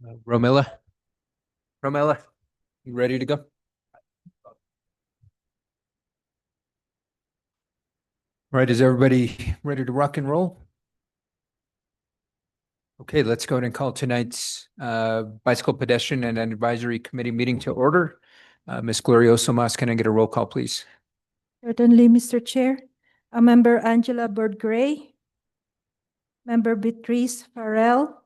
Romilla? Romilla, you ready to go? Right, is everybody ready to rock and roll? Okay, let's go ahead and call tonight's Bicycle Pedestrian and Advisory Committee meeting to order. Ms. Glorioso Mas, can I get a roll call, please? Certainly, Mr. Chair. A member Angela Bird-Gray. Member Beatrice Farrell.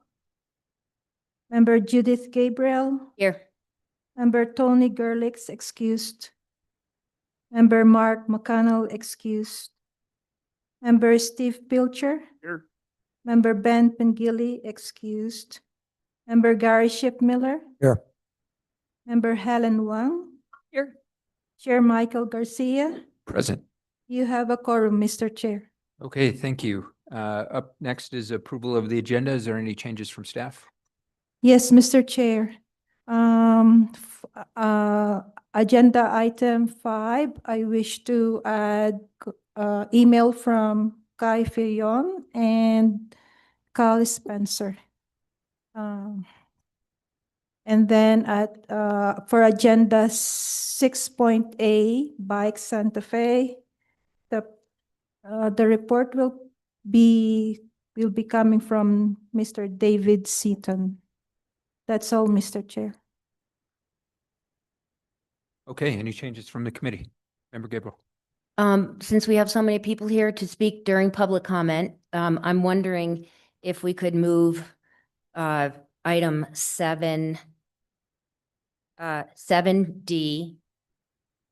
Member Judith Gabriel. Here. Member Tony Gerlix excused. Member Mark McConnell excused. Member Steve Pilcher. Here. Member Ben Pengili excused. Member Gary Shipmiller. Here. Member Helen Wang. Here. Chair Michael Garcia. Present. You have a quorum, Mr. Chair. Okay, thank you. Up next is approval of the agenda. Is there any changes from staff? Yes, Mr. Chair. Agenda item 5, I wish to add email from Kai Fillon and Carl Spencer. And then for agenda 6.A, Bike Santa Fe, the report will be coming from Mr. David Seaton. That's all, Mr. Chair. Okay, any changes from the committee? Member Gabriel? Since we have so many people here to speak during public comment, I'm wondering if we could move item 7D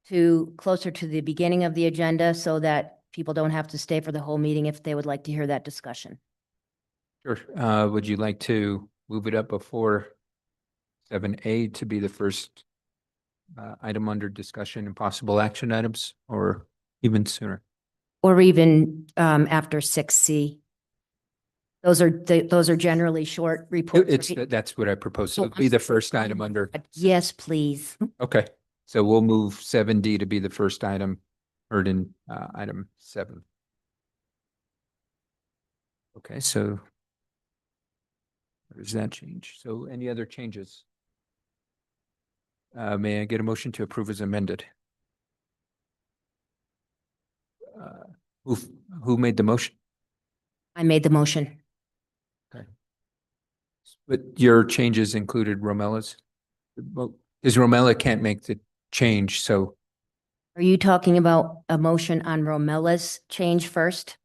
to closer to the beginning of the agenda so that people don't have to stay for the whole meeting if they would like to hear that discussion. Sure. Would you like to move it up before 7A to be the first item under discussion and possible action items, or even sooner? Or even after 6C. Those are generally short reports. That's what I proposed. So it'd be the first item under. Yes, please. Okay, so we'll move 7D to be the first item heard in item 7. Okay, so where does that change? So any other changes? May I get a motion to approve as amended? Who made the motion? I made the motion. Okay. But your changes included Romella's? Because Romella can't make the change, so. Are you talking about a motion on Romella's change first?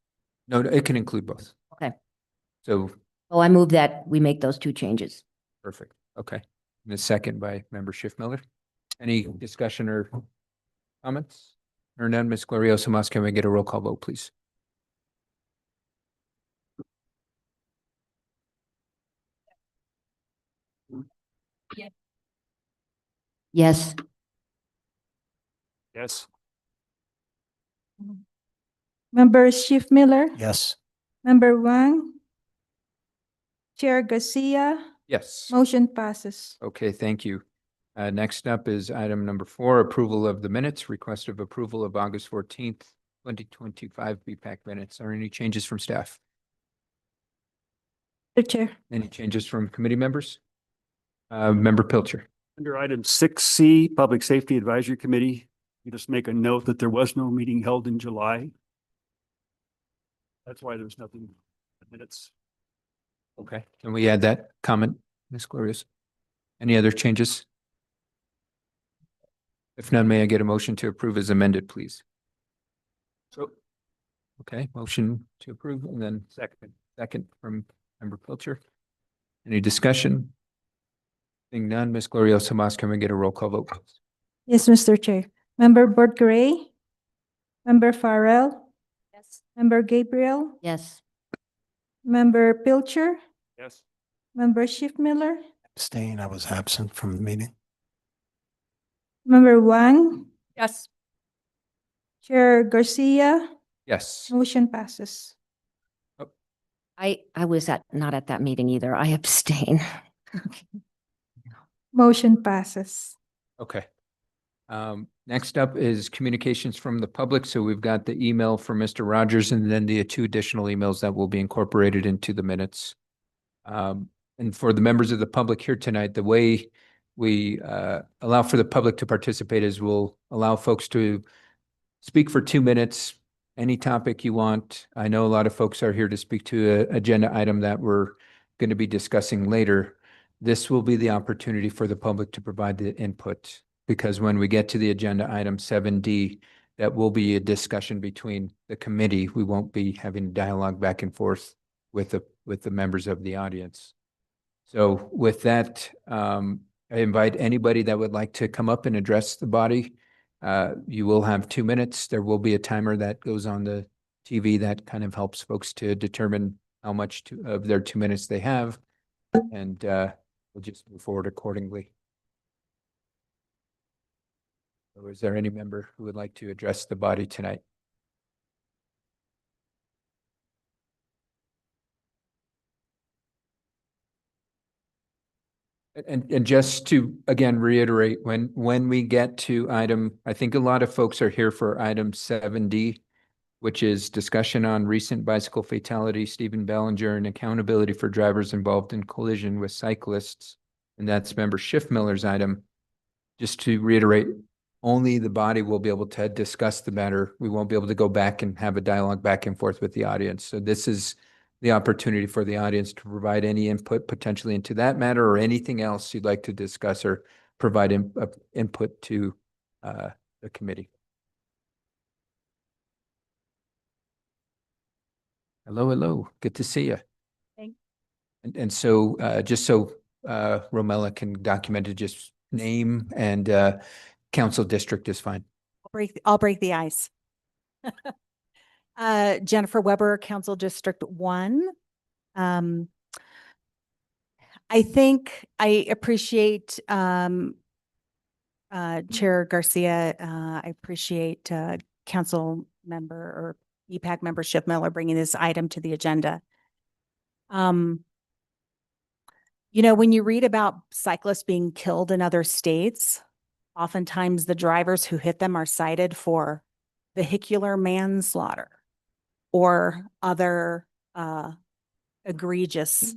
No, it can include both. Okay. So. Oh, I move that we make those two changes. Perfect. Okay. And a second by Member Schiffmiller. Any discussion or comments? Or none, Ms. Glorioso Mas, can we get a roll call vote, please? Yes. Yes. Member Schiffmiller. Yes. Member Wang. Chair Garcia. Yes. Motion passes. Okay, thank you. Next up is item number 4, approval of the minutes, request of approval of August 14th, 2025 BPAC minutes. Are any changes from staff? Mr. Chair. Any changes from committee members? Member Pilcher. Under item 6C, Public Safety Advisory Committee, you just make a note that there was no meeting held in July. That's why there's nothing in the minutes. Okay, can we add that comment, Ms. Glorious? Any other changes? If none, may I get a motion to approve as amended, please? So, okay, motion to approve and then second from Member Pilcher. Any discussion? Seeing none, Ms. Glorioso Mas, can we get a roll call vote, please? Yes, Mr. Chair. Member Bird-Gray. Member Farrell. Yes. Member Gabriel. Yes. Member Pilcher. Yes. Member Schiffmiller. Abstain, I was absent from the meeting. Member Wang. Yes. Chair Garcia. Yes. Motion passes. I was not at that meeting either. I abstain. Motion passes. Okay. Next up is communications from the public. So we've got the email from Mr. Rogers and then the 2 additional emails that will be incorporated into the minutes. And for the members of the public here tonight, the way we allow for the public to participate is we'll allow folks to speak for 2 minutes, any topic you want. I know a lot of folks are here to speak to an agenda item that we're going to be discussing later. This will be the opportunity for the public to provide the input, because when we get to the agenda item 7D, that will be a discussion between the committee. We won't be having dialogue back and forth with the members of the audience. So with that, I invite anybody that would like to come up and address the body. You will have 2 minutes. There will be a timer that goes on the TV that kind of helps folks to determine how much of their 2 minutes they have. And we'll just move forward accordingly. So is there any member who would like to address the body tonight? And just to, again, reiterate, when we get to item, I think a lot of folks are here for item 7D, which is discussion on recent bicycle fatality, Stephen Ballinger, and accountability for drivers involved in collision with cyclists. And that's member Schiffmiller's item. Just to reiterate, only the body will be able to discuss the matter. We won't be able to go back and have a dialogue back and forth with the audience. So this is the opportunity for the audience to provide any input potentially into that matter or anything else you'd like to discuss or provide input to the committee. Hello, hello. Good to see you. Thanks. And so just so Romella can document it, just name and council district is fine. I'll break the ice. Jennifer Weber, Council District 1. I think I appreciate Chair Garcia. I appreciate Council Member or BPAC Member Schiffmiller bringing this item to the agenda. You know, when you read about cyclists being killed in other states, oftentimes the drivers who hit them are cited for vehicular manslaughter or other egregious,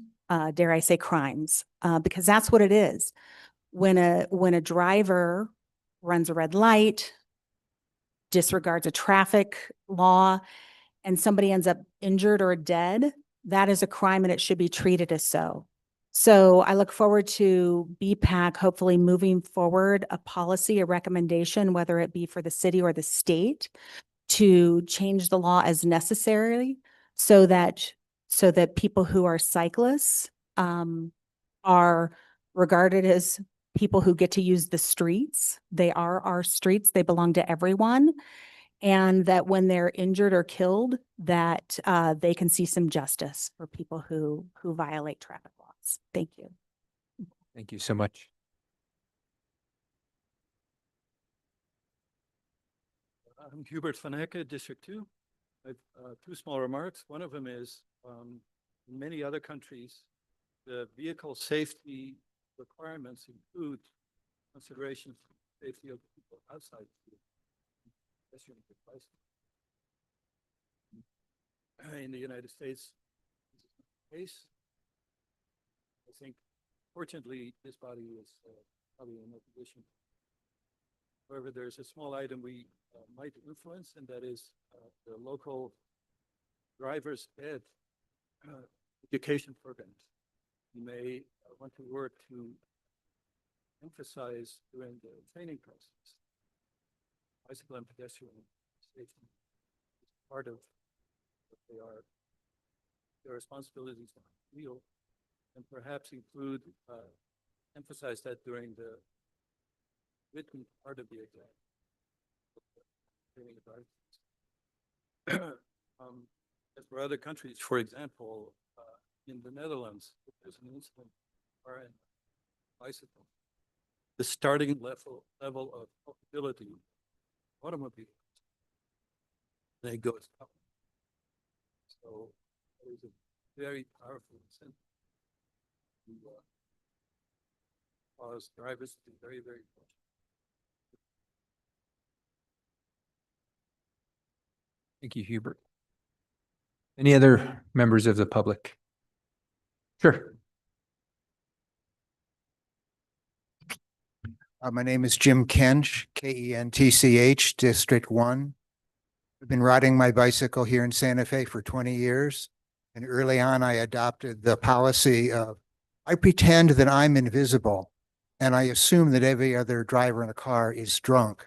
dare I say, crimes, because that's what it is. When a driver runs a red light, disregards a traffic law, and somebody ends up injured or dead, that is a crime and it should be treated as so. So I look forward to BPAC hopefully moving forward a policy, a recommendation, whether it be for the city or the state, to change the law as necessary so that people who are cyclists are regarded as people who get to use the streets. They are our streets. They belong to everyone. And that when they're injured or killed, that they can see some justice for people who violate traffic laws. Thank you. Thank you so much. I'm Hubert van Hecke, District 2. I have 2 small remarks. One of them is, in many other countries, the vehicle safety requirements include consideration for safety of people outside the vehicle. In the United States, this is not the case. I think, fortunately, this body is probably in a position. However, there's a small item we might influence, and that is the local driver's ed education programs. You may want to work to emphasize during the training process bicycle and pedestrian safety is part of what they are, their responsibilities on the wheel, and perhaps include, emphasize that during the written part of the exam. As for other countries, for example, in the Netherlands, if there's an incident or a bicycle, the starting level of culpability automobile, they go up. So it is a very powerful incentive to cause drivers to be very, very cautious. Thank you, Hubert. Any other members of the public? Sure. My name is Jim Kench, Kentch, District 1. I've been riding my bicycle here in Santa Fe for 20 years. And early on, I adopted the policy of, I pretend that I'm invisible and I assume that every other driver in a car is drunk.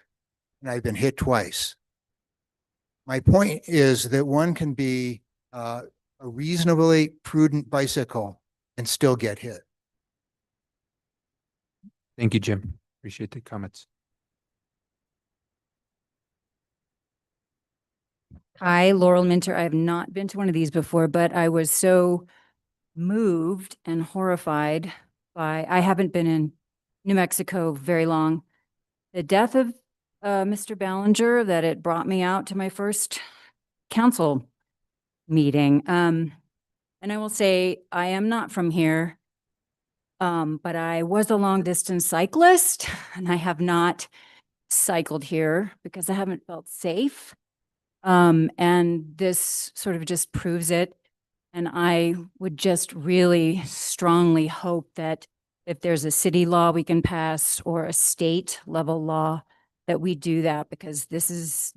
And I've been hit twice. My point is that one can be a reasonably prudent bicycle and still get hit. Thank you, Jim. Appreciate the comments. Hi, Laurel Minter. I have not been to one of these before, but I was so moved and horrified by, I haven't been in New Mexico very long. The death of Mr. Ballinger, that it brought me out to my first council meeting. And I will say, I am not from here, but I was a long distance cyclist and I have not cycled here because I haven't felt safe. And this sort of just proves it. And I would just really strongly hope that if there's a city law we can pass or a state level law, that we do that, because this is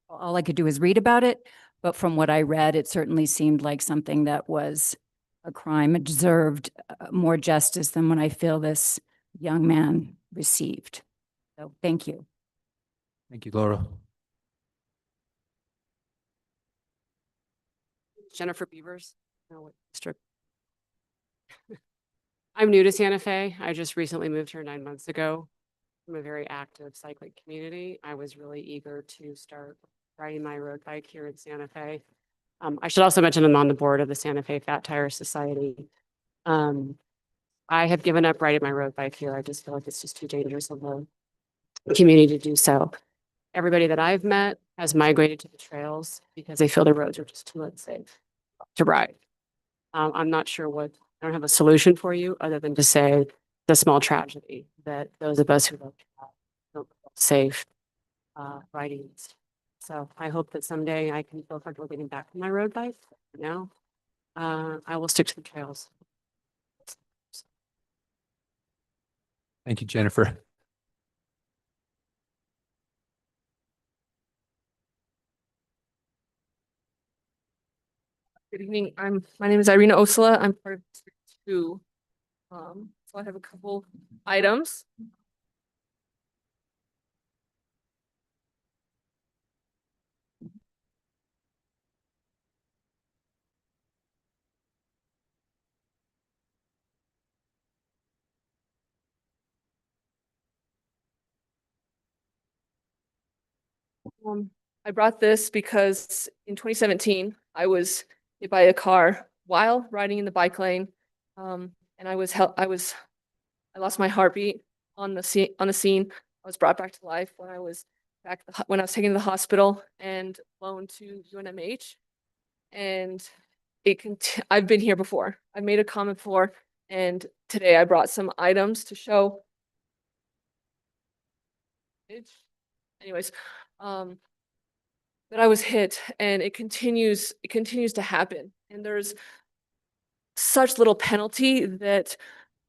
all I could do is read about it. But from what I read, it certainly seemed like something that was a crime. It deserved more justice than what I feel this young man received. So thank you. Thank you, Laura. Jennifer Beavers. No, what district? I'm new to Santa Fe. I just recently moved here 9 months ago. I'm a very active cycling community. I was really eager to start riding my road bike here in Santa Fe. I should also mention I'm on the board of the Santa Fe Fat Tire Society. I have given up riding my road bike here. I just feel like it's just too dangerous of the community to do so. Everybody that I've met has migrated to the trails because they feel the roads are just too unsafe to ride. I'm not sure I don't have a solution for you other than to say the small tragedy that those of us who love to ride don't feel safe riding. So I hope that someday I can feel comfortable getting back on my road bike. For now, I will stick to the trails. Thank you, Jennifer. Good evening. My name is Irina Osula. I'm part of District 2. So I have a couple items. I brought this because in 2017, I was hit by a car while riding in the bike lane. And I lost my heartbeat on the scene. I was brought back to life when I was taken to the hospital and flown to UNMH. And I've been here before. I've made a comment before, and today I brought some items to show. Anyways, that I was hit, and it continues to happen. And there's such little penalty that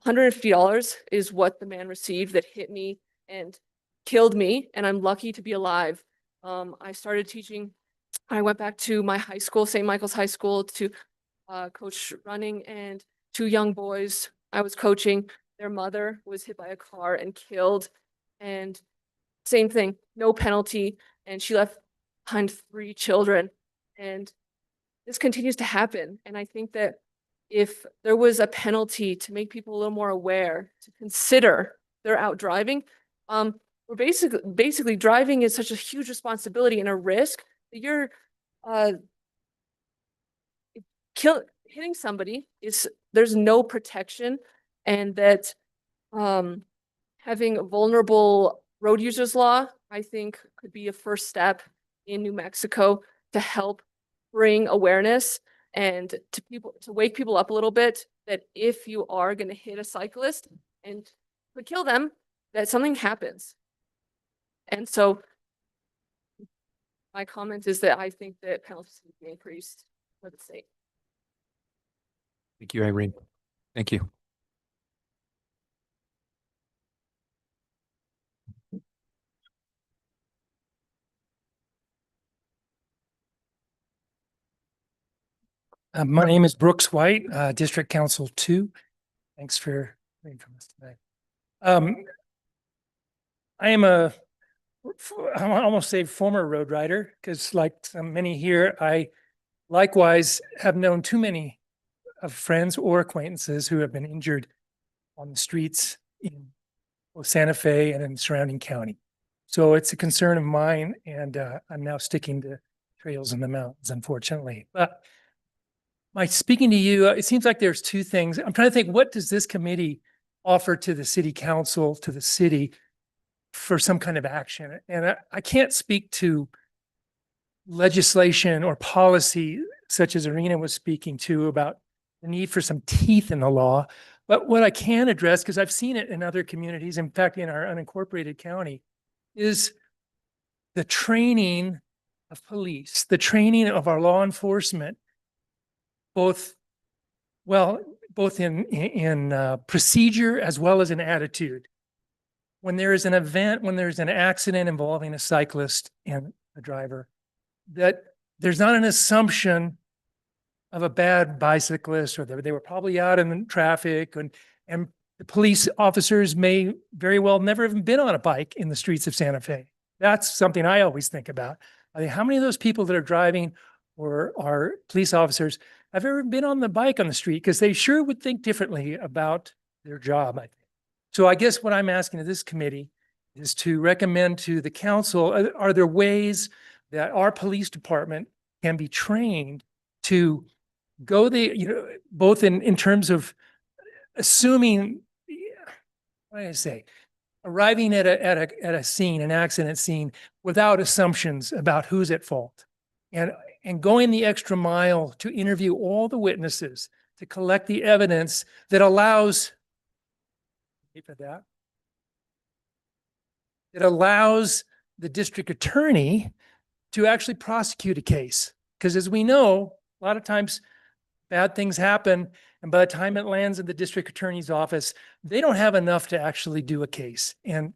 $150 is what the man received that hit me and killed me, and I'm lucky to be alive. I started teaching. I went back to my high school, St. Michael's High School, to coach running, and 2 young boys I was coaching, their mother was hit by a car and killed, and same thing, no penalty, and she left behind 3 children, and this continues to happen. And I think that if there was a penalty to make people a little more aware, to consider they're out driving, we're basically driving is such a huge responsibility and a risk that you're hitting somebody there's no protection, and that having a vulnerable road users law, I think, could be a first step in New Mexico to help bring awareness and to wake people up a little bit, that if you are going to hit a cyclist and could kill them, that something happens. And so my comment is that I think that penalties need to be increased for the state. Thank you, Irene. Thank you. My name is Brooks White, District Council 2. Thanks for hearing from us today. I am I almost say former road rider, because like many here, I likewise have known too many of friends or acquaintances who have been injured on the streets in both Santa Fe and in surrounding county. So it's a concern of mine, and I'm now sticking to trails in the mountains, unfortunately. But my speaking to you, it seems like there's two things. I'm trying to think, what does this committee offer to the city council, to the city for some kind of action? And I can't speak to legislation or policy such as Arena was speaking to about the need for some teeth in the law. But what I can address, because I've seen it in other communities, in fact, in our unincorporated county, is the training of police, the training of our law enforcement, both in procedure as well as in attitude. When there is an event, when there's an accident involving a cyclist and a driver, that there's not an assumption of a bad bicyclist, or they were probably out in traffic, and the police officers may very well never have been on a bike in the streets of Santa Fe. That's something I always think about. I mean, how many of those people that are driving or are police officers have ever been on the bike on the street? Because they sure would think differently about their job, I think. So I guess what I'm asking of this committee is to recommend to the council, are there ways that our police department can be trained to go both in terms of assuming, what do I say, arriving at a scene, an accident scene, without assumptions about who's at fault, and going the extra mile to interview all the witnesses, to collect the evidence that allows the district attorney to actually prosecute a case. Because as we know, a lot of times bad things happen, and by the time it lands in the district attorney's office, they don't have enough to actually do a case and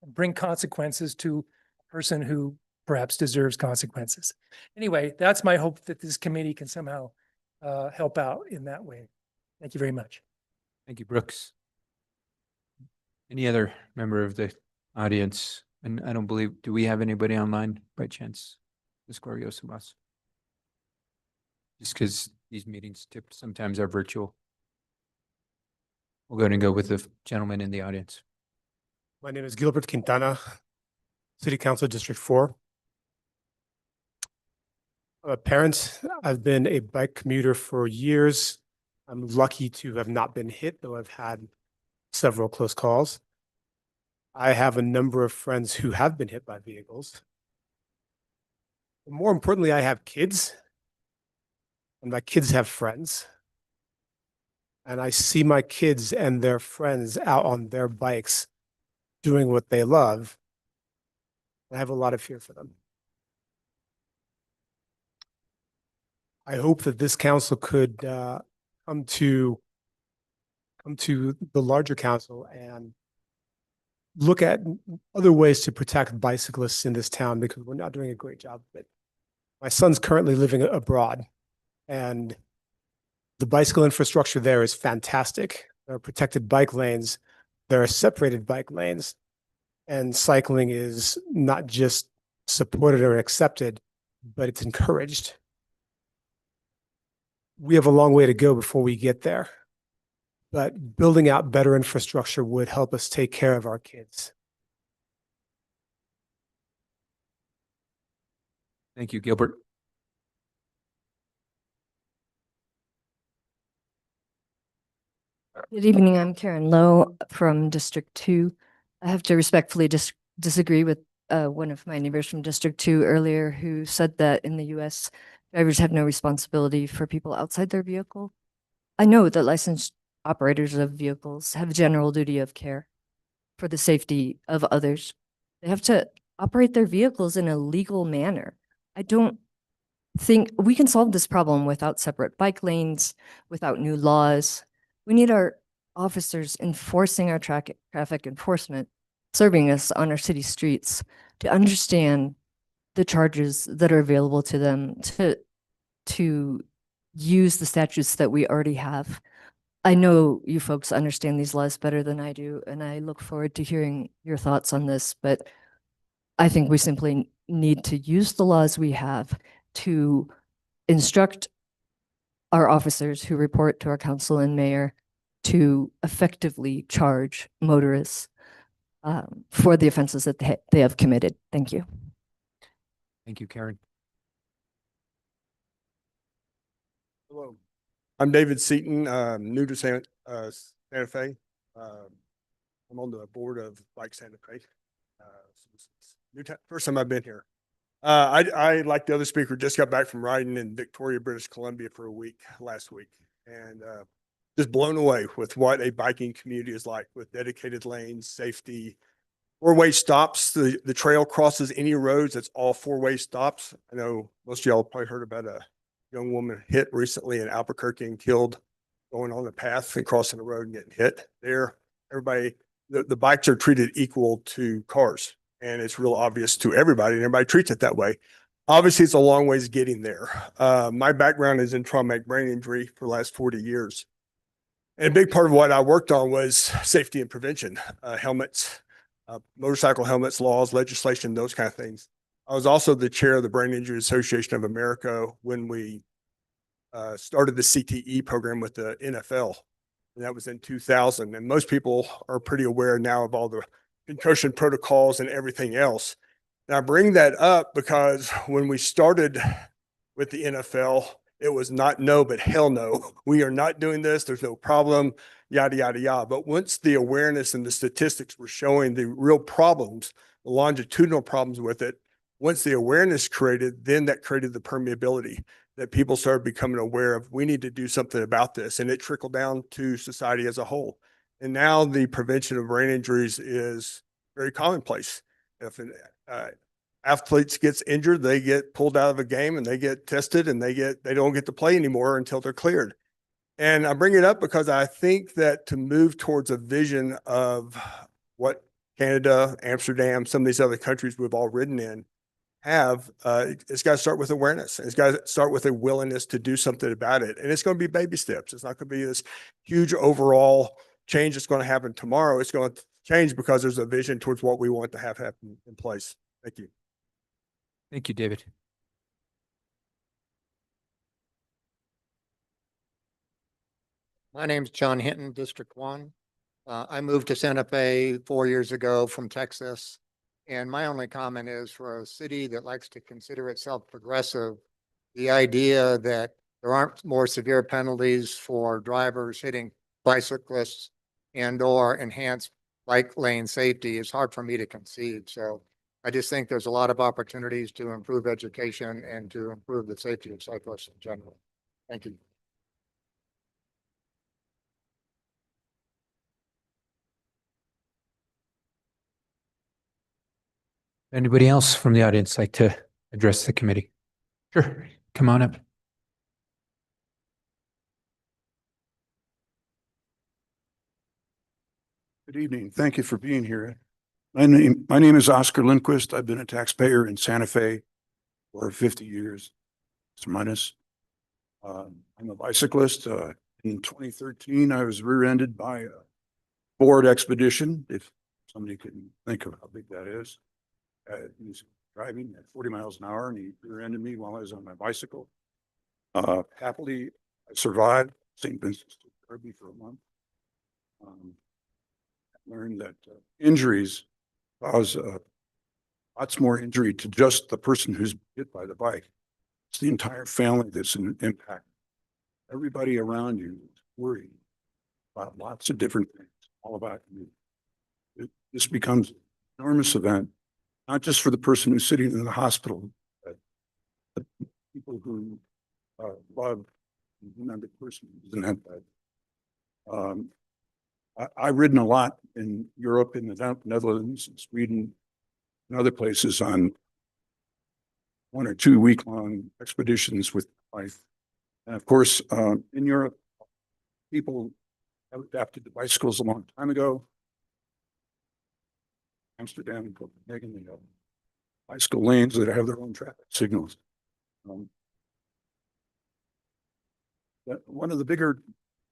bring consequences to a person who perhaps deserves consequences. Anyway, that's my hope, that this committee can somehow help out in that way. Thank you very much. Thank you, Brooks. Any other member of the audience? And I don't believe, do we have anybody online by chance? Ms. Gloriosa? Just because these meetings sometimes are virtual. We'll go ahead and go with the gentleman in the audience. My name is Gilbert Quintana, City Council District 4. I'm a parent. I've been a bike commuter for years. I'm lucky to have not been hit, though I've had several close calls. I have a number of friends who have been hit by vehicles. But more importantly, I have kids, and my kids have friends. And I see my kids and their friends out on their bikes doing what they love. I have a lot of fear for them. I hope that this council could come to the larger council and look at other ways to protect bicyclists in this town, because we're not doing a great job of it. My son's currently living abroad, and the bicycle infrastructure there is fantastic. There are protected bike lanes, there are separated bike lanes, and cycling is not just supported or accepted, but it's encouraged. We have a long way to go before we get there, but building out better infrastructure would help us take care of our kids. Thank you, Gilbert. Good evening. I'm Karen Lowe from District 2. I have to respectfully disagree with one of my neighbors from District 2 earlier, who said that in the US, drivers have no responsibility for people outside their vehicle. I know that licensed operators of vehicles have general duty of care for the safety of others. They have to operate their vehicles in a legal manner. I don't think we can solve this problem without separate bike lanes, without new laws. We need our officers enforcing our traffic enforcement, serving us on our city streets, to understand the charges that are available to them, to use the statutes that we already have. I know you folks understand these laws better than I do, and I look forward to hearing your thoughts on this, but I think we simply need to use the laws we have to instruct our officers who report to our council and mayor to effectively charge motorists for the offenses that they have committed. Thank you. Thank you, Karen. Hello, I'm David Seaton, new to Santa Fe. I'm on the board of Bike Santa Fe. So this is first time I've been here. I, like the other speaker, just got back from riding in Victoria, British Columbia for a week last week, and just blown away with what a biking community is like, with dedicated lanes, safety, four-way stops. The trail crosses any roads. It's all four-way stops. I know most of y'all probably heard about a young woman hit recently in Albuquerque and killed going on the path and crossing the road and getting hit there. Everybody, the bikes are treated equal to cars, and it's real obvious to everybody, and everybody treats it that way. Obviously, it's a long ways getting there. My background is in traumatic brain injury for the last 40 years. And a big part of what I worked on was safety and prevention, helmets, motorcycle helmets, laws, legislation, those kind of things. I was also the chair of the Brain Injury Association of America when we started the CTE program with the NFL. And that was in 2000. And most people are pretty aware now of all the concussion protocols and everything else. And I bring that up because when we started with the NFL, it was not no, but hell no. We are not doing this. There's no problem, yada, yada, yada. But once the awareness and the statistics were showing the real problems, the longitudinal problems with it, once the awareness created, then that created the permeability that people started becoming aware of. We need to do something about this. And it trickled down to society as a whole. And now the prevention of brain injuries is very commonplace. If an athlete gets injured, they get pulled out of a game and they get tested and they don't get to play anymore until they're cleared. And I bring it up because I think that to move towards a vision of what Canada, Amsterdam, some of these other countries we've all ridden in have, it's got to start with awareness. It's got to start with a willingness to do something about it. And it's going to be baby steps. It's not going to be this huge overall change that's going to happen tomorrow. It's going to change because there's a vision towards what we want to have happen in place. Thank you. Thank you, David. My name's John Hinton, District 1. I moved to Santa Fe 4 years ago from Texas. And my only comment is, for a city that likes to consider itself progressive, the idea that there aren't more severe penalties for drivers hitting bicyclists and or enhanced bike lane safety is hard for me to concede. So I just think there's a lot of opportunities to improve education and to improve the safety of cyclists in general. Thank you. Anybody else from the audience like to address the committee? Sure, come on up. Good evening. Thank you for being here. My name is Oscar Lindquist. I've been a taxpayer in Santa Fe for 50 years, plus or minus. I'm a bicyclist. In 2013, I was rear-ended by a Ford Expedition, if somebody can think of how big that is. He was driving at 40 miles an hour and he rear-ended me while I was on my bicycle. Happily, I survived. St. Vincent's took me for a month. Learned that injuries cause lots more injury to just the person who's hit by the bike. It's the entire family that's an impact. Everybody around you is worried about lots of different things, all about you. This becomes an enormous event, not just for the person who's sitting in the hospital, but the people who love and remember the person who doesn't have that. I've ridden a lot in Europe, in the Netherlands, Sweden, and other places on 1 or 2 week-long expeditions with my wife. And of course, in Europe, people have adapted to bicycles a long time ago. Amsterdam and Copenhagen, they have bicycle lanes that have their own traffic signals. that one of the bigger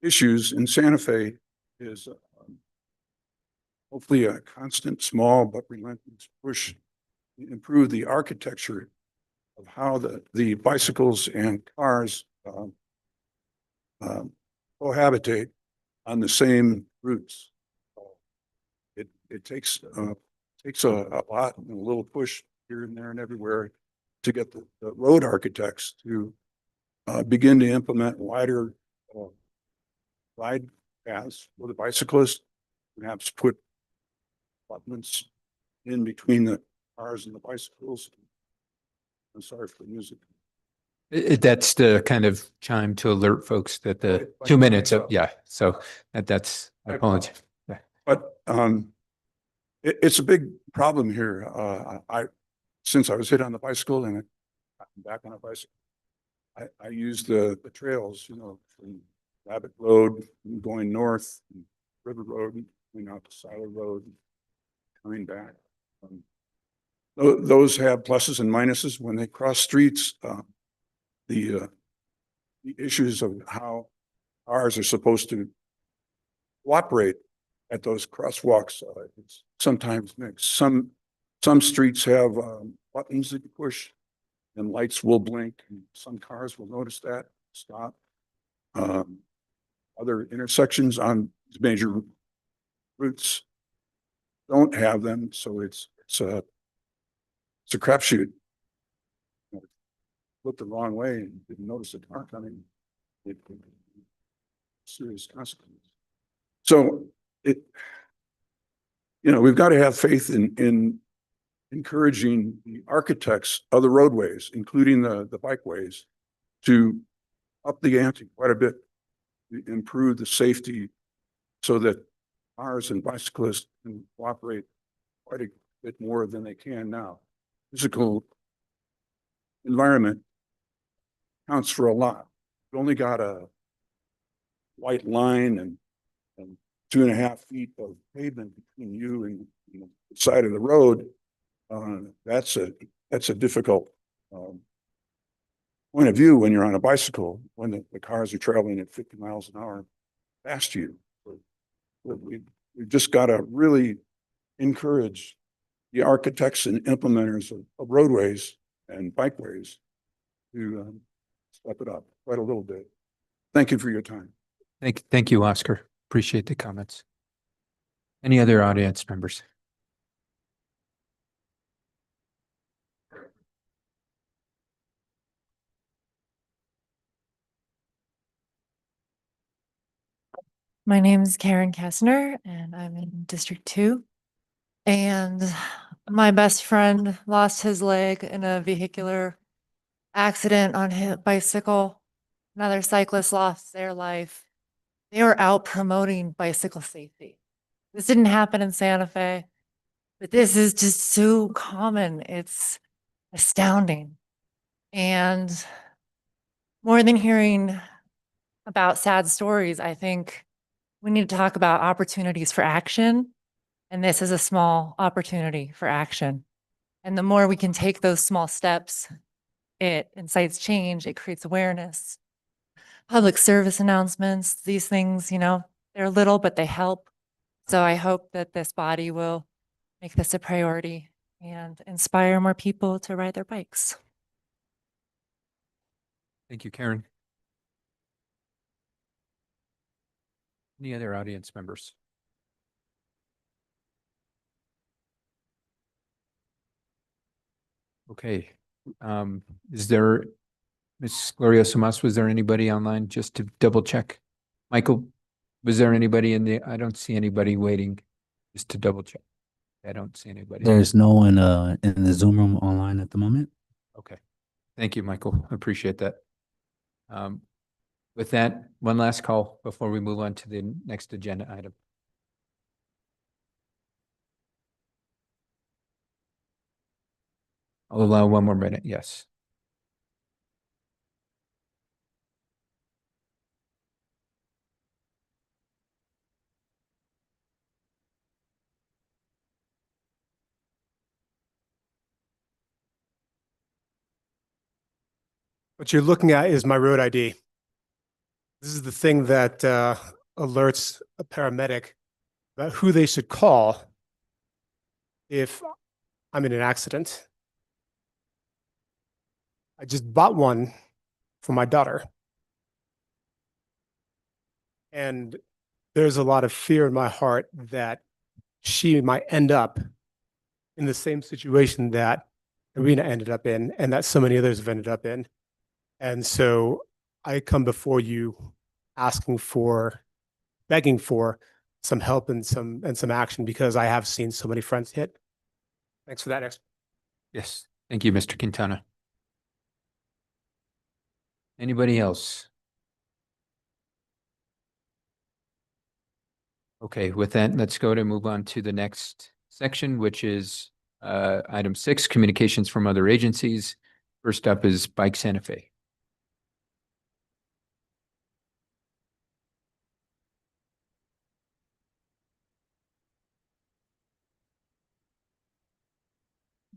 issues in Santa Fe is hopefully a constant, small but relentless push to improve the architecture of how the bicycles and cars cohabitate on the same routes. It takes a lot and a little push here and there and everywhere to get the road architects to begin to implement wider ride paths for the bicyclists, perhaps put abutments in between the cars and the bicycles. I'm sorry for the music. That's the kind of chime to alert folks that the Like 2 minutes so. of, yeah, so that's, I apologize. Yeah. But it's a big problem here. Since I was hit on the bicycle and I'm back on a bicycle, I use the trails, you know, from Rabbit Road going north, and River Road going out to Siler Road, coming back. Those have pluses and minuses when they cross streets. The issues of how cars are supposed to cooperate at those crosswalks, it's sometimes mixed. Some streets have buttons that you push and lights will blink, and some cars will notice that, stop. Other intersections on major routes don't have them, so it's a crapshoot. Looked the wrong way and didn't notice a car coming, it could be serious consequences. So we've got to have faith in encouraging the architects of the roadways, including the bikeways, to up the ante quite a bit, to improve the safety so that cars and bicyclists can cooperate quite a bit more than they can now. Physical environment counts for a lot. You've only got a white line and 2.5 feet of pavement between you and the side of the road. That's a difficult point of view when you're on a bicycle, when the cars are traveling at 50 miles an hour past you. We've just got to really encourage the architects and implementers of roadways and bikeways to step it up quite a little bit. Thank you for your time. Thank you, Oscar. Appreciate the comments. Any other audience members? My name is Karen Kessner and I'm in District 2. And my best friend lost his leg in a vehicular accident on his bicycle. Another cyclist lost their life. They were out promoting bicycle safety. This didn't happen in Santa Fe, but this is just so common. It's astounding. And more than hearing about sad stories, I think we need to talk about opportunities for action. And this is a small opportunity for action. And the more we can take those small steps, it incites change, it creates awareness. Public service announcements, these things, they're little, but they help. So I hope that this body will make this a priority and inspire more people to ride their bikes. Thank you, Karen. Any other audience members? Okay. Is there, Ms. Gloria Somas, was there anybody online just to double check? Michael, was there anybody I don't see anybody waiting, just to double check. I don't see anybody. There's no one in the Zoom room online at the moment. Okay. Thank you, Michael. Appreciate that. With that, one last call before we move on to the next agenda item. I'll allow one more minute. Yes. What you're looking at is my road ID. This is the thing that alerts a paramedic about who they should call if I'm in an accident. I just bought one for my daughter. And there's a lot of fear in my heart that she might end up in the same situation that Irina ended up in and that so many others have ended up in. And so I come before you begging for some help and some action because I have seen so many friends hit. Thanks for that. Yes, thank you, Mr. Quintana. Anybody else? Okay, with that, let's go to move on to the next section, which is item 6, communications from other agencies. First up is Bike Santa Fe.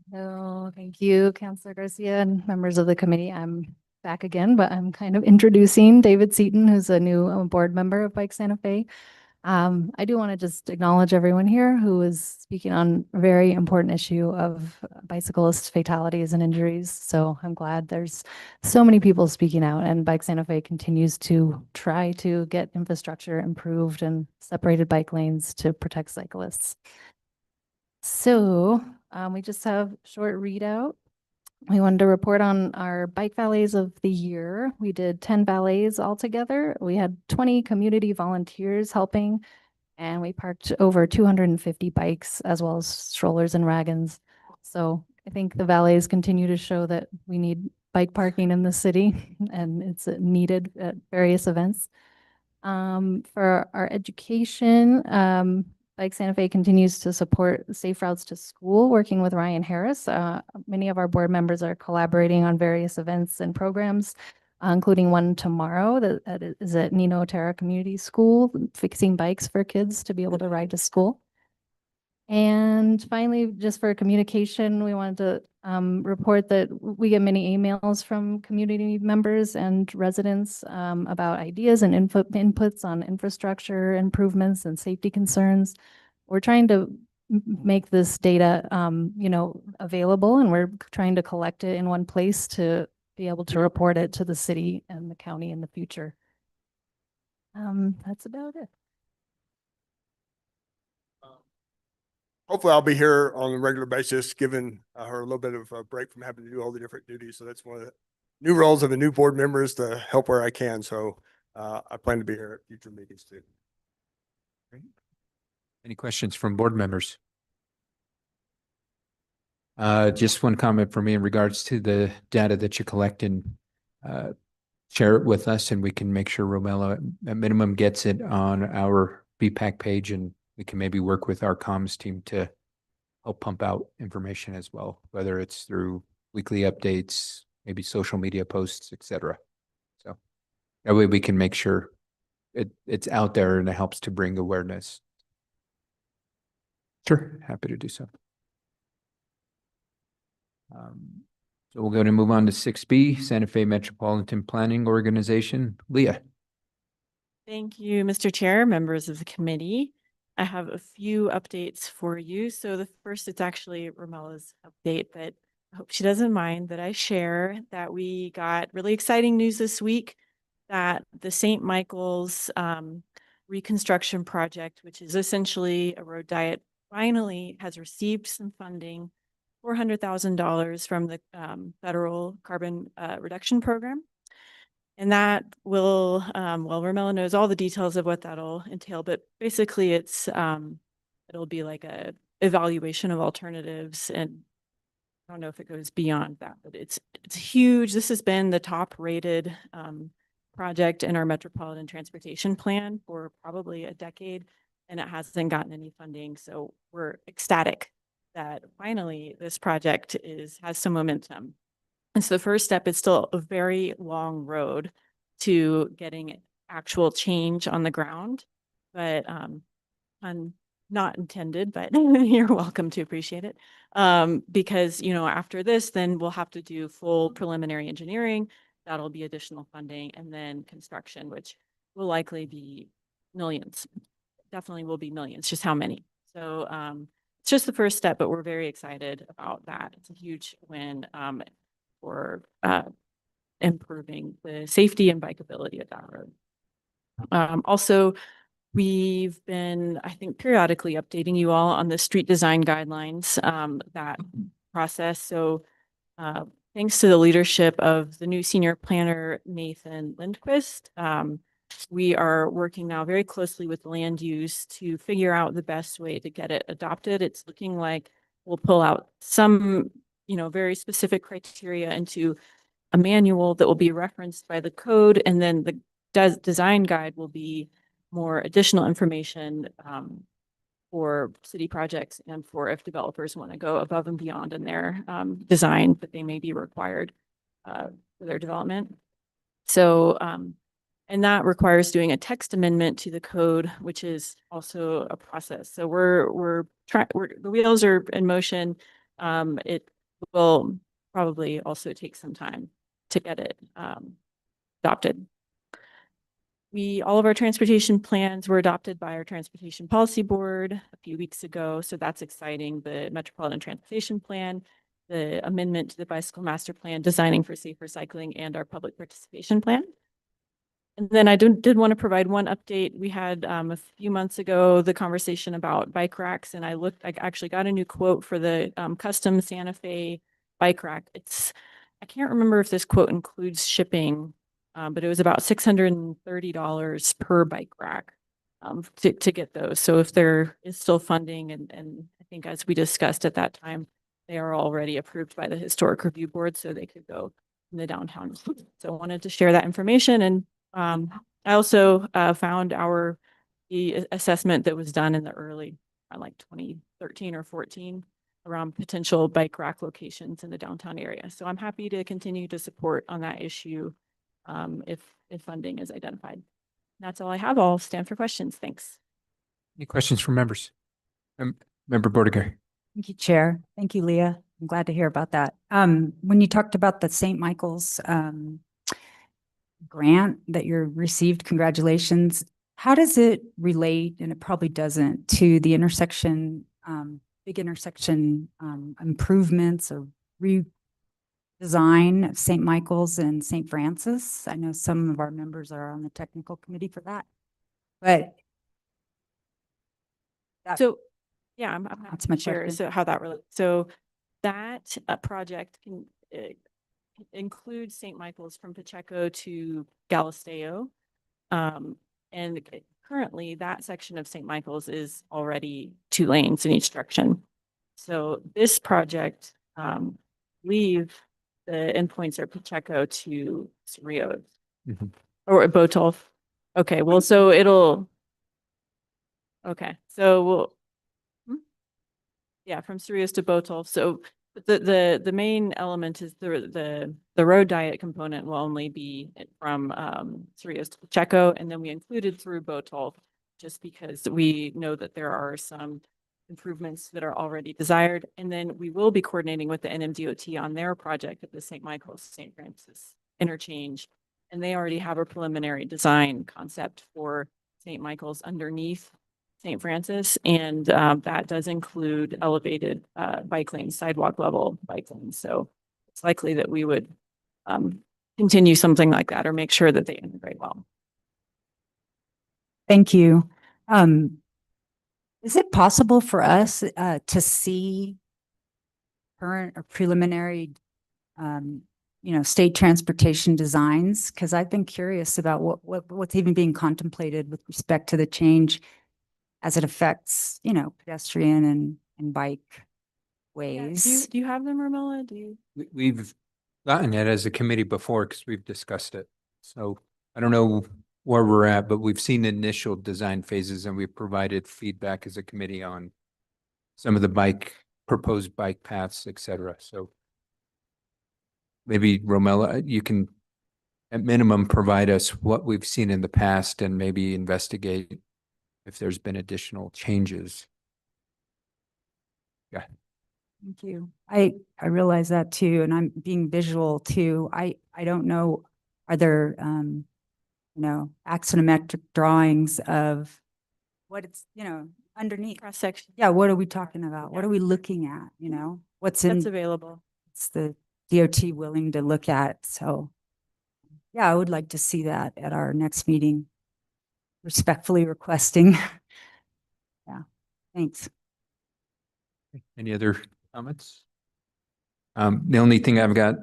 No, thank you, Councilor Garcia and members of the committee. I'm back again, but I'm kind of introducing David Seaton, who's a new board member of Bike Santa Fe. I do want to just acknowledge everyone here who is speaking on a very important issue of bicyclist fatalities and injuries. So I'm glad there's so many people speaking out, and Bike Santa Fe continues to try to get infrastructure improved and separated bike lanes to protect cyclists. So we just have a short readout. We wanted to report on our bike valets of the year. We did 10 valets altogether. We had 20 community volunteers helping, and we parked over 250 bikes as well as strollers and wagons. So I think the valets continue to show that we need bike parking in the city and it's needed at various events. For our education, Bike Santa Fe continues to support safe routes to school, working with Ryan Harris. Many of our board members are collaborating on various events and programs, including one tomorrow that is at Nino Terra Community School, fixing bikes for kids to be able to ride to school. And finally, just for communication, we wanted to report that we get many emails from community members and residents about ideas and inputs on infrastructure improvements and safety concerns. We're trying to make this data, available, and we're trying to collect it in one place to be able to report it to the city and the county in the future. That's about it. Hopefully I'll be here on a regular basis, giving her a little bit of a break from having to do all the different duties. So that's one of the new roles of the new board members, to help where I can. So I plan to be here at future meetings too. Any questions from board members? Just one comment for me in regards to the data that you collect and share it with us, and we can make sure Romella at minimum gets it on our BPAC page, and we can maybe work with our comms team to help pump out information as well, whether it's through weekly updates, maybe social media posts, etc. So that way we can make sure it's out there and it helps to bring awareness. Sure, happy to do so. So we're going to move on to 6B, Santa Fe Metropolitan Planning Organization. Leah. Thank you, Mr. Chair, members of the committee. I have a few updates for you. So the first, it's actually Romella's update, but I hope she doesn't mind that I share that we got really exciting news this week that the St. Michael's reconstruction project, which is essentially a road diet, finally has received some funding, $400,000 from the federal carbon reduction program. And that will, well, Romella knows all the details of what that'll entail, but basically it's, it'll be like a evaluation of alternatives. And I don't know if it goes beyond that, but it's huge. This has been the top rated project in our Metropolitan Transportation Plan for probably a decade, and it hasn't gotten any funding. So we're ecstatic that finally this project has some momentum. And so the first step is still a very long road to getting actual change on the ground, but not intended, but you're welcome to appreciate it. Because, after this, then we'll have to do full preliminary engineering. That'll be additional funding, and then construction, which will likely be millions. Definitely will be millions, just how many. So it's just the first step, but we're very excited about that. It's a huge win for improving the safety and bikeability of that road. Also, we've been, I think, periodically updating you all on the street design guidelines, that process. So thanks to the leadership of the new senior planner, Nathan Lindquist, we are working now very closely with land use to figure out the best way to get it adopted. It's looking like we'll pull out some, very specific criteria into a manual that will be referenced by the code, and then the design guide will be more additional information for city projects and for if developers want to go above and beyond in their design that they may be required for their development. So, and that requires doing a text amendment to the code, which is also a process. So the wheels are in motion. It will probably also take some time to get it adopted. All of our transportation plans were adopted by our Transportation Policy Board a few weeks ago, so that's exciting. The Metropolitan Transportation Plan, the amendment to the Bicycle Master Plan, Designing for Safer Cycling, and our Public Participation Plan. And then I did want to provide one update. We had a few months ago the conversation about bike racks, and I actually got a new quote for the custom Santa Fe bike rack. I can't remember if this quote includes shipping, but it was about $630 per bike rack to get those. So if there is still funding, and I think as we discussed at that time, they are already approved by the Historic Review Board, so they could go in the downtown. So I wanted to share that information. And I also found the assessment that was done in the early, like 2013 or 14, around potential bike rack locations in the downtown area. So I'm happy to continue to support on that issue if funding is identified. That's all I have. I'll stand for questions. Thanks. Any questions from members? Member Bordiger. Thank you, Chair. Thank you, Leah. I'm glad to hear about that. When you talked about the St. Michael's grant that you received, congratulations. How does it relate, and it probably doesn't, to the intersection, big intersection improvements or redesign of St. Michael's and St. Francis? I know some of our members are on the technical committee for that, but So yeah, I'm happy That's to my share question. so how that relates. So that project can include St. Michael's from Pacheco to Galisteo. And currently that section of St. Michael's is already 2 lanes in each direction. So this project leave the endpoints are Pacheco to Cerrillos or Botolph. Okay, well, so yeah, from Cerrillos to Botolph. So the main element is the road diet component will only be from Cerrillos to Pacheco, and then we included through Botolph just because we know that there are some improvements that are already desired. And then we will be coordinating with the NMDOT on their project at the St. Michael's St. Francis interchange. And they already have a preliminary design concept for St. Michael's underneath St. Francis. And that does include elevated bike lanes, sidewalk level bike lanes. So it's likely that we would continue something like that or make sure that they integrate well. thank you. Is it possible for us to see current or preliminary, state transportation designs? Because I've been curious about what's even being contemplated with respect to the change as it affects, pedestrian and bike ways. Do you have them, Romola? We've gotten it as a committee before because we've discussed it. So I don't know where we're at, but we've seen initial design phases and we've provided feedback as a committee on some of the proposed bike paths, et cetera. So maybe Romella, you can at minimum provide us what we've seen in the past and maybe investigate if there's been additional changes. Yeah. Thank you. I realize that too, and I'm being visual too. I don't know, are there axonometric drawings of what it's, underneath. Cross section. Yeah, what are we talking about? What are we looking at, What's That's in, available. it's the DOT willing to look at, so. Yeah, I would like to see that at our next meeting. Respectfully requesting. Yeah, thanks. Any other comments? The only thing I've got,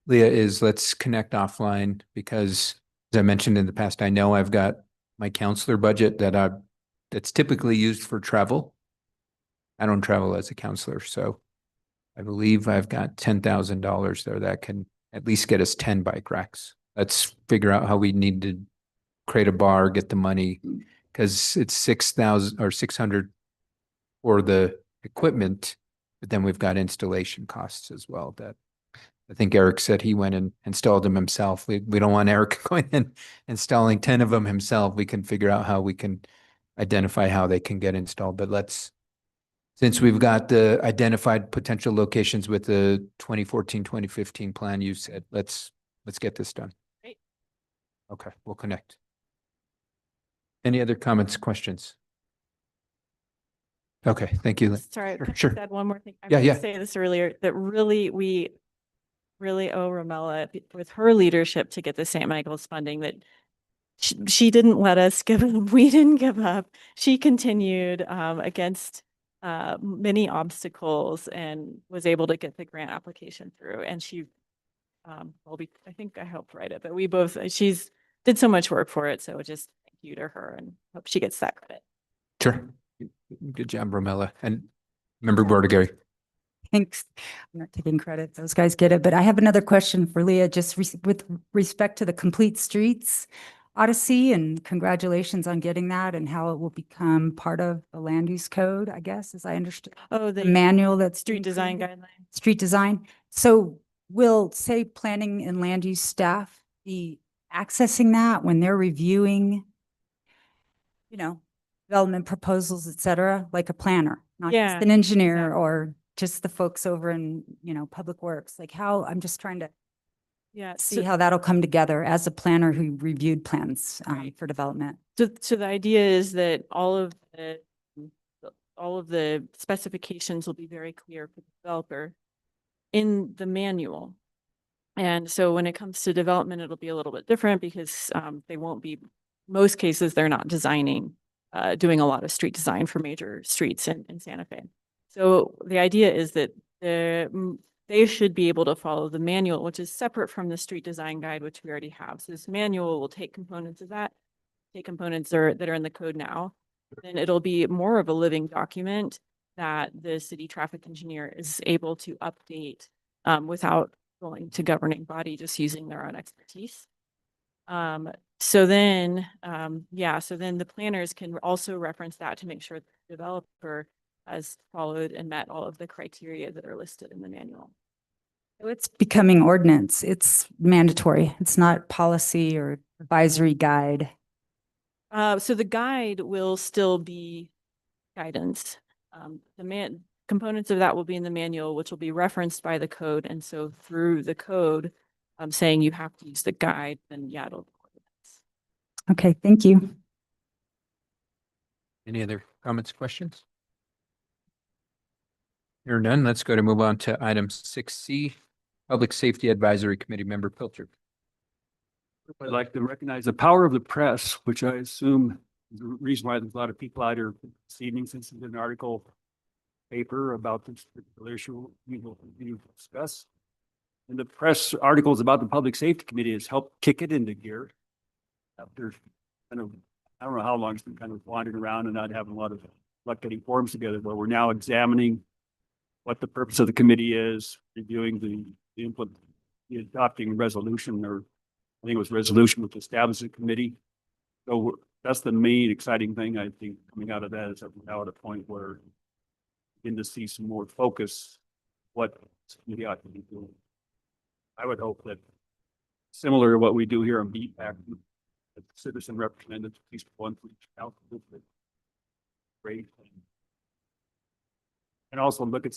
Leah, is let's connect offline because as I mentioned in the past, I know I've got my counselor budget that's typically used for travel. I don't travel as a counselor, so I believe I've got $10,000 there that can at least get us 10 bike racks. Let's figure out how we need to create a bar, get the money, because it's 6,000 or 600 for the equipment, but then we've got installation costs as well that I think Eric said he went and installed them himself. We don't want Eric going and installing 10 of them himself. We can figure out how we can identify how they can get installed, but since we've got the identified potential locations with the 2014, 2015 plan, you said, let's get this done. Great. Okay, we'll connect. Any other comments, questions? Okay, thank you. Sorry, Sure, can I sure. just add one more thing. I Yeah, meant to yeah. say this earlier, that really, we really owe Ramella with her leadership to get the St. Michael's funding that she didn't let us give up. We didn't give up. She continued against many obstacles and was able to get the grant application through. And she, I think I helped write it, but we both, she's did so much work for it. So just thank you to her and hope she gets that credit. Sure. Good job, Romella. And Member Bordigary. Thanks. I'm not taking credit. Those guys get it. But I have another question for Leah, just with respect to the Complete Streets Odyssey, and congratulations on getting that and how it will become part of the land use code, I guess, as I understood. Oh, The manual that's street being design created? guidelines. Street design. So will, say, planning and land use staff be accessing that when they're reviewing, development proposals, et cetera, like a planner, not just Yeah, an engineer exactly. or just the folks over in, public works? Like how, I'm just trying to Yeah. see how that'll come together as a planner who reviewed plans Right. for development. So the idea is that all of the specifications will be very clear for the developer in the manual. And so when it comes to development, it'll be a little bit different because they won't be, most cases, they're not designing, doing a lot of street design for major streets in Santa Fe. So the idea is that they should be able to follow the manual, which is separate from the street design guide, which we already have. So this manual will take components of that, take components that are in the code now, then it'll be more of a living document that the city traffic engineer is able to update without going to governing body, just using their own expertise. So then the planners can also reference that to make sure the developer has followed and met all of the criteria that are listed in the manual. So it's becoming ordinance. It's mandatory. It's not policy or advisory guide. So the guide will still be guidance. Components of that will be in the manual, which will be referenced by the code. And so through the code, saying you have to use the guide, then yeah, it'll. Okay, thank you. Any other comments, questions? Hearing none, let's go to move on to item 6C, Public Safety Advisory Committee, Member Pilcher. I'd like to recognize the power of the press, which I assume is the reason why there's a lot of people out here this evening, since there's an article paper about this particular issue we will discuss. And the press articles about the Public Safety Committee has helped kick it into gear. After kind of, I don't know how long it's been kind of wandering around and not having a lot of luck getting forums together, but we're now examining what the purpose of the committee is, reviewing the adopting resolution, or I think it was resolution with establishing a committee. So that's the main exciting thing I think coming out of that, is that we're now at a point where we begin to see some more focus what this committee ought to be doing. I would hope that similar to what we do here on BPAC, that citizen representatives, at least one for each council, great. And also look at,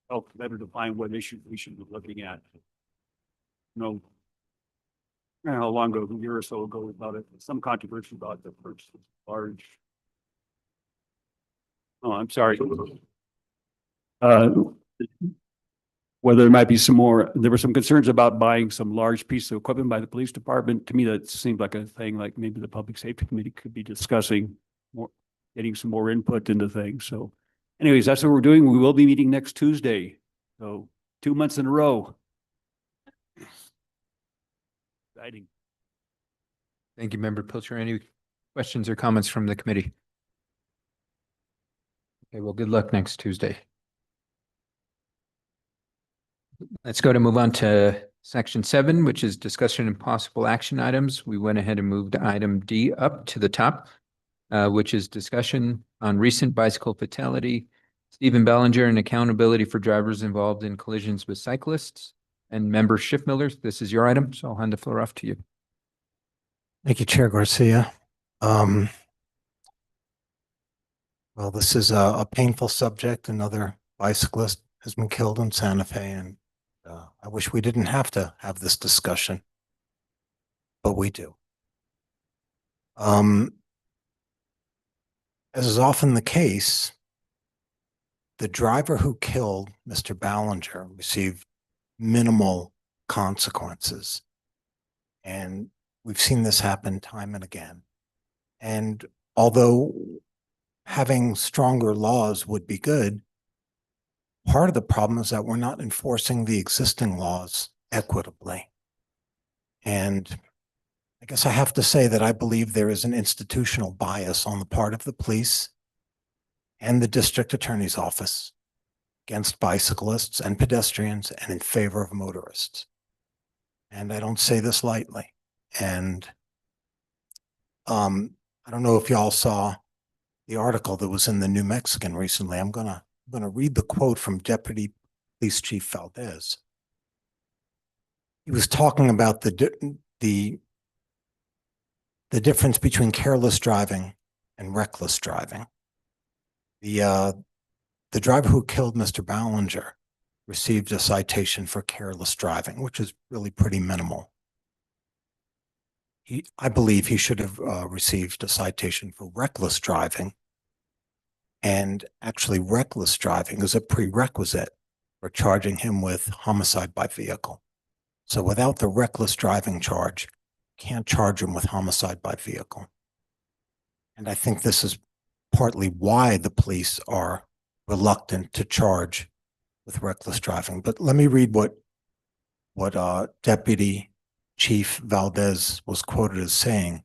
help better define what issues we should be looking at. how long ago, a year or so ago, about it, some controversy about the first large. Oh, I'm sorry. Whether there might be some more, there were some concerns about buying some large piece of equipment by the police department. To me, that seemed like a thing like maybe the Public Safety Committee could be discussing more, getting some more input into things. So anyways, that's what we're doing. We will be meeting next Tuesday. So 2 months in a row. Exciting. Thank you, Member Pilcher. Any questions or comments from the committee? Okay, well, good luck next Tuesday. Let's move on to section 7, which is discussion and possible action items. We went ahead and moved item D up to the top, which is discussion on recent bicycle fatality, Stephen Ballinger, and accountability for drivers involved in collisions with cyclists. And Member Schiffmiller, this is your item, so I'll hand the floor off to you. Thank you, Chair Garcia. Well, this is a painful subject. Another bicyclist has been killed in Santa Fe, and I wish we didn't have to have this discussion, but we do. As is often the case, the driver who killed Mr. Ballinger received minimal consequences. And we've seen this happen time and again. And although having stronger laws would be good, part of the problem is that we're not enforcing the existing laws equitably. And I guess I have to say that I believe there is an institutional bias on the part of the police and the district attorney's office against bicyclists and pedestrians and in favor of motorists. And I don't say this lightly. And I don't know if y'all saw the article that was in the New Mexican recently. I'm gonna read the quote from Deputy Police Chief Valdez. He was talking about the difference between careless driving and reckless driving. The driver who killed Mr. Ballinger received a citation for careless driving, which is really pretty minimal. I believe he should have received a citation for reckless driving. And actually, reckless driving is a prerequisite for charging him with homicide by vehicle. So without the reckless driving charge, can't charge him with homicide by vehicle. And I think this is partly why the police are reluctant to charge with reckless driving. But let me read what Deputy Chief Valdez was quoted as saying.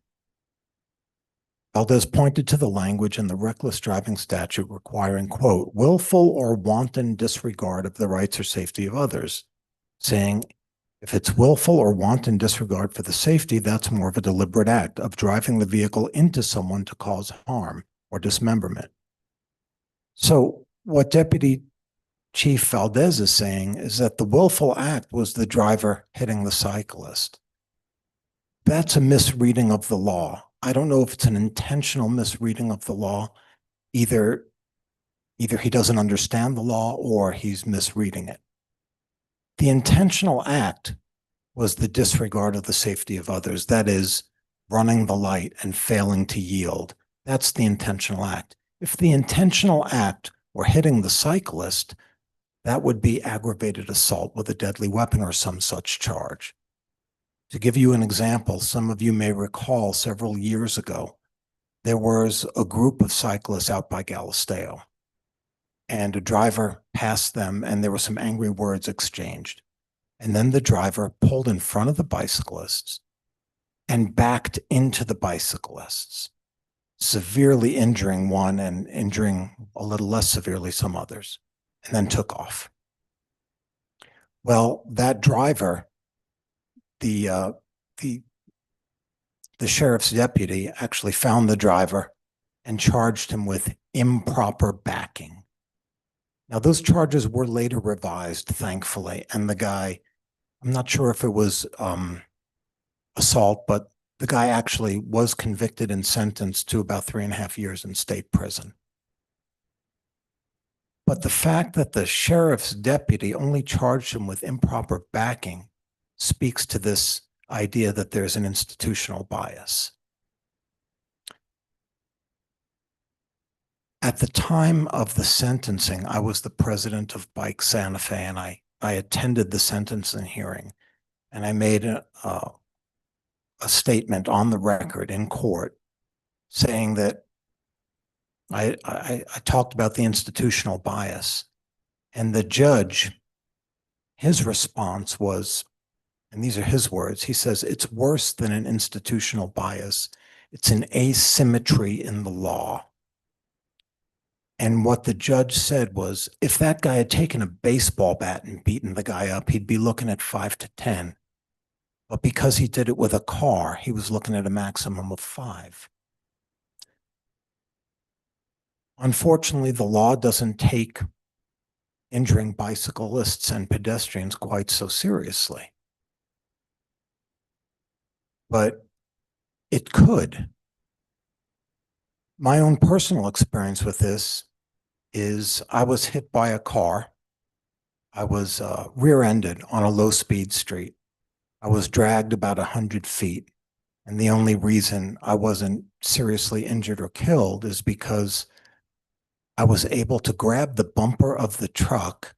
Valdez pointed to the language in the reckless driving statute requiring, quote, willful or wanton disregard of the rights or safety of others, saying, if it's willful or wanton disregard for the safety, that's more of a deliberate act of driving the vehicle into someone to cause harm or dismemberment. So what Deputy Chief Valdez is saying is that the willful act was the driver hitting the cyclist. That's a misreading of the law. I don't know if it's an intentional misreading of the law. Either he doesn't understand the law or he's misreading it. The intentional act was the disregard of the safety of others. That is, running the light and failing to yield. That's the intentional act. If the intentional act were hitting the cyclist, that would be aggravated assault with a deadly weapon or some such charge. To give you an example, some of you may recall several years ago, there was a group of cyclists out by Galisteo, and a driver passed them and there were some angry words exchanged. And then the driver pulled in front of the bicyclists and backed into the bicyclists, severely injuring one and injuring a little less severely some others, and then took off. Well, that driver, the sheriff's deputy actually found the driver and charged him with improper backing. Now, those charges were later revised, thankfully, and the guy, I'm not sure if it was assault, but the guy actually was convicted and sentenced to about 3.5 years in state prison. But the fact that the sheriff's deputy only charged him with improper backing speaks to this idea that there's an institutional bias. At the time of the sentencing, I was the president of Bike Santa Fe, and I attended the sentencing hearing, and I made a statement on the record in court saying that I talked about the institutional bias, and the judge, his response was, and these are his words, he says, it's worse than an institutional bias. It's an asymmetry in the law. And what the judge said was, if that guy had taken a baseball bat and beaten the guy up, he'd be looking at 5 to 10. But because he did it with a car, he was looking at a maximum of 5. Unfortunately, the law doesn't take injuring bicyclists and pedestrians quite so seriously. But it could. My own personal experience with this is I was hit by a car. I was rear-ended on a low-speed street. I was dragged about 100 feet. And the only reason I wasn't seriously injured or killed is because I was able to grab the bumper of the truck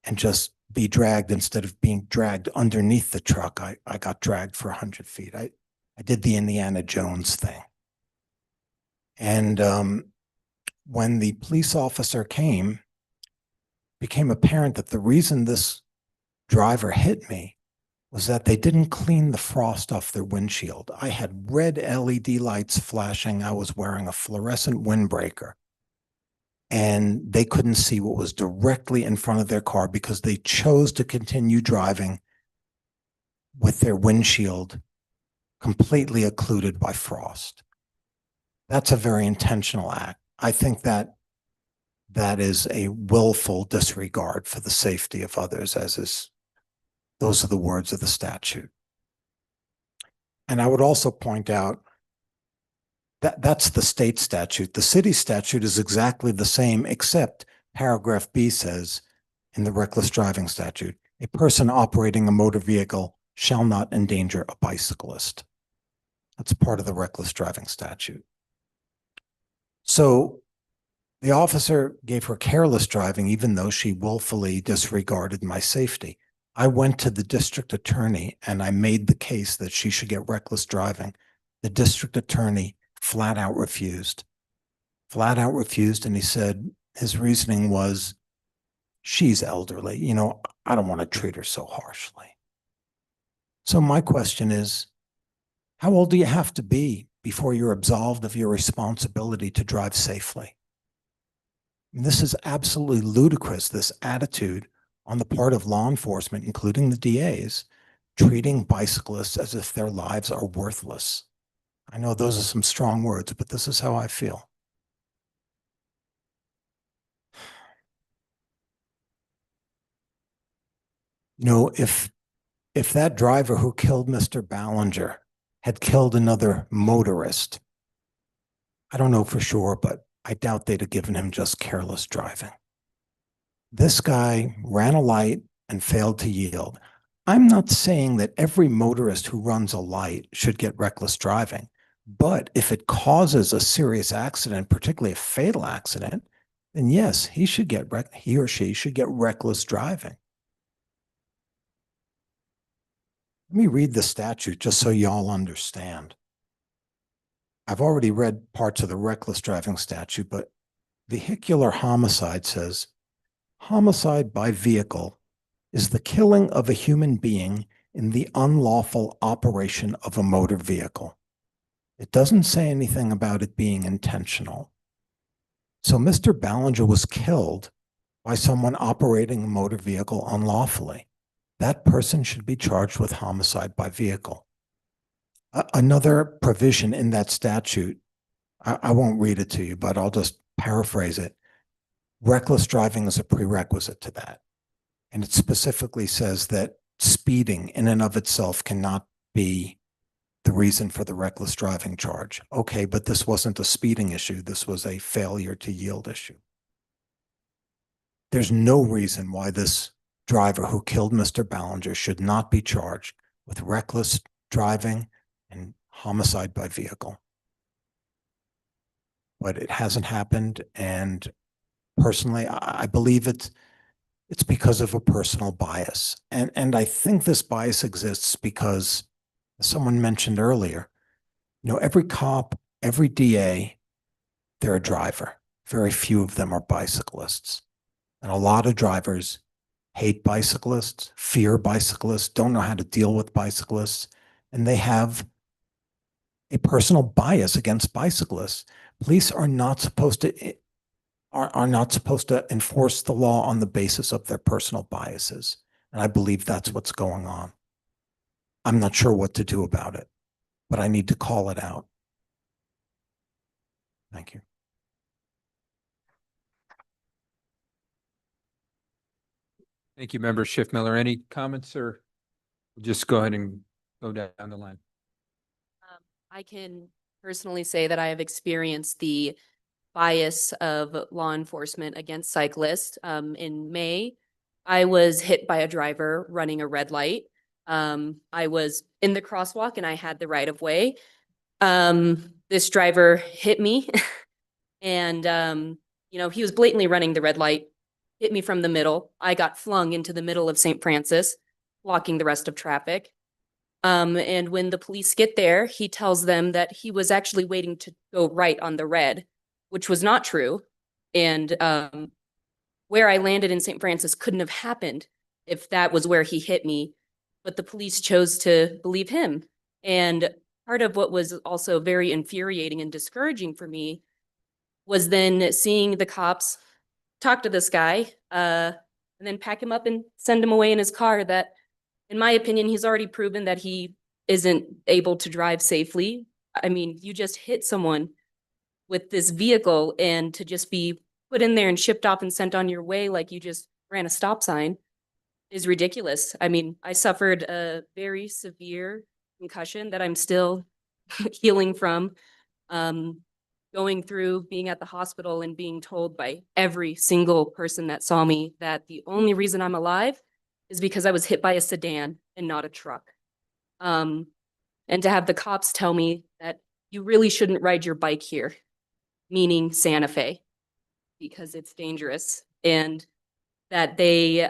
and just be dragged instead of being dragged underneath the truck. I got dragged for 100 feet. I did the Indiana Jones thing. And when the police officer came, it became apparent that the reason this driver hit me was that they didn't clean the frost off their windshield. I had red LED lights flashing. I was wearing a fluorescent windbreaker. And they couldn't see what was directly in front of their car because they chose to continue driving with their windshield completely occluded by frost. That's a very intentional act. I think that is a willful disregard for the safety of others, those are the words of the statute. And I would also point out that that's the state statute. The city statute is exactly the same, except paragraph B says in the reckless driving statute, a person operating a motor vehicle shall not endanger a bicyclist. That's part of the reckless driving statute. So the officer gave her careless driving, even though she willfully disregarded my safety. I went to the district attorney and I made the case that she should get reckless driving. The district attorney flat out refused. And he said his reasoning was, she's elderly. You know, I don't want to treat her so harshly. So my question is, how old do you have to be before you're absolved of your responsibility to drive safely? And this is absolutely ludicrous, this attitude on the part of law enforcement, including the DAs, treating bicyclists as if their lives are worthless. I know those are some strong words, but this is how I feel. You know, if that driver who killed Mr. Ballinger had killed another motorist, I don't know for sure, but I doubt they'd have given him just careless driving. This guy ran a light and failed to yield. I'm not saying that every motorist who runs a light should get reckless driving, but if it causes a serious accident, particularly a fatal accident, then yes, he or she should get reckless driving. Let me read the statute just so y'all understand. I've already read parts of the reckless driving statute, but vehicular homicide says, homicide by vehicle is the killing of a human being in the unlawful operation of a motor vehicle. It doesn't say anything about it being intentional. So Mr. Ballinger was killed by someone operating a motor vehicle unlawfully. That person should be charged with homicide by vehicle. Another provision in that statute, I won't read it to you, but I'll just paraphrase it. Reckless driving is a prerequisite to that. And it specifically says that speeding in and of itself cannot be the reason for the reckless driving charge. Okay, but this wasn't a speeding issue. This was a failure to yield issue. There's no reason why this driver who killed Mr. Ballinger should not be charged with reckless driving and homicide by vehicle. But it hasn't happened, and personally, I believe it's because of a personal bias. And I think this bias exists because, as someone mentioned earlier, every cop, every DA, they're a driver. Very few of them are bicyclists. And a lot of drivers hate bicyclists, fear bicyclists, don't know how to deal with bicyclists, and they have a personal bias against bicyclists. Police are not supposed to enforce the law on the basis of their personal biases. And I believe that's what's going on. I'm not sure what to do about it, but I need to call it out. Thank you. Thank you, Member Schiffmiller. Any comments, or we'll just go ahead and go down the line? I can personally say that I have experienced the bias of law enforcement against cyclists. In May, I was hit by a driver running a red light. I was in the crosswalk and I had the right of way. This driver hit me and, he was blatantly running the red light, hit me from the middle. I got flung into the middle of St. Francis, blocking the rest of traffic. And when the police get there, he tells them that he was actually waiting to go right on the red, which was not true. And where I landed in St. Francis couldn't have happened if that was where he hit me. But the police chose to believe him. And part of what was also very infuriating and discouraging for me was then seeing the cops talk to this guy and then pack him up and send him away in his car that, in my opinion, he's already proven that he isn't able to drive safely. I mean, you just hit someone with this vehicle, and to just be put in there and shipped off and sent on your way like you just ran a stop sign is ridiculous. I mean, I suffered a very severe concussion that I'm still healing from, going through being at the hospital and being told by every single person that saw me that the only reason I'm alive is because I was hit by a sedan and not a truck. And to have the cops tell me that you really shouldn't ride your bike here, meaning Santa Fe, because it's dangerous. And that they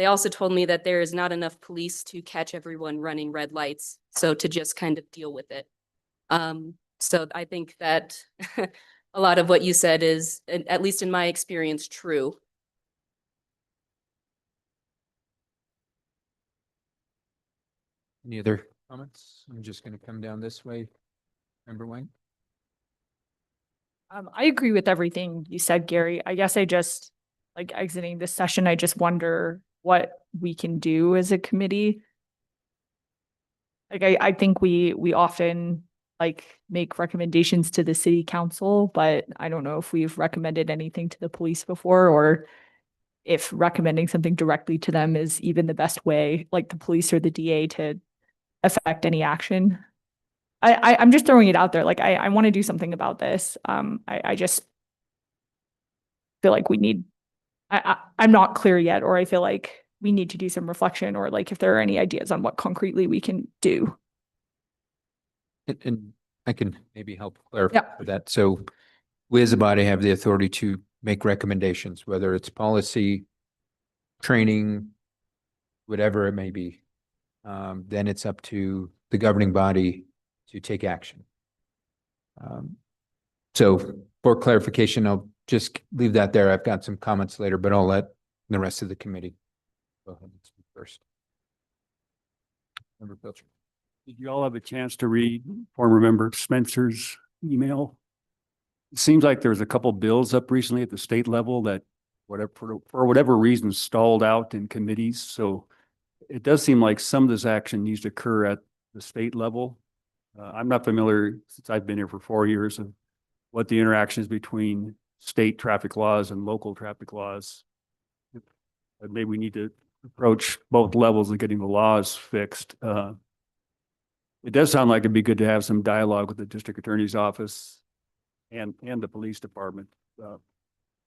also told me that there is not enough police to catch everyone running red lights. So to just kind of deal with it. So I think that a lot of what you said is, at least in my experience, true. Any other comments? I'm just going to come down this way. Member Wang? I agree with everything you said, Gary. I guess I just, like, exiting this session, I just wonder what we can do as a committee. Like, I think we often make recommendations to the city council, but I don't know if we've recommended anything to the police before, or if recommending something directly to them is even the best way, like the police or the DA, to affect any action. I'm just throwing it out there. Like, I want to do something about this. I just feel like we need, I'm not clear yet, or I feel like we need to do some reflection, or like if there are any ideas on what concretely we can do. And I can maybe help clarify that. So we as a body have the authority to make recommendations, whether it's policy, training, whatever it may be. Then it's up to the governing body to take action. So for clarification, I'll just leave that there. I've got some comments later, but I'll let the rest of the committee go ahead and speak first. Member Pilcher. Did you all have a chance to read former member Spencer's email? It seems like there's a couple bills up recently at the state level that for whatever reason stalled out in committees. So it does seem like some of this action needs to occur at the state level. I'm not familiar, since I've been here for 4 years, of what the interactions between state traffic laws and local traffic laws. Maybe we need to approach both levels of getting the laws fixed. It does sound like it'd be good to have some dialogue with the district attorney's office and the police department.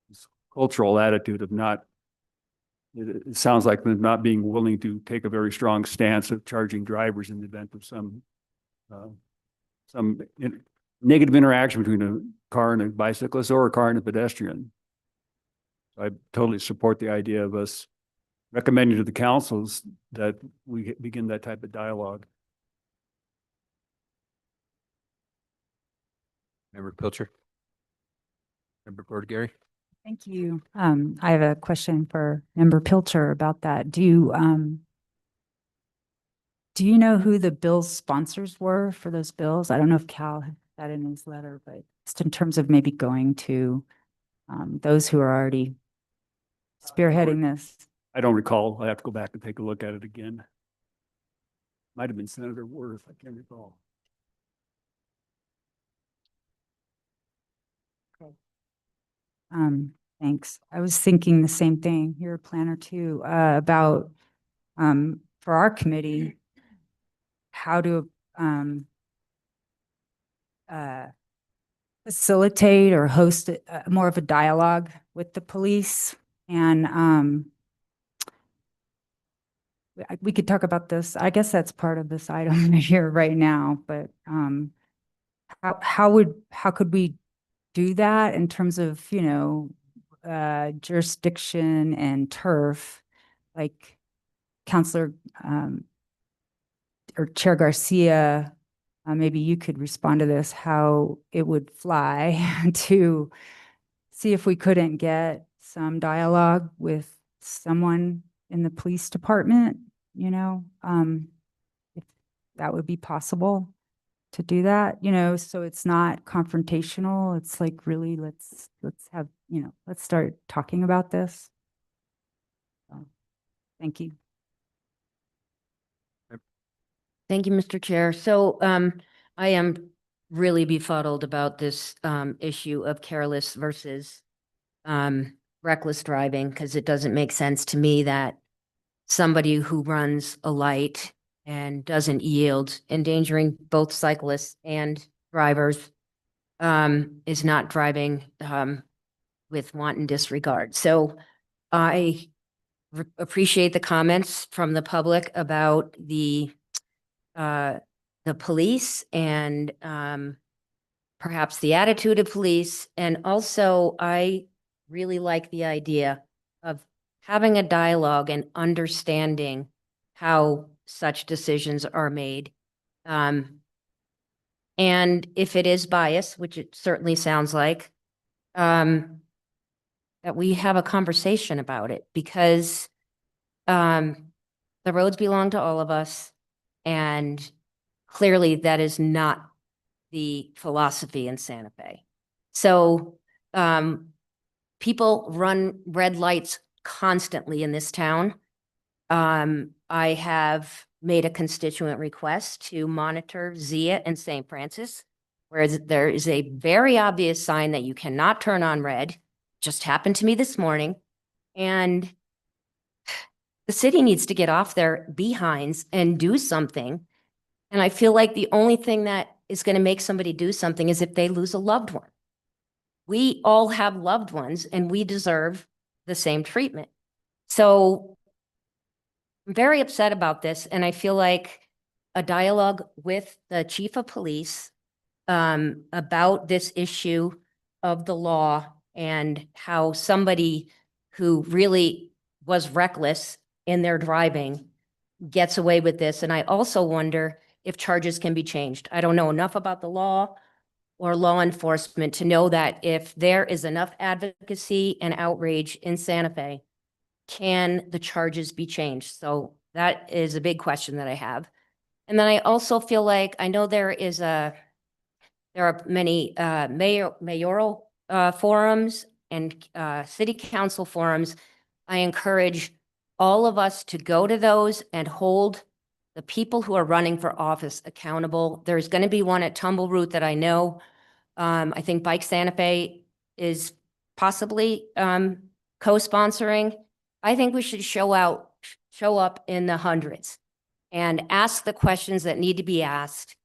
This cultural attitude of it sounds like they're not being willing to take a very strong stance of charging drivers in the event of some some negative interaction between a car and a bicyclist or a car and a pedestrian. I totally support the idea of us recommending to the councils that we begin that type of dialogue. Member Pilcher. Member Board Gary. Thank you. I have a question for Member Pilcher about that. Do you know who the bill's sponsors were for those bills? I don't know if Cal had that in his letter, but just in terms of maybe going to those who are already spearheading this. I don't recall. I have to go back and take a look at it again. Might have been Senator Worth. I can't recall. Thanks. I was thinking the same thing. You're a planner too, about for our committee, how to facilitate or host more of a dialogue with the police. And we could talk about this. I guess that's part of this item here right now, but how could we do that in terms of, you know, jurisdiction and turf, like Counselor or Chair Garcia, maybe you could respond to this, how it would fly to see if we couldn't get some dialogue with someone in the police department, you know, if that would be possible to do that, you know, so it's not confrontational. It's like, really, let's have, you know, let's start talking about this. So, thank you. Thank you, Mr. Chair. So I am really befuddled about this issue of careless versus reckless driving, because it doesn't make sense to me that somebody who runs a light and doesn't yield, endangering both cyclists and drivers, is not driving with wanton disregard. So I appreciate the comments from the public about the police and perhaps the attitude of police. And also, I really like the idea of having a dialogue and understanding how such decisions are made. And if it is bias, which it certainly sounds like, that we have a conversation about it, because the roads belong to all of us. And clearly that is not the philosophy in Santa Fe. So people run red lights constantly in this town. I have made a constituent request to monitor Zia and St. Francis, where there is a very obvious sign that you cannot turn on red. Just happened to me this morning. And the city needs to get off their behinds and do something. And I feel like the only thing that is going to make somebody do something is if they lose a loved one. We all have loved ones and we deserve the same treatment. So I'm very upset about this. And I feel like a dialogue with the chief of police about this issue of the law and how somebody who really was reckless in their driving gets away with this. And I also wonder if charges can be changed. I don't know enough about the law or law enforcement to know that if there is enough advocacy and outrage in Santa Fe, can the charges be changed? So that is a big question that I have. And then I also feel like, I know there are many mayoral forums and city council forums. I encourage all of us to go to those and hold the people who are running for office accountable. There's going to be one at Tumble Root that I know. I think Bike Santa Fe is possibly co-sponsoring. I think we should show up in the hundreds and ask the questions that need to be asked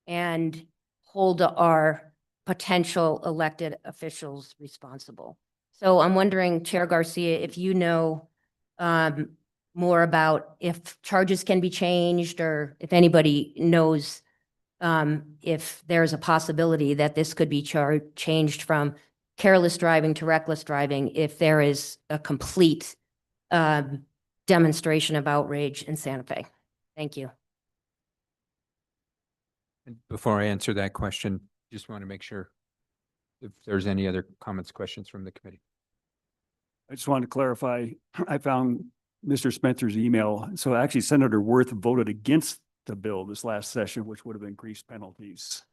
and hold our potential elected officials responsible. So I'm wondering, Chair Garcia, if you know more about if charges can be changed, or if anybody knows if there's a possibility that this could be changed from careless driving to reckless driving, if there is a complete demonstration of outrage in Santa Fe. Thank you. And before I answer that question, just want to make sure if there's any other comments, questions from the committee. I just wanted to clarify, I found Mr. Spencer's email. So actually Senator Worth voted against the bill this last session, which would have increased penalties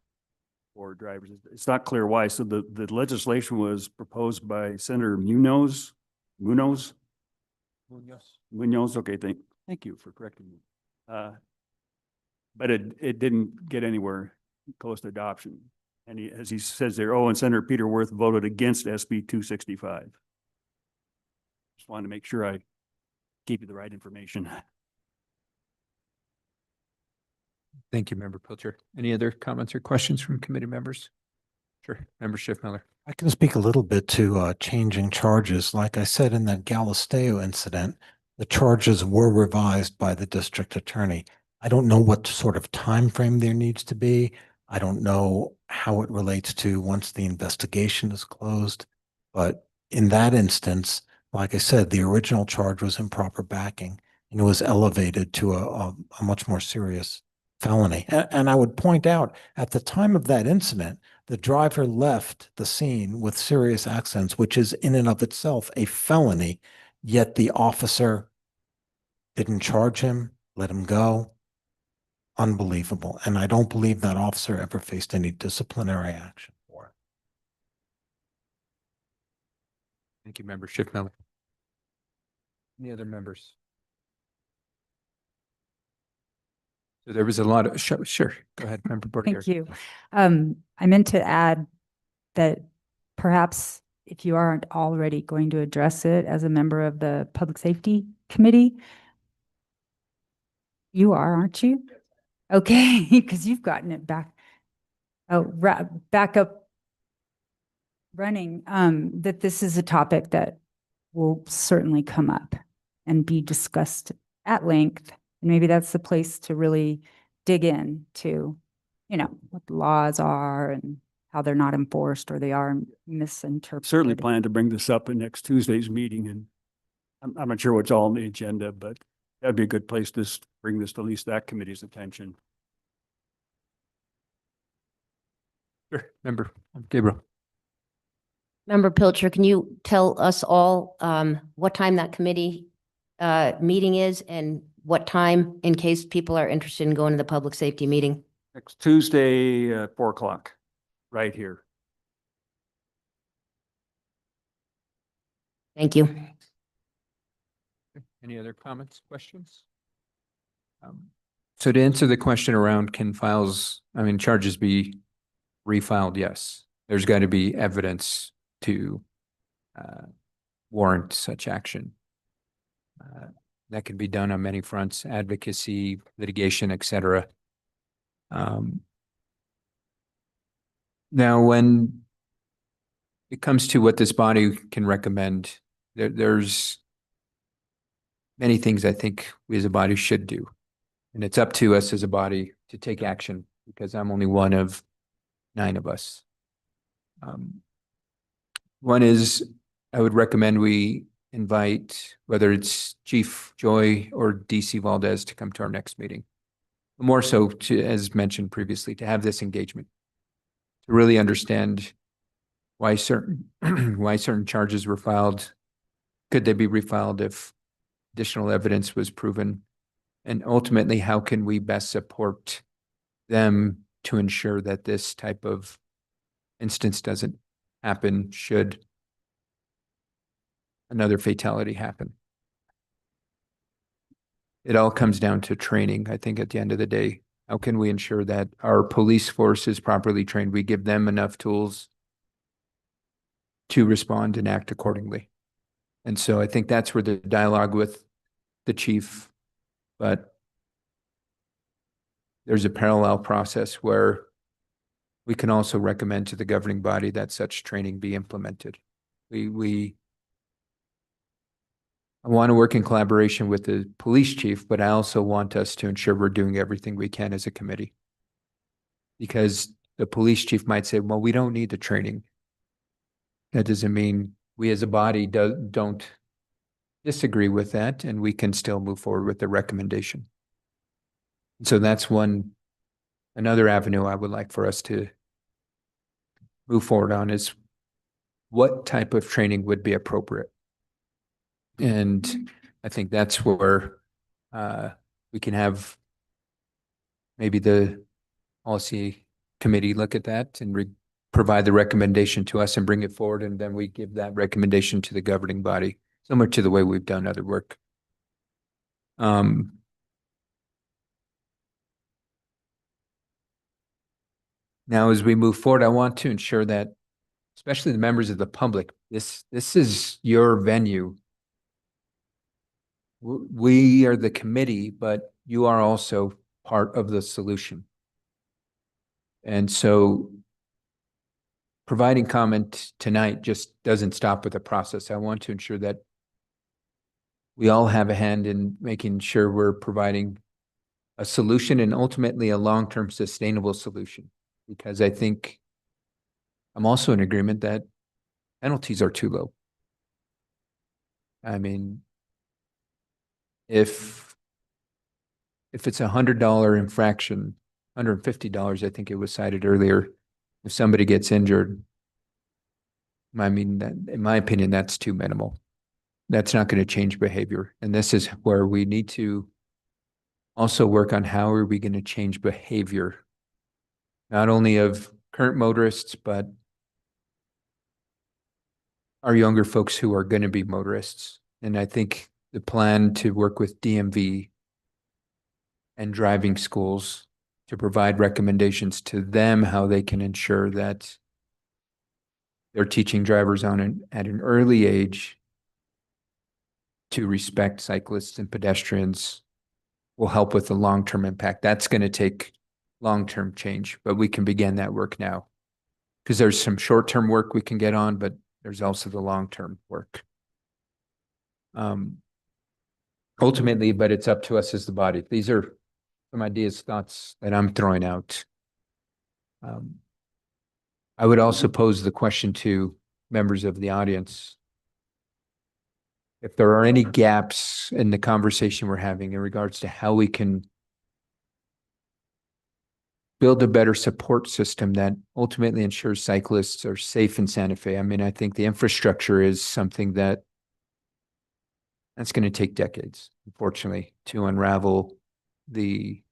for drivers. It's not clear why. So the legislation was proposed by Senator Munoz. Munoz. Okay, thank you for correcting me. But it didn't get anywhere close to adoption. And as he says there, and Senator Peter Worth voted against SB 265. Just wanted to make sure I gave you the right information. Thank you, Member Pilcher. Any other comments or questions from committee members? Sure, Member Schiffmiller. I can speak a little bit to changing charges. Like I said, in that Galisteo incident, the charges were revised by the district attorney. I don't know what sort of time frame there needs to be. I don't know how it relates to once the investigation is closed. But in that instance, like I said, the original charge was improper backing, and it was elevated to a much more serious felony. And I would point out, at the time of that incident, the driver left the scene with serious accidents, which is in and of itself a felony, yet the officer didn't charge him, let him go. Unbelievable. And I don't believe that officer ever faced any disciplinary action for it. Thank you, Member Schiffmiller. Any other members? So there was a lot of, sure, go ahead, Member Bordier. Thank you. I meant to add that perhaps if you aren't already going to address it as a member of the Public Safety Committee, you are, aren't you? Okay, because you've gotten it back. Back up running, that this is a topic that will certainly come up and be discussed at length. And maybe that's the place to really dig in to, what the laws are and how they're not enforced or they are misinterpreted. Certainly plan to bring this up in next Tuesday's meeting, and I'm not sure what's all on the agenda, but that'd be a good place to bring this to at least that committee's attention. Sure, Member Gabriel. Member Pilcher, can you tell us all what time that committee meeting is and what time, in case people are interested in going to the public safety meeting? Next Tuesday, 4 o'clock, right here. Thank you. Any other comments, questions? So to answer the question around can charges be refiled? Yes. There's got to be evidence to warrant such action. That can be done on many fronts: advocacy, litigation, etc. Now, when it comes to what this body can recommend, there's many things I think we as a body should do. And it's up to us as a body to take action, because I'm only one of 9 of us. One is, I would recommend we invite, whether it's Chief Joy or DC Valdez, to come to our next meeting. More so, to, as mentioned previously, to have this engagement, to really understand why certain charges were filed. Could they be refiled if additional evidence was proven? And ultimately, how can we best support them to ensure that this type of instance doesn't happen should another fatality happen? It all comes down to training. I think at the end of the day, how can we ensure that our police force is properly trained? We give them enough tools to respond and act accordingly. And so I think that's where the dialogue with the chief, but there's a parallel process where we can also recommend to the governing body that such training be implemented. I want to work in collaboration with the police chief, but I also want us to ensure we're doing everything we can as a committee. Because the police chief might say, well, we don't need the training. That doesn't mean we as a body don't disagree with that, and we can still move forward with the recommendation. So that's another avenue I would like for us to move forward on is what type of training would be appropriate. And I think that's where we can have maybe the policy committee look at that and provide the recommendation to us and bring it forward. And then we give that recommendation to the governing body, similar to the way we've done other work. Now, as we move forward, I want to ensure that, especially the members of the public, this is your venue. We are the committee, but you are also part of the solution. And so providing comment tonight just doesn't stop with the process. I want to ensure that we all have a hand in making sure we're providing a solution and ultimately a long-term sustainable solution. Because I think I'm also in agreement that penalties are too low. I mean, if it's $100 infraction, $150, I think it was cited earlier, if somebody gets injured, I mean, that, in my opinion, that's too minimal. That's not going to change behavior. And this is where we need to also work on how are we going to change behavior, not only of current motorists, but our younger folks who are going to be motorists. And I think the plan to work with DMV and driving schools to provide recommendations to them how they can ensure that they're teaching drivers at an early age to respect cyclists and pedestrians will help with the long-term impact. That's going to take long-term change, but we can begin that work now because there's some short-term work we can get on, but there's also the long-term work. Ultimately, but it's up to us as the body. These are some ideas, thoughts that I'm throwing out. I would also pose the question to members of the audience. If there are any gaps in the conversation we're having in regards to how we can build a better support system that ultimately ensures cyclists are safe in Santa Fe. I mean, I think the infrastructure is something that's going to take decades, unfortunately, to unravel the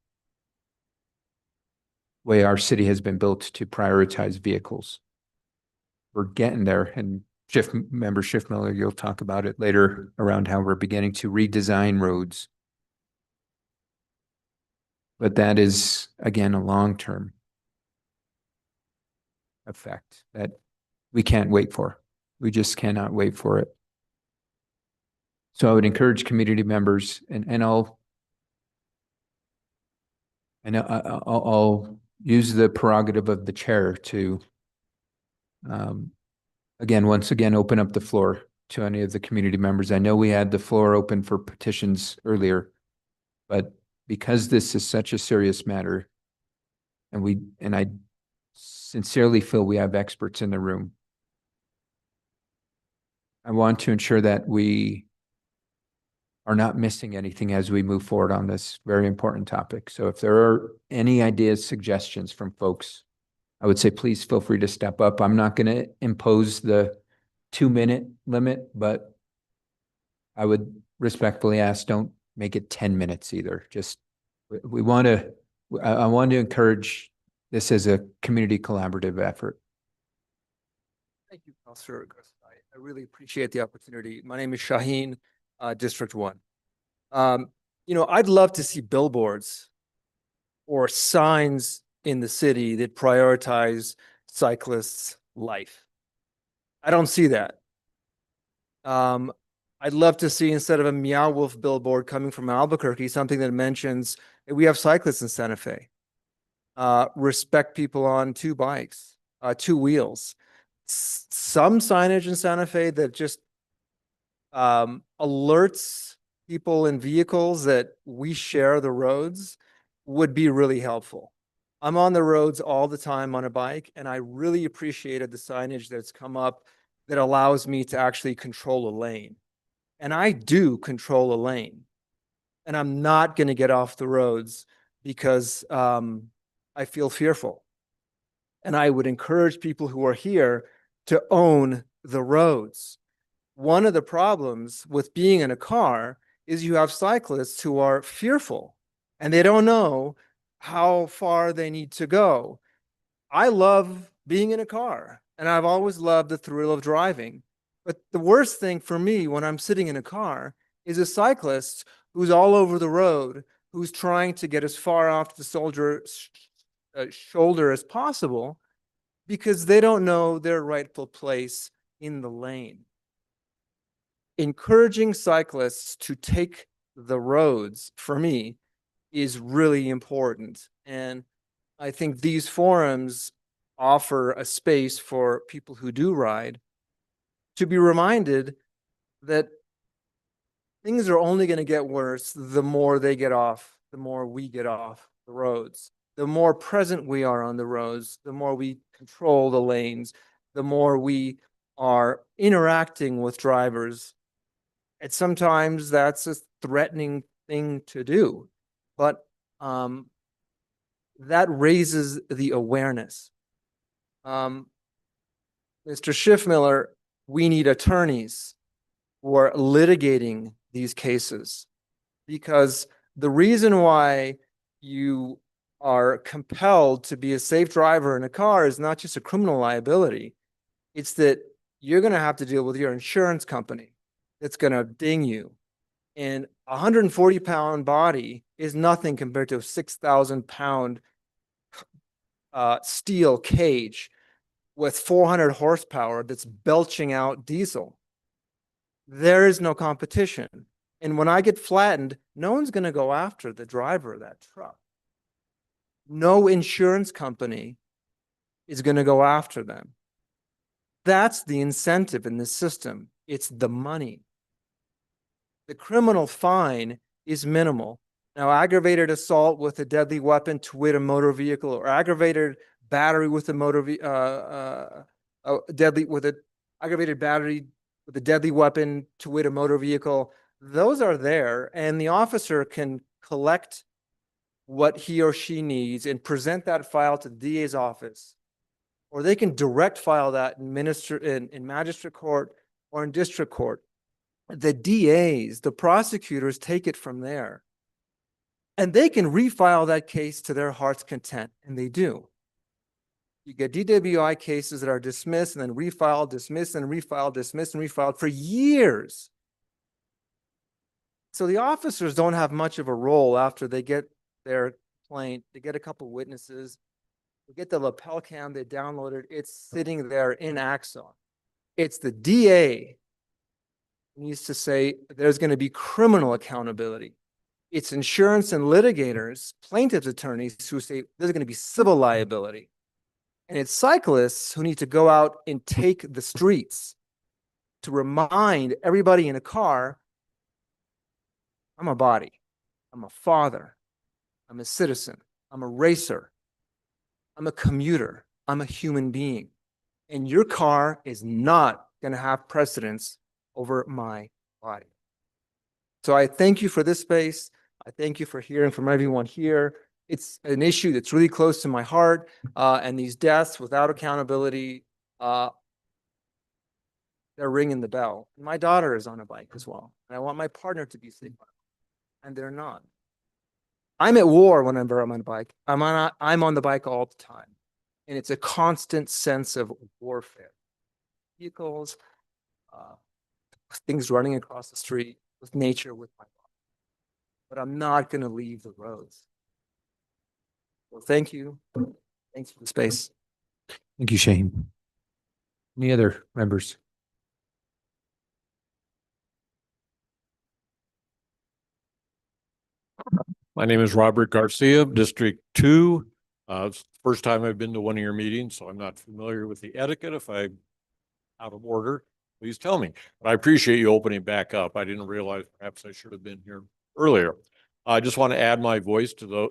way our city has been built to prioritize vehicles. We're getting there, and Member Schiffmiller, you'll talk about it later around how we're beginning to redesign roads. But that is, again, a long-term effect that we can't wait for. We just cannot wait for it. So I would encourage community members, and I'll use the prerogative of the chair to, once again, open up the floor to any of the community members. I know we had the floor open for petitions earlier, but because this is such a serious matter, and I sincerely feel we have experts in the room, I want to ensure that we are not missing anything as we move forward on this very important topic. So if there are any ideas, suggestions from folks, I would say, please feel free to step up. I'm not going to impose the 2-minute limit, but I would respectfully ask, don't make it 10 minutes either. Just, I want to encourage this as a community collaborative effort. Thank you, Councilor. I really appreciate the opportunity. My name is Shaheen, District 1. I'd love to see billboards or signs in the city that prioritize cyclists' life. I don't see that. I'd love to see, instead of a Meow Wolf billboard coming from Albuquerque, something that mentions that we have cyclists in Santa Fe. Respect people on 2 bikes, 2 wheels. Some signage in Santa Fe that just alerts people in vehicles that we share the roads would be really helpful. I'm on the roads all the time on a bike, and I really appreciated the signage that's come up that allows me to actually control a lane. And I do control a lane. And I'm not going to get off the roads because I feel fearful. And I would encourage people who are here to own the roads. One of the problems with being in a car is you have cyclists who are fearful and they don't know how far they need to go. I love being in a car and I've always loved the thrill of driving. But the worst thing for me when I'm sitting in a car is a cyclist who's all over the road, who's trying to get as far off the shoulder as possible because they don't know their rightful place in the lane. Encouraging cyclists to take the roads, for me, is really important. And I think these forums offer a space for people who do ride to be reminded that things are only going to get worse the more they get off, the more we get off the roads. The more present we are on the roads, the more we control the lanes, the more we are interacting with drivers. And sometimes that's a threatening thing to do, but that raises the awareness. Mr. Schiffmiller, we need attorneys who are litigating these cases because the reason why you are compelled to be a safe driver in a car is not just a criminal liability. It's that you're going to have to deal with your insurance company that's going to ding you. And a 140-pound body is nothing compared to a 6,000-pound steel cage with 400 horsepower that's belching out diesel. There is no competition. And when I get flattened, no one's going to go after the driver of that truck. No insurance company is going to go after them. That's the incentive in this system. It's the money. The criminal fine is minimal. Now, aggravated assault with a deadly weapon to wit a motor vehicle, or aggravated battery with a aggravated battery with a deadly weapon to wit a motor vehicle, those are there, and the officer can collect what he or she needs and present that file to the DA's office, or they can direct file that in magistrate court or in district court. The DAs, the prosecutors, take it from there. And they can refile that case to their heart's content, and they do. You get DWI cases that are dismissed and then refiled, dismissed and refiled, dismissed and refiled for years. So the officers don't have much of a role after they get their complaint. They get a couple witnesses, they get the lapel cam, they download it, it's sitting there in Axon. It's the DA who needs to say there's going to be criminal accountability. It's insurance and litigators, plaintiff's attorneys who say there's going to be civil liability. And it's cyclists who need to go out and take the streets to remind everybody in a car, I'm a body, I'm a father, I'm a citizen, I'm a racer, I'm a commuter, I'm a human being. And your car is not going to have precedence over my body. So I thank you for this space. I thank you for hearing from everyone here. It's an issue that's really close to my heart, and these deaths without accountability, they're ringing the bell. My daughter is on a bike as well, and I want my partner to be safe, and they're not. I'm at war whenever I'm on a bike. I'm on the bike all the time, and it's a constant sense of warfare. Vehicles, things running across the street, with nature, with my body. But I'm not going to leave the roads. Well, thank you. Thanks for the space. Thank you, Shane. Any other members? My name is Robert Garcia, District 2. It's the first time I've been to one of your meetings, so I'm not familiar with the etiquette. If I'm out of order, please tell me. But I appreciate you opening back up. I didn't realize perhaps I should have been here earlier. I just want to add my voice to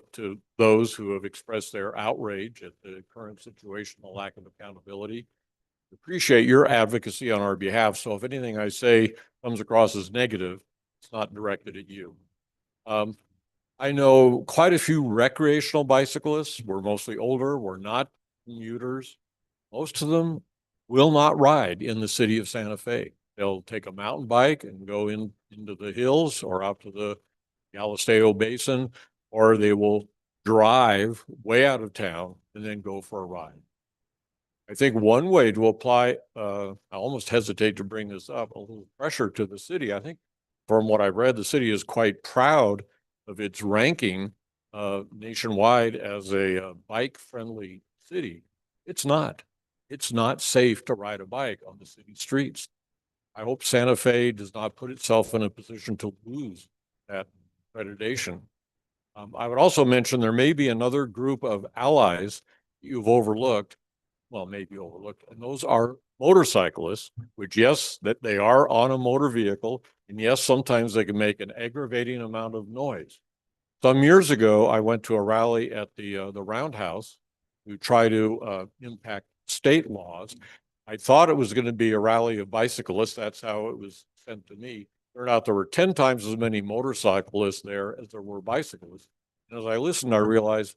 those who have expressed their outrage at the current situation, the lack of accountability. Appreciate your advocacy on our behalf. So if anything I say comes across as negative, it's not directed at you. I know quite a few recreational bicyclists. We're mostly older. We're not commuters. Most of them will not ride in the city of Santa Fe. They'll take a mountain bike and go into the hills or out to the Galisteo Basin, or they will drive way out of town and then go for a ride. I think one way to apply, I almost hesitate to bring this up, a little pressure to the city. I think from what I've read, the city is quite proud of its ranking nationwide as a bike-friendly city. It's not. It's not safe to ride a bike on the city streets. I hope Santa Fe does not put itself in a position to lose that accreditation. I would also mention there may be another group of allies you've overlooked, well, maybe overlooked, and those are motorcyclists, which yes, that they are on a motor vehicle, and yes, sometimes they can make an aggravating amount of noise. Some years ago, I went to a rally at the Roundhouse to try to impact state laws. I thought it was going to be a rally of bicyclists. That's how it was sent to me. Turned out there were 10 times as many motorcyclists there as there were bicyclists. And as I listened, I realized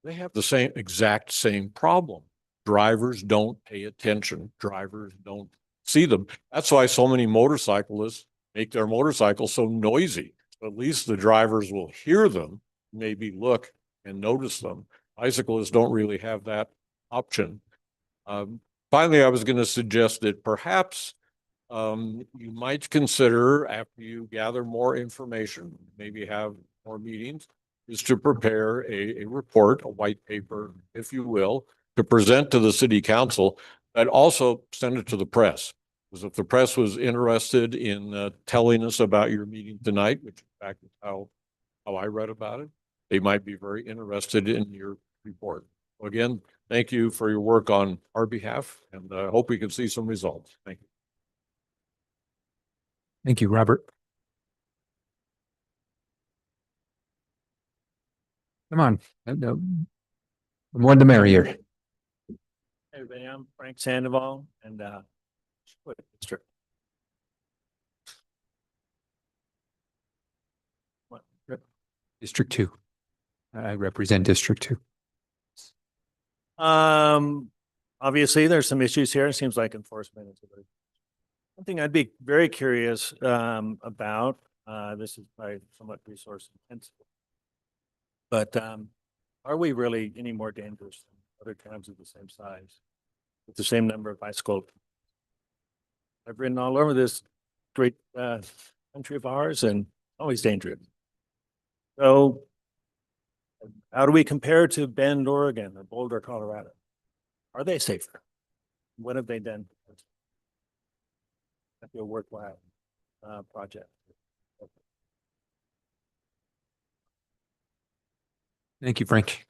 they have the exact same problem. Drivers don't pay attention. Drivers don't see them. That's why so many motorcyclists make their motorcycles so noisy. So at least the drivers will hear them, maybe look and notice them. Bicyclists don't really have that option. Finally, I was going to suggest that perhaps you might consider, after you gather more information, maybe have more meetings, is to prepare a report, a white paper, if you will, to present to the city council, but also send it to the press. Because if the press was interested in telling us about your meeting tonight, which in fact is how I read about it, they might be very interested in your report. So again, thank you for your work on our behalf, and I hope we can see some results. Thank you. Thank you, Robert. Come on. The more the merrier. Hey, everybody, I'm Frank Sandoval and district. District 2. I represent District 2. Obviously there's some issues here. It seems like enforcement is one thing I'd be very curious about. This is probably somewhat resource intensive, but are we really any more dangerous than other towns of the same size with the same number of bicycle? I've ridden all over this great country of ours, and always dangerous. So how do we compare to Bend, Oregon, or Boulder, Colorado? Are they safer? What have they done? That'd be a worthwhile project. Thank you, Frank.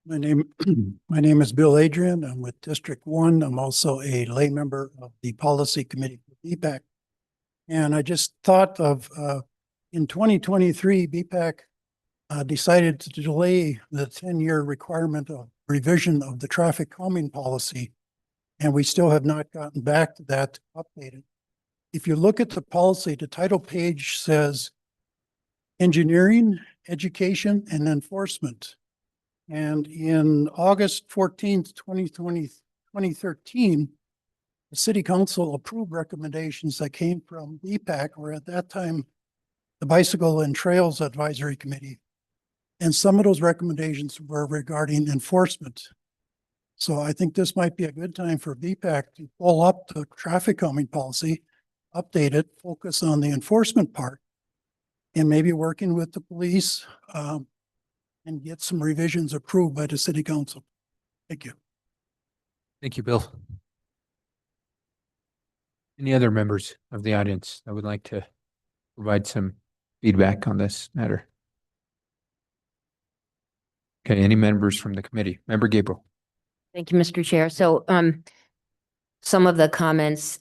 My name is Bill Adrian. I'm with District 1. I'm also a lay member of the Policy Committee for BPAC. And I just thought of in 2023, BPAC decided to delay the 10-year requirement of revision of the traffic calming policy. And we still have not gotten back to that to update it. If you look at the policy, the title page says engineering, education, and enforcement. And in August 14th, 2013, the City Council approved recommendations that came from BPAC, or at that time, the Bicycle and Trails Advisory Committee. And some of those recommendations were regarding enforcement. So I think this might be a good time for BPAC to pull up the traffic calming policy, update it, focus on the enforcement part, and maybe working with the police and get some revisions approved by the City Council. Thank you. Thank you, Bill. Any other members of the audience that would like to provide some feedback on this matter? Okay, any members from the committee? Member Gabriel. Thank you, Mr. Chair. So some of the comments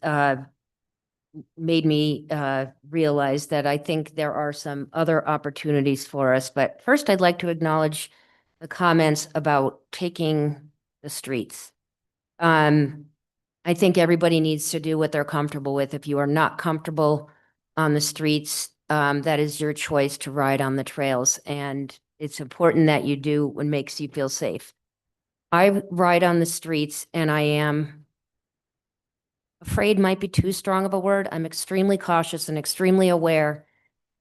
made me realize that I think there are some other opportunities for us. But first, I'd like to acknowledge the comments about taking the streets. I think everybody needs to do what they're comfortable with. If you are not comfortable on the streets, that is your choice to ride on the trails. And it's important that you do what makes you feel safe. I ride on the streets and I am afraid might be too strong of a word. I'm extremely cautious and extremely aware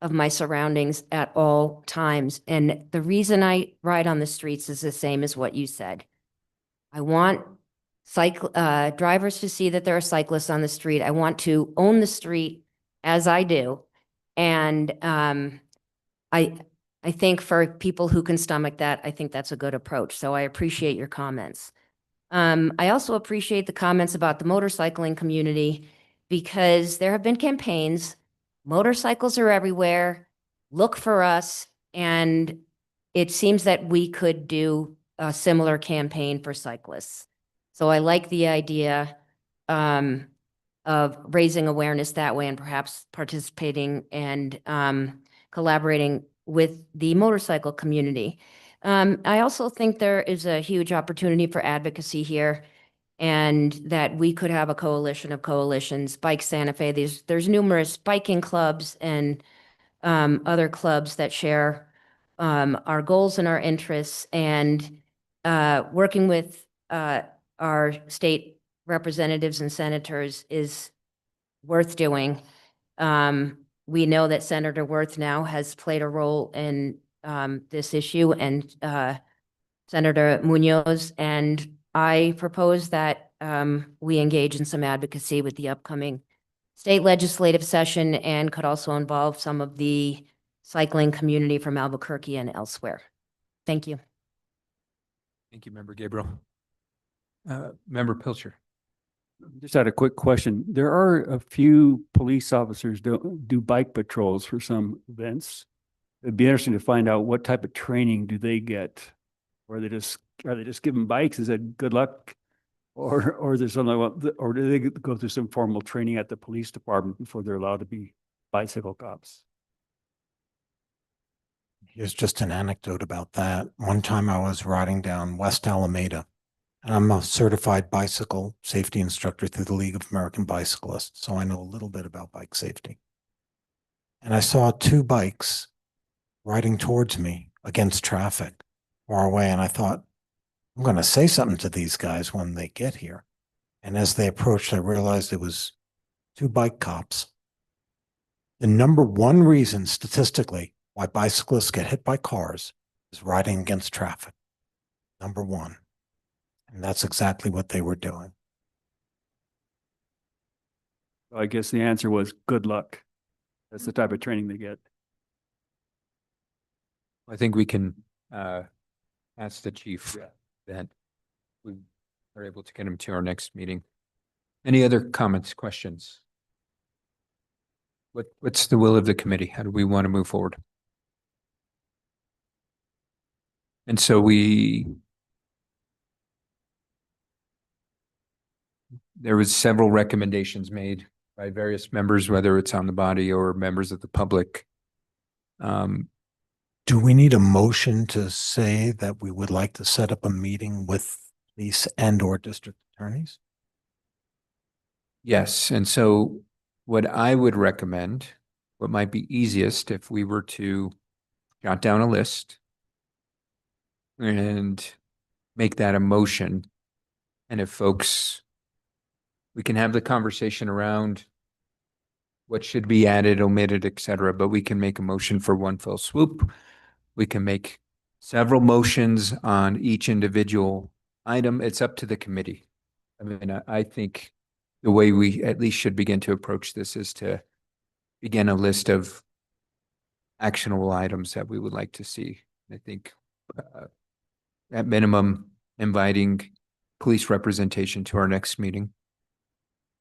of my surroundings at all times. And the reason I ride on the streets is the same as what you said. I want drivers to see that there are cyclists on the street. I want to own the street as I do. And I think for people who can stomach that, I think that's a good approach. So I appreciate your comments. I also appreciate the comments about the motorcycling community because there have been campaigns. Motorcycles are everywhere. Look for us. And it seems that we could do a similar campaign for cyclists. So I like the idea of raising awareness that way and perhaps participating and collaborating with the motorcycle community. I also think there is a huge opportunity for advocacy here and that we could have a coalition of coalitions. Bike Santa Fe, there's numerous biking clubs and other clubs that share our goals and our interests, and working with our state representatives and senators is worth doing. We know that Senator Worth now has played a role in this issue, and Senator Munoz, and I propose that we engage in some advocacy with the upcoming state legislative session and could also involve some of the cycling community from Albuquerque and elsewhere. Thank you. Thank you, Member Gabriel. Member Pilcher. Just had a quick question. There are a few police officers do bike patrols for some events. It'd be interesting to find out what type of training do they get? Or are they just given bikes? Is it good luck? Or is there something, or do they go through some formal training at the police department before they're allowed to be bicycle cops? Here's just an anecdote about that. One time I was riding down West Alameda, and I'm a certified bicycle safety instructor through the League of American Bicyclists, so I know a little bit about bike safety. And I saw two bikes riding towards me against traffic far away, and I thought, I'm going to say something to these guys when they get here. And as they approached, I realized it was two bike cops. The number one reason statistically why bicyclists get hit by cars is riding against traffic. Number one. And that's exactly what they were doing. I guess the answer was good luck. That's the type of training they get. I think we can ask the chief that we are able to get him to our next meeting. Any other comments, questions? What's the will of the committee? How do we want to move forward? And so there was several recommendations made by various members, whether it's on the body or members of the public. Do we need a motion to say that we would like to set up a meeting with police and or district attorneys? Yes, and so what I would recommend, what might be easiest if we were to jot down a list and make that a motion. And if folks, we can have the conversation around what should be added, omitted, et cetera, but we can make a motion for one fell swoop. We can make several motions on each individual item. It's up to the committee. I mean, I think the way we at least should begin to approach this is to begin a list of actionable items that we would like to see. I think at minimum, inviting police representation to our next meeting.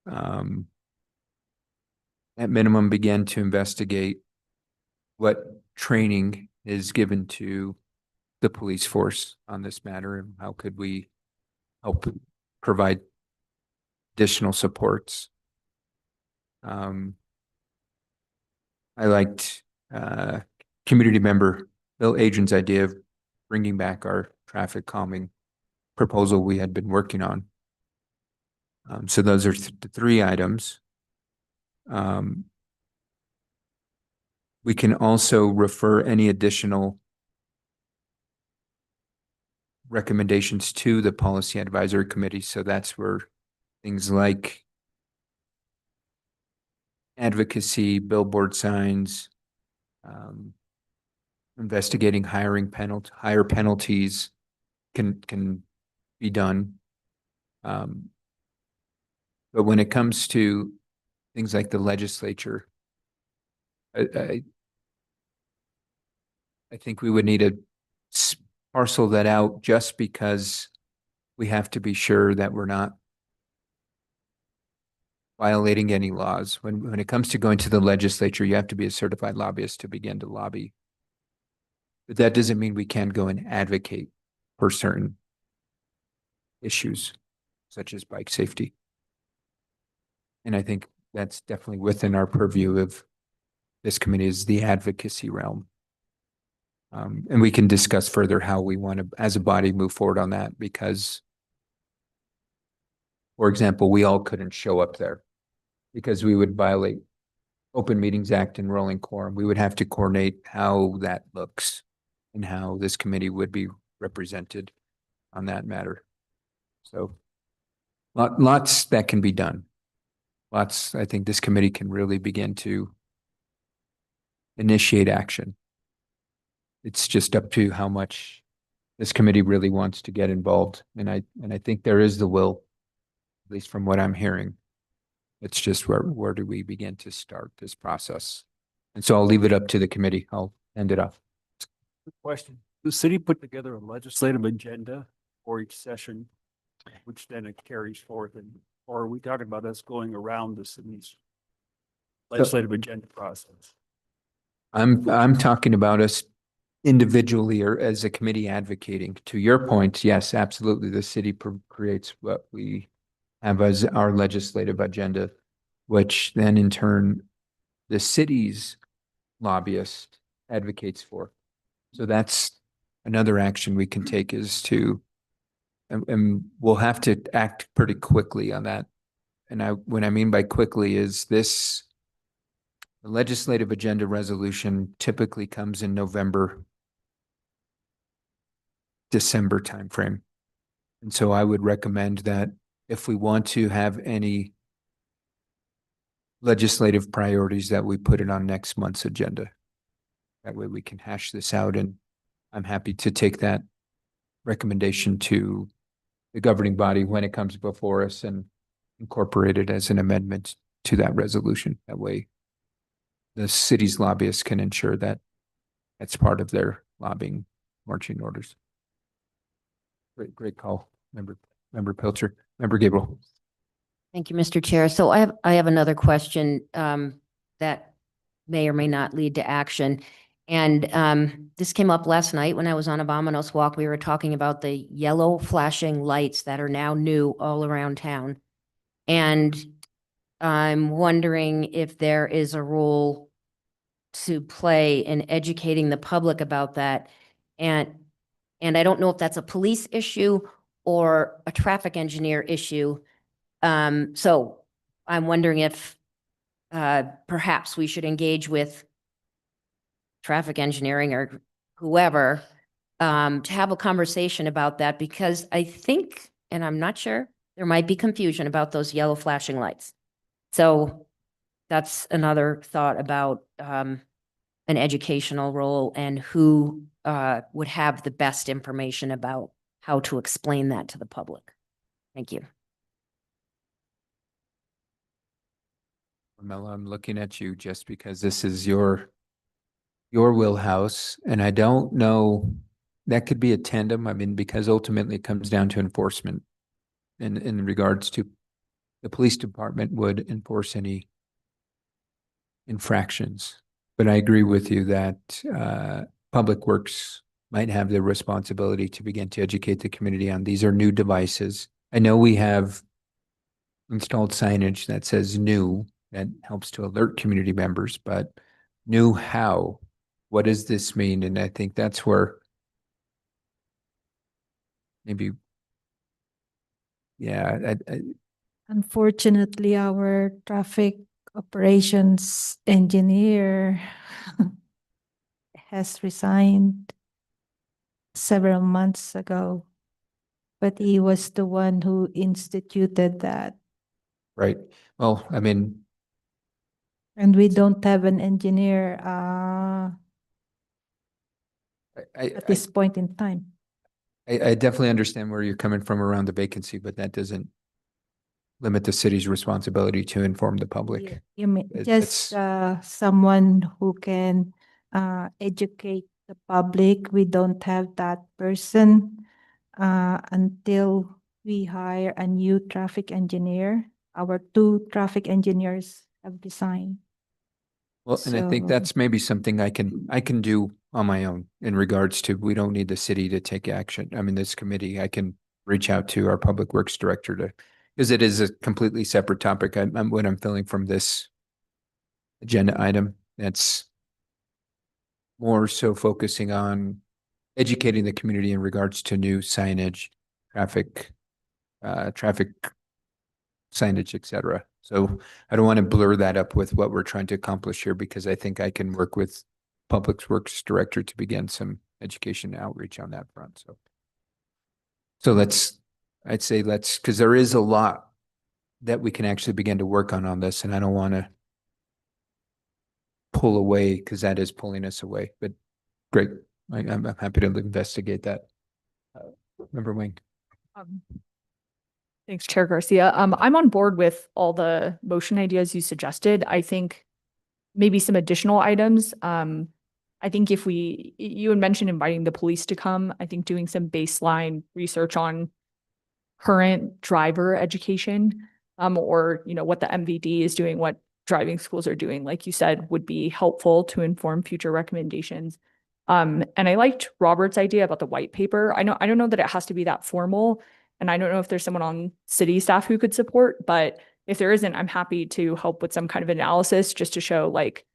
At minimum, begin to investigate what training is given to the police force on this matter and how could we help provide additional supports. I liked community member Bill Adrian's idea of bringing back our traffic calming proposal we had been working on. So those are the three items. We can also refer any additional recommendations to the Policy Advisory Committee. So that's where things like advocacy, billboard signs, investigating higher penalties can be done. But when it comes to things like the legislature, I think we would need to parcel that out just because we have to be sure that we're not violating any laws. When it comes to going to the legislature, you have to be a certified lobbyist to begin to lobby. But that doesn't mean we can't go and advocate for certain issues, such as bike safety. And I think that's definitely within our purview of this committee, is the advocacy realm. And we can discuss further how we want to, as a body, move forward on that, because, for example, we all couldn't show up there because we would violate Open Meetings Act and rolling quorum. We would have to coordinate how that looks and how this committee would be represented on that matter. So lots that can be done. Lots, I think this committee can really begin to initiate action. It's just up to how much this committee really wants to get involved. And I think there is the will, at least from what I'm hearing. It's just where do we begin to start this process? And so I'll leave it up to the committee. I'll end it off. Good question. The city put together a legislative agenda for each session, which then it carries forth, or are we talking about us going around the city's legislative agenda process? I'm talking about us individually or as a committee advocating. To your point, yes, absolutely. The city creates what we have as our legislative agenda, which then in turn the city's lobbyist advocates for. So that's another action we can take, is to, and we'll have to act pretty quickly on that. And what I mean by quickly is this, the legislative agenda resolution typically comes in November, December timeframe. And so I would recommend that if we want to have any legislative priorities, that we put it on next month's agenda. That way we can hash this out, and I'm happy to take that recommendation to the governing body when it comes before us and incorporate it as an amendment to that resolution. That way the city's lobbyists can ensure that that's part of their lobbying marching orders. Great call, Member Pilcher. Member Gabriel. Thank you, Mr. Chair. So I have another question that may or may not lead to action. And this came up last night when I was on a Vamonos walk. We were talking about the yellow flashing lights that are now new all around town. And I'm wondering if there is a role to play in educating the public about that. And I don't know if that's a police issue or a traffic engineer issue. So I'm wondering if perhaps we should engage with traffic engineering or whoever to have a conversation about that, because I think, and I'm not sure, there might be confusion about those yellow flashing lights. So that's another thought about an educational role and who would have the best information about how to explain that to the public. Thank you. Mela, I'm looking at you just because this is your wheelhouse, and I don't know, that could be a tandem. I mean, because ultimately it comes down to enforcement, and in regards to the police department would enforce any infractions. But I agree with you that Public Works might have the responsibility to begin to educate the community on these are new devices. I know we have installed signage that says new, that helps to alert community members, but new how, what does this mean? And I think that's where maybe, yeah, Unfortunately, our traffic operations engineer has resigned several months ago, but he was the one who instituted that. right. Well, I mean, And we don't have an engineer at this point in time. I definitely understand where you're coming from around the vacancy, but that doesn't limit the city's responsibility to inform the public. You mean It's- just someone who can educate the public. We don't have that person until we hire a new traffic engineer. Our two traffic engineers have resigned. Well, and I think So- that's maybe something I can do on my own in regards to, we don't need the city to take action. I mean, this committee, I can reach out to our public works director to, because it is a completely separate topic. What I'm feeling from this agenda item, that's more so focusing on educating the community in regards to new signage, traffic signage, et cetera. So I don't want to blur that up with what we're trying to accomplish here, because I think I can work with Public Works Director to begin some education outreach on that front. So I'd say let's, because there is a lot that we can actually begin to work on this, and I don't want to pull away, because that is pulling us away, but great. I'm happy to investigate that. Member Wing. Thanks, Chair Garcia. I'm on board with all the motion ideas you suggested. I think maybe some additional items. I think if you had mentioned inviting the police to come, I think doing some baseline research on current driver education, or, what the MVD is doing, what driving schools are doing, like you said, would be helpful to inform future recommendations. And I liked Robert's idea about the white paper. I don't know that it has to be that formal, and I don't know if there's someone on city staff who could support, but if there isn't, I'm happy to help with some kind of analysis just to show, like,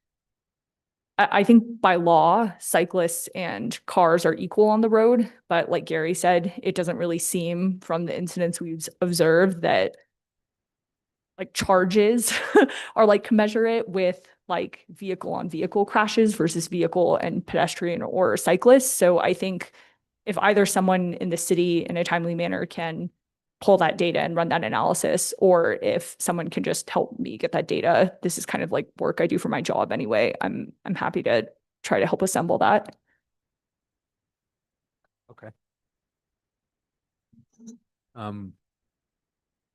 I think by law, cyclists and cars are equal on the road, but like Gary said, it doesn't really seem from the incidents we've observed that like charges are like commensurate with like vehicle on vehicle crashes versus vehicle and pedestrian or cyclists. So I think if either someone in the city in a timely manner can pull that data and run that analysis, or if someone can just help me get that data, this is kind of like work I do for my job anyway. I'm happy to try to help assemble that. Okay.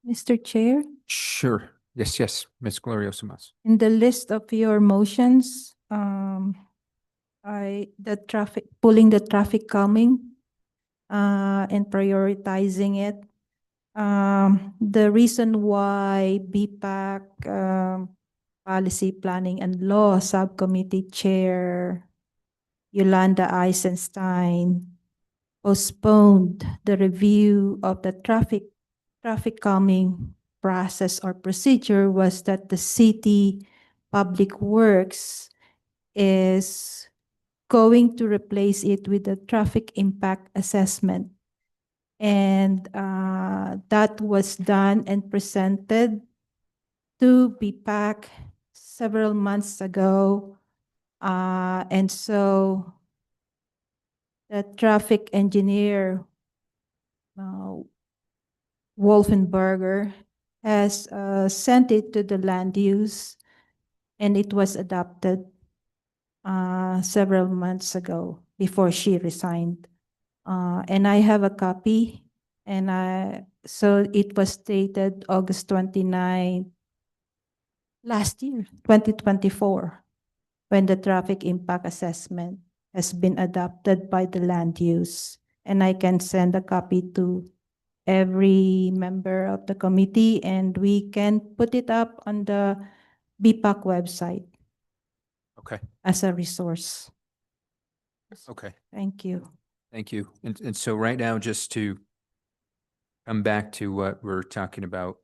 Mr. Chair, Sure. Yes, Ms. Gloriosa Mas. in the list of your motions, pulling the traffic calming and prioritizing it. The reason why BPAC Policy Planning and Law Subcommittee Chair Yolanda Eisenstein postponed the review of the traffic calming process or procedure was that the city public works is going to replace it with a traffic impact assessment. And that was done and presented to BPAC several months ago. And so the traffic engineer, Wolfenberger, has sent it to the land use, and it was adopted several months ago before she resigned. And I have a copy, and so it was dated August 29 last year, 2024, when the traffic impact assessment has been adopted by the land use. And I can send a copy to every member of the committee, and we can put it up on the BPAC website. Okay. As a resource. Okay. Thank you. Thank you. And so right now, just to come back to what we're talking about,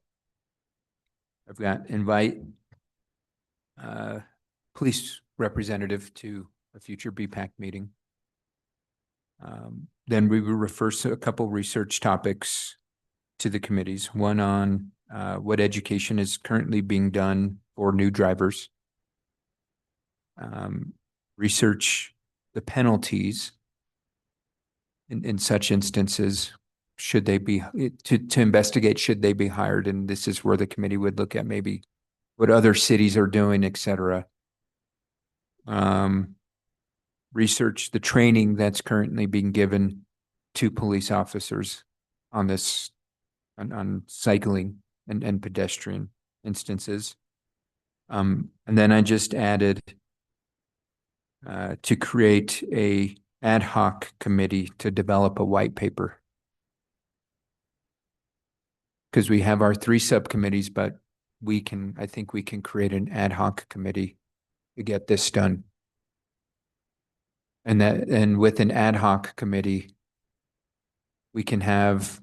I've got invite police representative to a future BPAC meeting. Then we will refer to a couple research topics to the committees. One on what education is currently being done for new drivers. Research the penalties in such instances. Should they be, to investigate, should they be hired? And this is where the committee would look at maybe what other cities are doing, et cetera. Research the training that's currently being given to police officers on this, on cycling and pedestrian instances. And then I just added to create a ad hoc committee to develop a white paper. Because we have our 3 subcommittees, but I think we can create an ad hoc committee to get this done. And with an ad hoc committee, we can have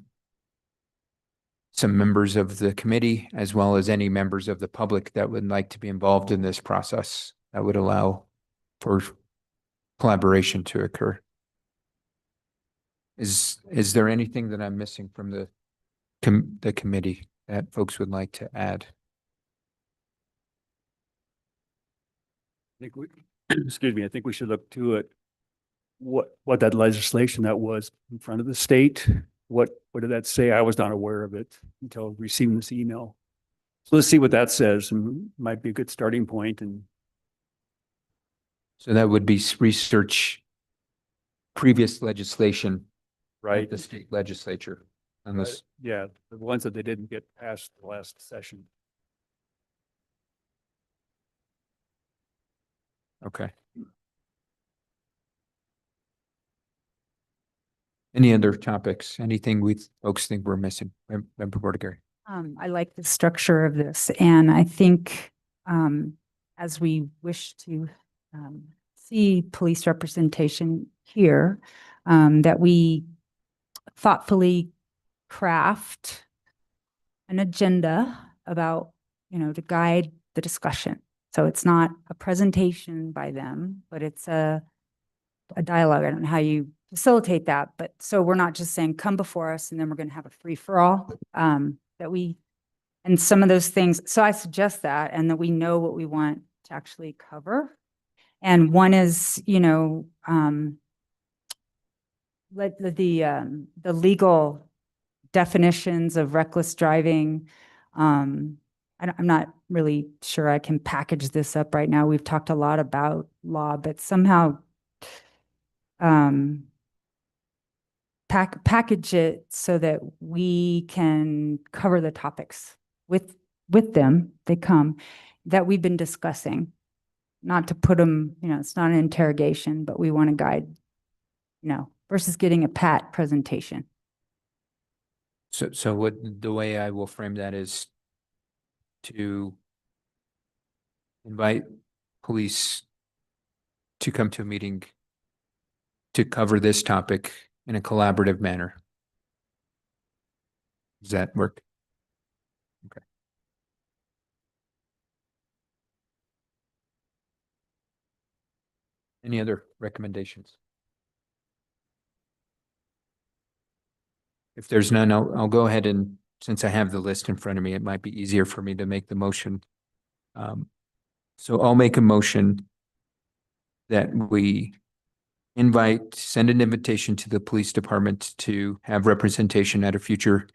some members of the committee as well as any members of the public that would like to be involved in this process that would allow for collaboration to occur. Is there anything that I'm missing from the committee that folks would like to add? I think excuse me, I think we should look to it. What that legislation that was in front of the state, what did that say? I was not aware of it until receiving this email. So let's see what that says, and might be a good starting point. And so that would be research previous legislation, right, at the state legislature. Unless, yeah, the ones that they didn't get past the last session. okay. Any other topics? Anything folks think we're missing? Member Bordigari. I like the structure of this, and I think as we wish to see police representation here, that we thoughtfully craft an agenda about, to guide the discussion. So it's not a presentation by them, but it's a dialogue. I don't know how you facilitate that, but so we're not just saying, come before us and then we're going to have a free for all, and some of those things. So I suggest that, and that we know what we want to actually cover. And one is, like the legal definitions of reckless driving. I'm not really sure I can package this up right now. We've talked a lot about law, but somehow package it so that we can cover the topics with them. They come that we've been discussing, not to put them, it's not an interrogation, but we want to guide, versus getting a pat presentation. So what the way I will frame that is to invite police to come to a meeting to cover this topic in a collaborative manner. Does that work? Okay. Any other recommendations? If there's none, I'll go ahead and, since I have the list in front of me, it might be easier for me to make the motion. So I'll make a motion that we send an invitation to the police department to have representation at a future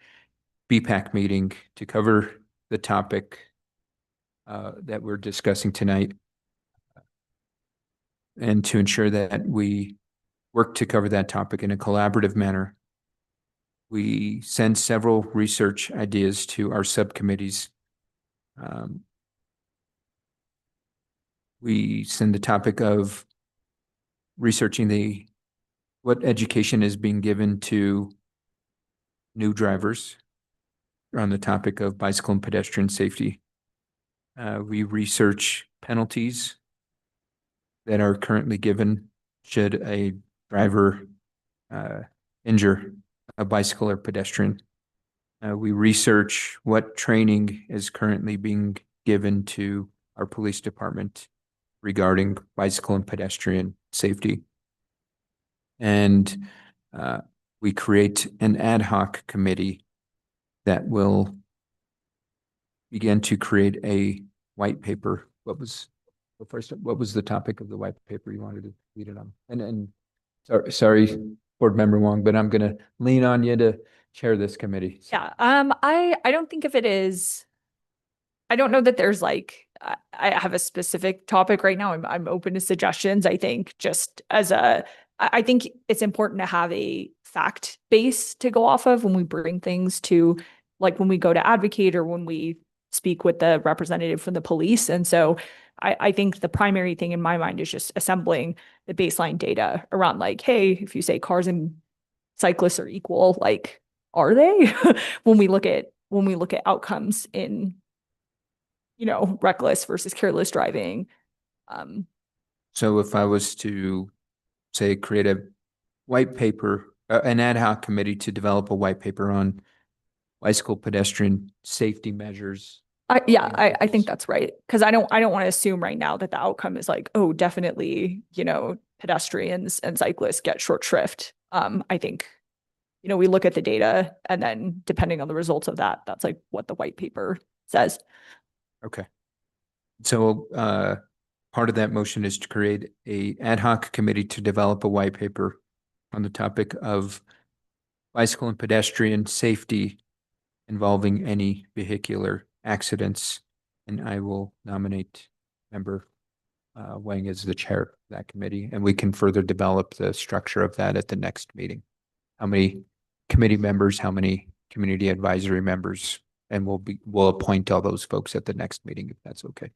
BPAC meeting to cover the topic that we're discussing tonight, and to ensure that we work to cover that topic in a collaborative manner. We send several research ideas to our subcommittees. We send the topic of researching what education is being given to new drivers on the topic of bicycle and pedestrian safety. We research penalties that are currently given should a driver injure a bicycle or pedestrian. We research what training is currently being given to our police department regarding bicycle and pedestrian safety. And we create an ad hoc committee that will begin to create a white paper. What was the topic of the white paper you wanted to lead it on? And sorry, Board Member Wong, but I'm gonna lean on you to chair this committee. Yeah, I don't think of it as, I don't know that there's like, I have a specific topic right now. I'm open to suggestions. I think just as I think it's important to have a fact base to go off of when we bring things to, like when we go to advocate or when we speak with the representative from the police. And so I think the primary thing in my mind is just assembling the baseline data around like, hey, if you say cars and cyclists are equal, like, are they? when we look at outcomes in, you know, reckless versus careless driving. So if I was to say create a white paper, an ad hoc committee to develop a white paper on bicycle pedestrian safety measures. I think that's right. Cause I don't want to assume right now that the outcome is like, oh, definitely, you know, pedestrians and cyclists get short shrift. I think, you know, we look at the data and then depending on the results of that, that's like what the white paper says. Okay. So part of that motion is to create a ad hoc committee to develop a white paper on the topic of bicycle and pedestrian safety involving any vehicular accidents. And I will nominate Member Wang as the chair of that committee, and we can further develop the structure of that at the next meeting. How many committee members, how many community advisory members, and we'll appoint all those folks at the next meeting if that's okay.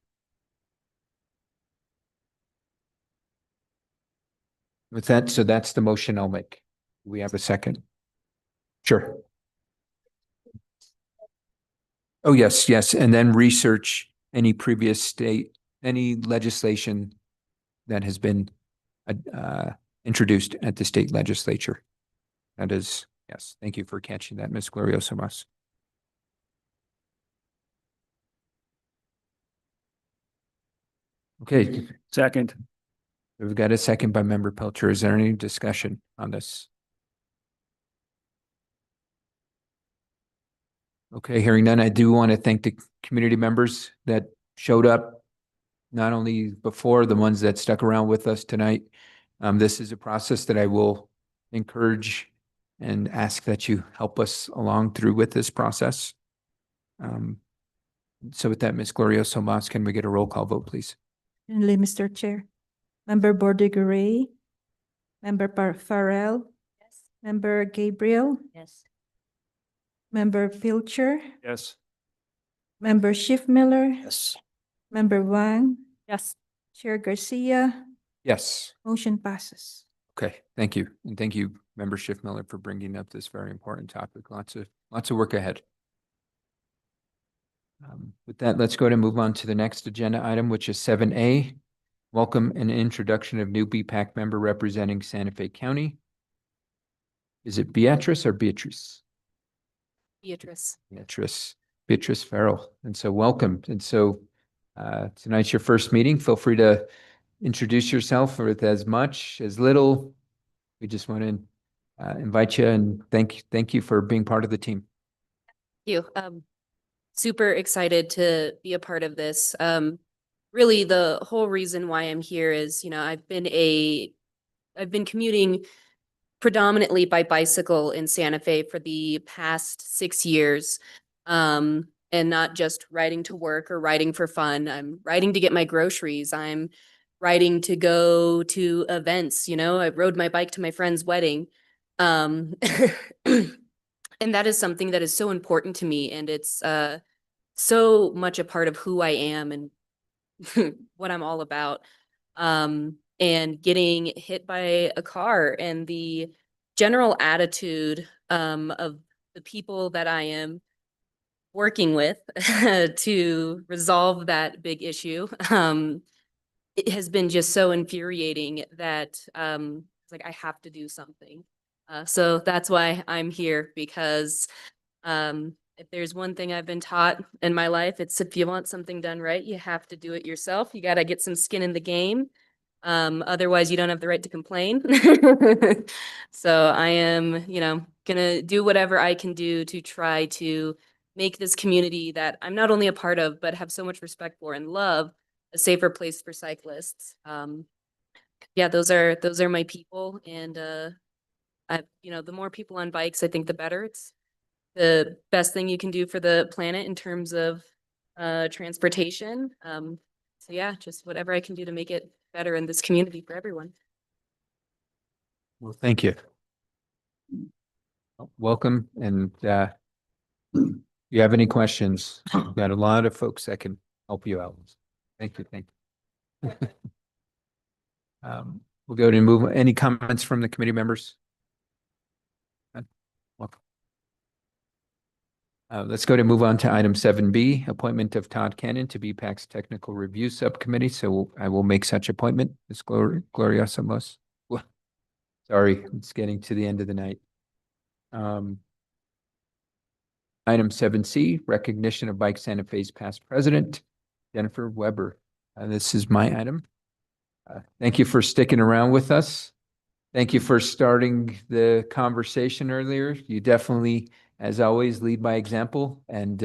With that, so that's the motion I'll make. Do we have a second? Sure. Oh, yes. And then research any previous any legislation that has been introduced at the state legislature. That is, yes. Thank you for catching that, Ms. Glorioso Mas. Okay. Second. We've got a second by Member Pilcher. Is there any discussion on this? Okay, hearing none, I do want to thank the community members that showed up, not only before, the ones that stuck around with us tonight. This is a process that I will encourage and ask that you help us along through with this process. So with that, Ms. Glorioso Mas, can we get a roll call vote, please? Finally, Mr. Chair. Member Bordigaray, Member Farrell. Yes. Member Gabriel. Yes. Member Pilcher. Yes. Member Schiffmiller. Yes. Member Wang. Yes. Chair Garcia. Yes. Motion passes. Okay, thank you. And thank you, Member Schiffmiller, for bringing up this very important topic. Lots of work ahead. With that, let's go to move on to the next agenda item, which is 7A. Welcome and introduction of new BPAC member representing Santa Fe County. Is it Beatrice or Beatrice? Beatrice. Beatrice Farrell. And so welcome. And so tonight's your first meeting. Feel free to introduce yourself with as much, as little. We just want to invite you and thank you for being part of the team. Thank you. Super excited to be a part of this. Really, the whole reason why I'm here is, you know, I've been commuting predominantly by bicycle in Santa Fe for the past 6 years. And not just riding to work or riding for fun. I'm riding to get my groceries. I'm riding to go to events. You know, I rode my bike to my friend's wedding. And that is something that is so important to me. And it's so much a part of who I am and what I'm all about. And getting hit by a car and the general attitude of the people that I am working with to resolve that big issue. It has been just so infuriating that it's like I have to do something. So that's why I'm here, because if there's one thing I've been taught in my life, it's if you want something done right, you have to do it yourself. You got to get some skin in the game. Otherwise you don't have the right to complain. So I am, gonna do whatever I can do to try to make this community that I'm not only a part of, but have so much respect for and love, a safer place for cyclists. Yeah, those are my people. And, the more people on bikes, I think the better. It's the best thing you can do for the planet in terms of, transportation. So yeah, just whatever I can do to make it better in this community for everyone. Well, thank you. Welcome. And you have any questions? We've got a lot of folks that can help you out. Thank you. Thank you. We'll go to move. Any comments from the committee members? Welcome. Let's go to move on to item 7B, appointment of Todd Cannon to BPAC's Technical Review Subcommittee. So I will make such appointment. Ms. Gloria Samos. Sorry, it's getting to the end of the night. Item 7C, recognition of Bike Santa Fe's past president, Jennifer Weber. This is my item. Thank you for sticking around with us. Thank you for starting the conversation earlier. You definitely, as always, lead by example, and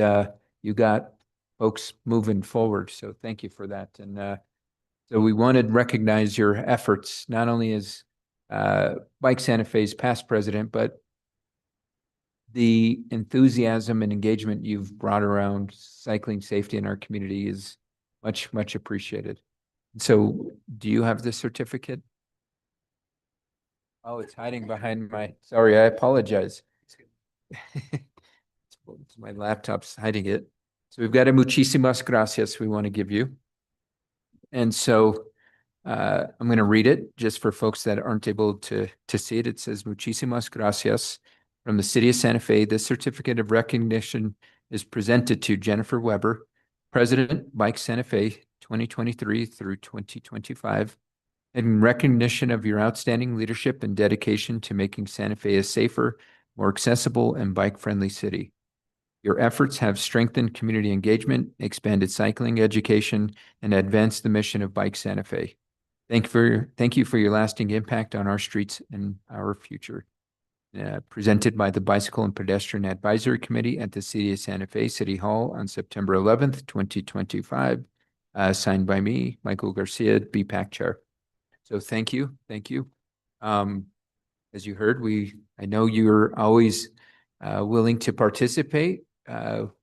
you got folks moving forward. So thank you for that. And so we wanted to recognize your efforts, not only as Bike Santa Fe's past president, but the enthusiasm and engagement you've brought around cycling safety in our community is much, much appreciated. So do you have the certificate? Oh, it's hiding behind sorry, I apologize. My laptop's hiding it. So we've got a muchísimas gracias we want to give you. And so I'm going to read it just for folks that aren't able to see it. It says, muchísimas gracias. From the city of Santa Fe, this certificate of recognition is presented to Jennifer Weber, President, Bike Santa Fe, 2023 through 2025, in recognition of your outstanding leadership and dedication to making Santa Fe a safer, more accessible, and bike-friendly city. Your efforts have strengthened community engagement, expanded cycling education, and advanced the mission of Bike Santa Fe. Thank you for your lasting impact on our streets and our future. Presented by the Bicycle and Pedestrian Advisory Committee at the City of Santa Fe City Hall on September 11th, 2025. Signed by me, Michael Garcia, BPAC Chair. So thank you. Thank you. As you heard, I know you're always willing to participate.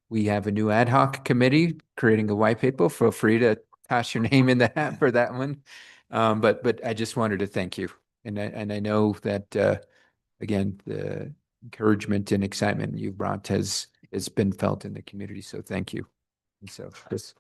We have a new ad hoc committee creating a white paper. Feel free to toss your name in the hat for that one. But I just wanted to thank you. And I know that again, the encouragement and excitement you've brought has been felt in the community. So thank you. And so Chris.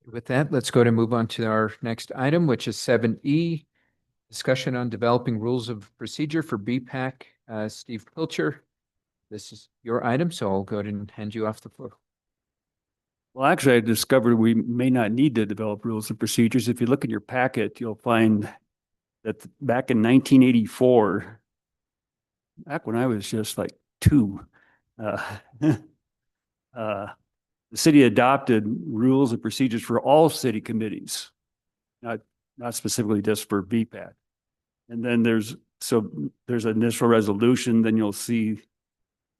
With that, let's go to move on to our next item, which is 7E, discussion on developing rules of procedure for BPAC. Steve Pilcher, this is your item, so I'll go ahead and hand you off the floor. Well, actually, I discovered we may not need to develop rules and procedures. If you look in your packet, you'll find that back in 1984, back when I was just like 2, the city adopted rules and procedures for all city committees, not specifically just for BPAC. And then there's an initial resolution, then you'll see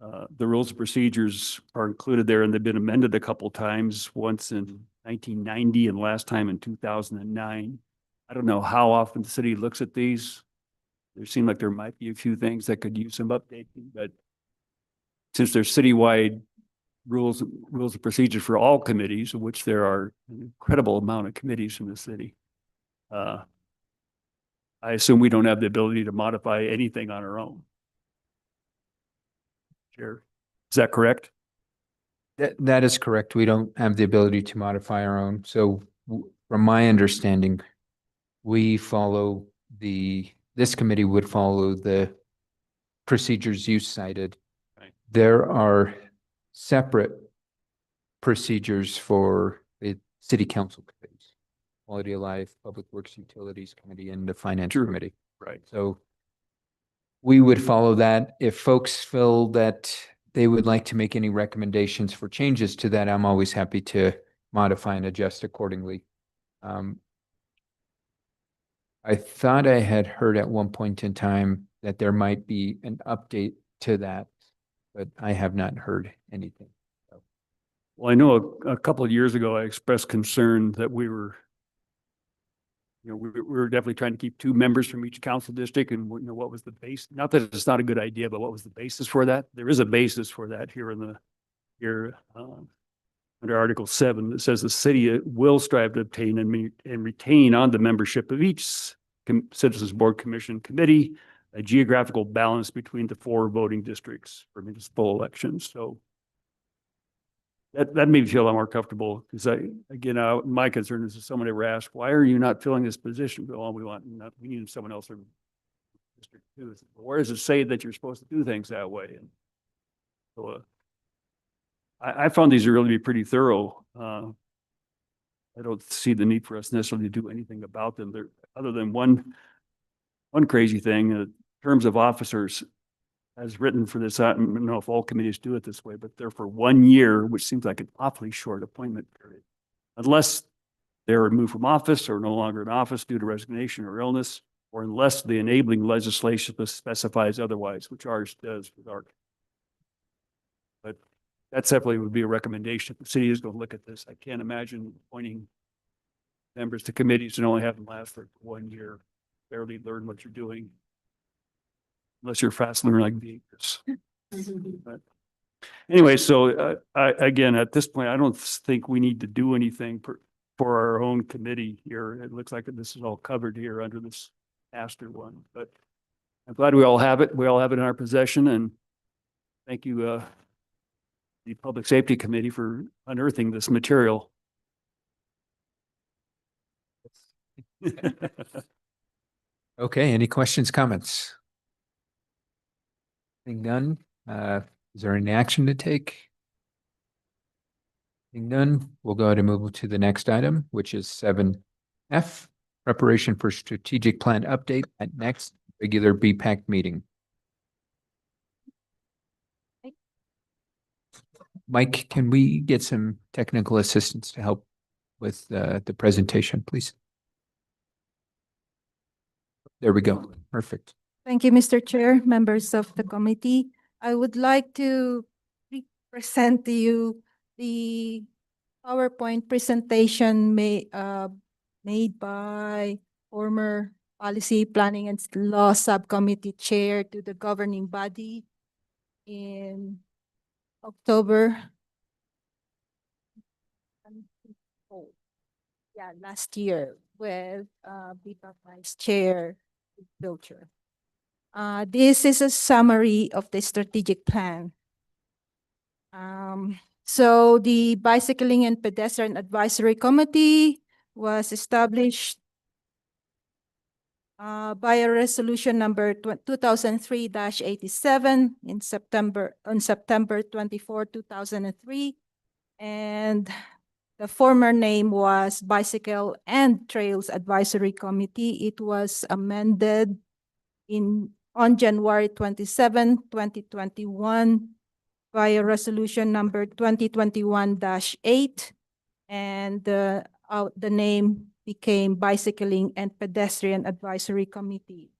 the rules and procedures are included there, and they've been amended a couple times, once in 1990 and last time in 2009. I don't know how often the city looks at these. There seem like there might be a few things that could use some updating, but since there's citywide rules and procedures for all committees, of which there are an incredible amount of committees in the city, I assume we don't have the ability to modify anything on our own. Chair, is that correct? That is correct. We don't have the ability to modify our own. So from my understanding, we follow this committee would follow the procedures you cited. Right. There are separate procedures for the city council committees, Quality of Life, Public Works Utilities Committee, and the Finance Committee. Right. So we would follow that. If folks feel that they would like to make any recommendations for changes to that, I'm always happy to modify and adjust accordingly. I thought I had heard at one point in time that there might be an update to that, but I have not heard anything. Well, I know a couple of years ago, I expressed concern that we were definitely trying to keep 2 members from each council district, and what was the base? Not that it's not a good idea, but what was the basis for that? There is a basis for that here under Article 7 that says the city will strive to obtain and retain on the membership of each Citizens Board, Commission, Committee a geographical balance between the 4 voting districts for municipal elections. So that made me feel a lot more comfortable, because my concern is if someone ever asks, why are you not filling this position? Well, we need someone else from District 2. Where does it say that you're supposed to do things that way? And so I found these to really be pretty thorough. I don't see the need for us necessarily to do anything about them. Other than one crazy thing, terms of officers as written for this. I don't know if all committees do it this way, but they're for 1 year, which seems like an awfully short appointment period. Unless they're removed from office or no longer in office due to resignation or illness, or unless the enabling legislation specifies otherwise, which ours does with our. But that definitely would be a recommendation. If the city is going to look at this, I can't imagine appointing members to committees and only have them last for 1 year, barely learn what you're doing. Unless you're fast learner like me. But anyway, so again, at this point, I don't think we need to do anything for our own committee here. It looks like this is all covered here under this Astor one, but I'm glad we all have it. We all have it in our possession, and thank you, the Public Safety Committee, for unearthing this material. Okay, any questions, comments? Seeing none, is there any action to take? Seeing none, we'll go ahead and move to the next item, which is 7F, preparation for strategic plan update at next regular BPAC meeting. Mike, can we get some technical assistance to help with the presentation, please? There we go. Perfect. Thank you, Mr. Chair, members of the committee. I would like to present to you the PowerPoint presentation made by former Policy, Planning and Law Subcommittee Chair to the governing body in October. Last year with BPAC Vice Chair Pilcher. This is a summary of the strategic plan. So the Bicycling and Pedestrian Advisory Committee was established by a resolution number 2003-87 on September 24, 2003. And the former name was Bicycle and Trails Advisory Committee. It was amended on January 27, 2021 via resolution number 2021-8, and the name became Bicycling and Pedestrian Advisory Committee.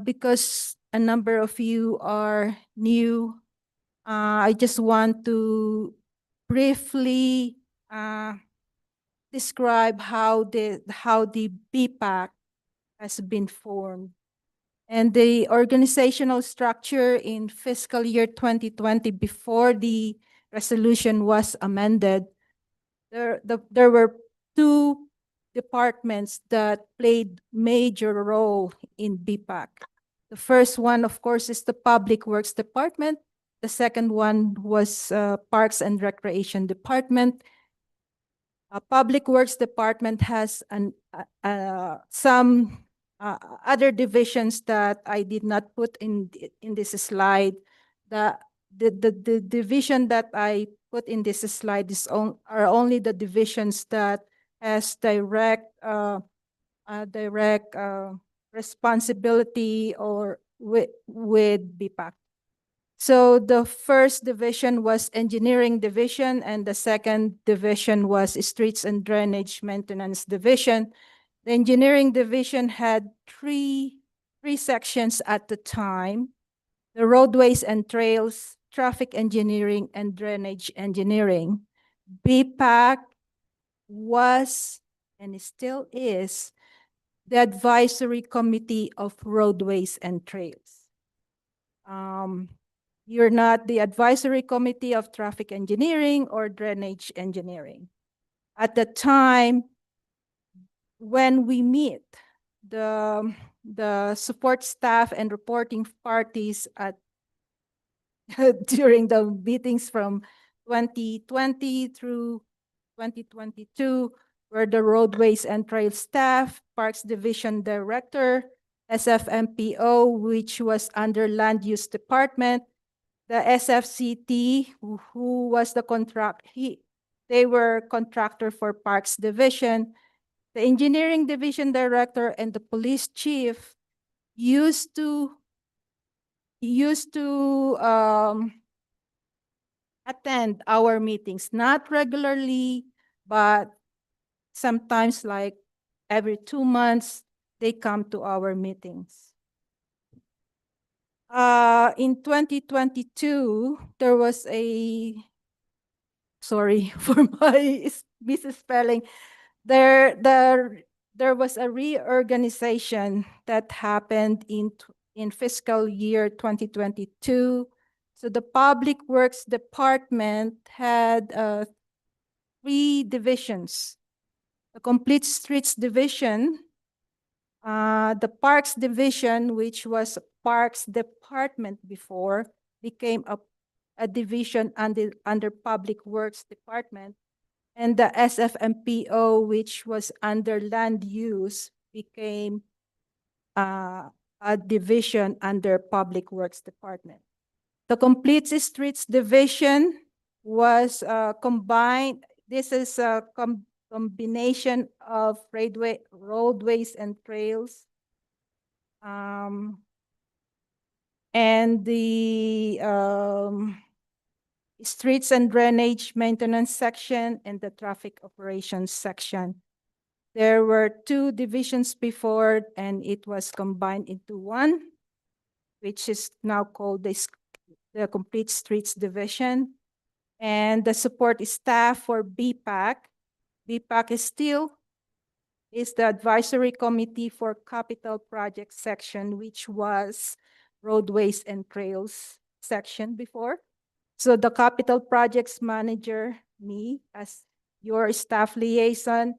Because a number of you are new, I just want to briefly describe how the BPAC has been formed. And the organizational structure in fiscal year 2020, before the resolution was amended, there were two departments that played major role in BPAC. The first one, of course, is the Public Works Department. The second one was Parks and Recreation Department. Public Works Department has some other divisions that I did not put in this slide. The division that I put in this slide are only the divisions that has direct responsibility or with BPAC. So the first division was Engineering Division, and the second division was Streets and Drainage Maintenance Division. The Engineering Division had three sections at the time: the Roadways and Trails, Traffic Engineering, and Drainage Engineering. BPAC was, and still is, the Advisory Committee of Roadways and Trails. You're not the Advisory Committee of Traffic Engineering or Drainage Engineering. At the time, when we meet, the support staff and reporting parties at during the meetings from 2020 through 2022 were the Roadways and Trails staff, Parks Division Director, SFMPO, which was under Land Use Department, the SFCT, who was the they were contractor for Parks Division, the Engineering Division Director, and the Police Chief used to attend our meetings, not regularly, but sometimes like every 2 months, they come to our meetings. In 2022, there was sorry for my misspelling. There was a reorganization that happened in fiscal year 2022. So the Public Works Department had 3 divisions: the Complete Streets Division, the Parks Division, which was Parks Department before, became a division under Public Works Department, and the SFMPO, which was under Land Use, became a division under Public Works Department. The Complete Streets Division was combined. This is a combination of roadways and trails, and the Streets and Drainage Maintenance section and the Traffic Operations section. There were 2 divisions before, and it was combined into one, which is now called the Complete Streets Division. And the support staff for BPAC. BPAC is the Advisory Committee for Capital Projects section, which was Roadways and Trails section before. So the Capital Projects Manager, me as your staff liaison,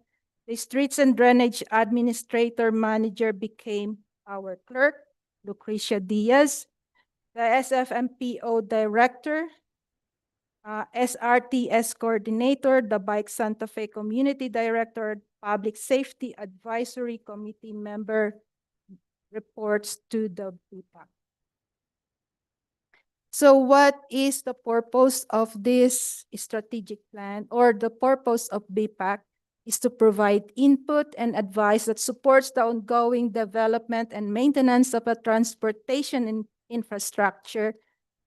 the Streets and Drainage Administrator Manager became our clerk, Lucrecia Diaz, the SFMPO Director, SRTS Coordinator, the Bike Santa Fe Community Director, Public Safety Advisory Committee member, reports to the BPAC. So what is the purpose of this strategic plan, or the purpose of BPAC is to provide input and advice that supports the ongoing development and maintenance of a transportation infrastructure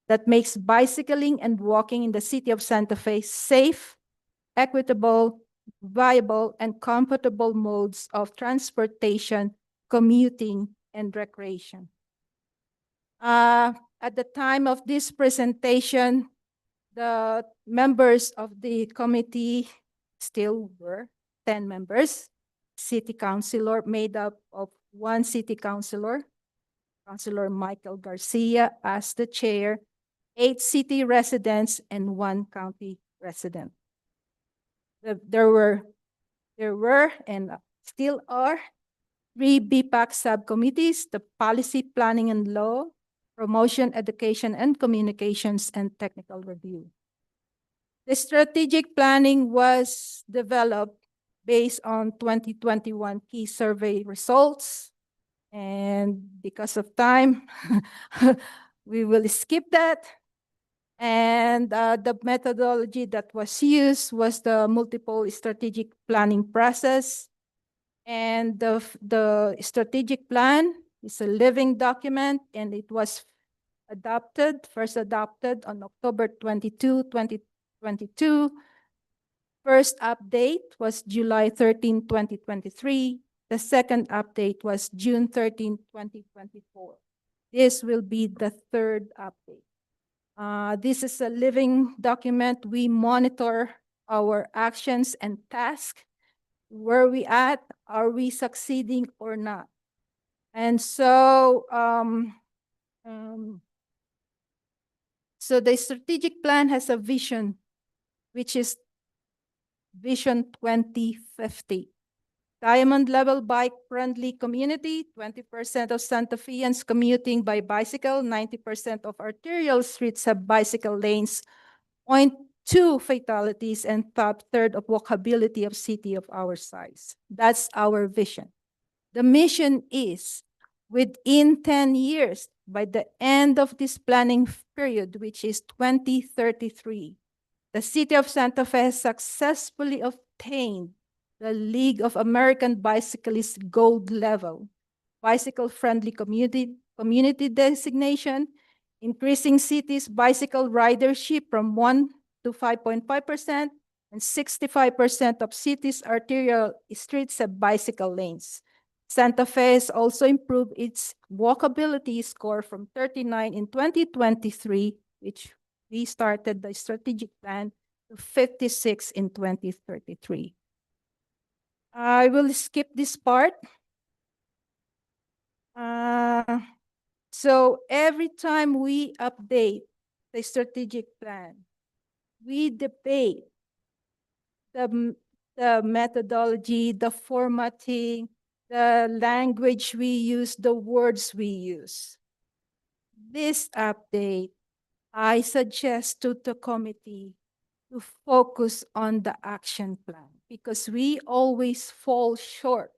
that makes bicycling and walking in the city of Santa Fe safe, equitable, viable, and comfortable modes of transportation, commuting, and recreation. At the time of this presentation, the members of the committee still were 10 members. City councilor made up of one city councilor, Councilor Michael Garcia as the chair, 8 city residents, and 1 county resident. There were and still are 3 BPAC subcommittees: the Policy, Planning and Law, Promotion, Education and Communications, and Technical Review. The strategic planning was developed based on 2021 key survey results. And because of time, we will skip that. And the methodology that was used was the multiple strategic planning process. And the strategic plan is a living document, and it was first adopted on October 22, 2022. First update was July 13, 2023. The second update was June 13, 2024. This will be the third update. This is a living document. We monitor our actions and tasks. Where we at? Are we succeeding or not? And so, so the strategic plan has a vision, which is Vision 2050. Diamond level bike friendly community, 20% of Santa Feans commuting by bicycle, 90% of arterial streets have bicycle lanes, 0.2 fatalities, and top third of walkability of city of our size. That's our vision. The mission is within 10 years, by the end of this planning period, which is 2033, the city of Santa Fe has successfully obtained the League of American Bicyclists Gold Level, bicycle-friendly community designation, increasing cities' bicycle ridership from 1 to 5.5%, and 65% of cities' arterial streets have bicycle lanes. Santa Fe has also improved its walkability score from 39 in 2023, which we started the strategic plan, to 56 in 2033. I will skip this part. So every time we update the strategic plan, we debate the methodology, the formatting, the language we use, the words we use. This update, I suggest to the committee to focus on the action plan, because we always fall short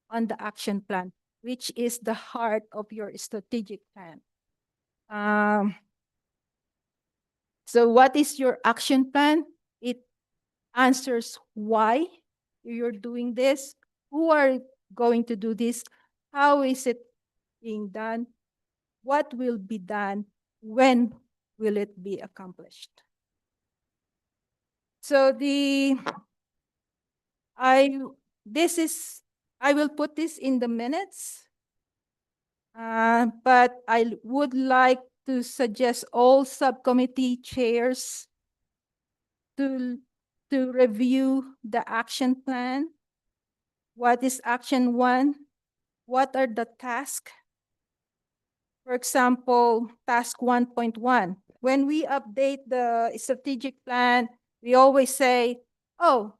on the action plan, which is the heart of your strategic plan. So what is your action plan? It answers why you're doing this, who are going to do this, how is it being done, what will be done, when will it be accomplished. So I will put this in the minutes, but I would like to suggest all subcommittee chairs to review the action plan. What is action 1? What are the tasks? For example, task 1.1. When we update the strategic plan, we always say, oh,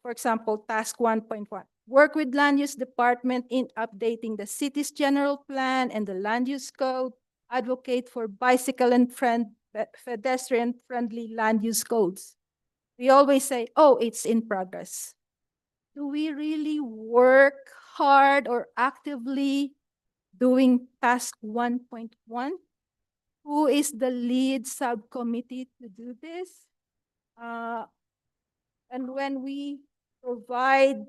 for example, task 1.1, work with land use department in updating the city's general plan and the land use code, advocate for bicycle and pedestrian friendly land use codes. We always say, oh, it's in progress. Do we really work hard or actively doing task 1.1? Who is the lead subcommittee to do this? And when we provide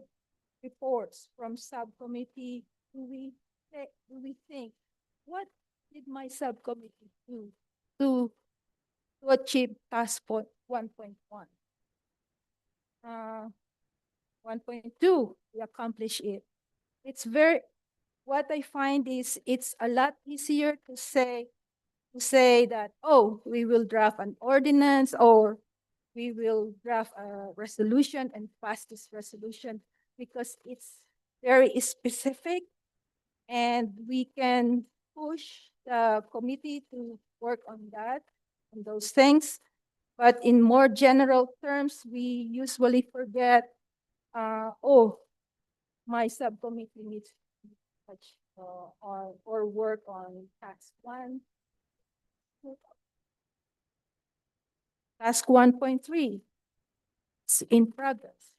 reports from subcommittee, do we think, what did my subcommittee do to achieve task 1.1? 1.2, we accomplish it. What I find is it's a lot easier to say that, oh, we will draft an ordinance, or we will draft a resolution and pass this resolution because it's very specific and we can push the committee to work on that, on those things. But in more general terms, we usually forget, oh, my subcommittee needs to touch or work on task 1. Task 1.3, it's in progress.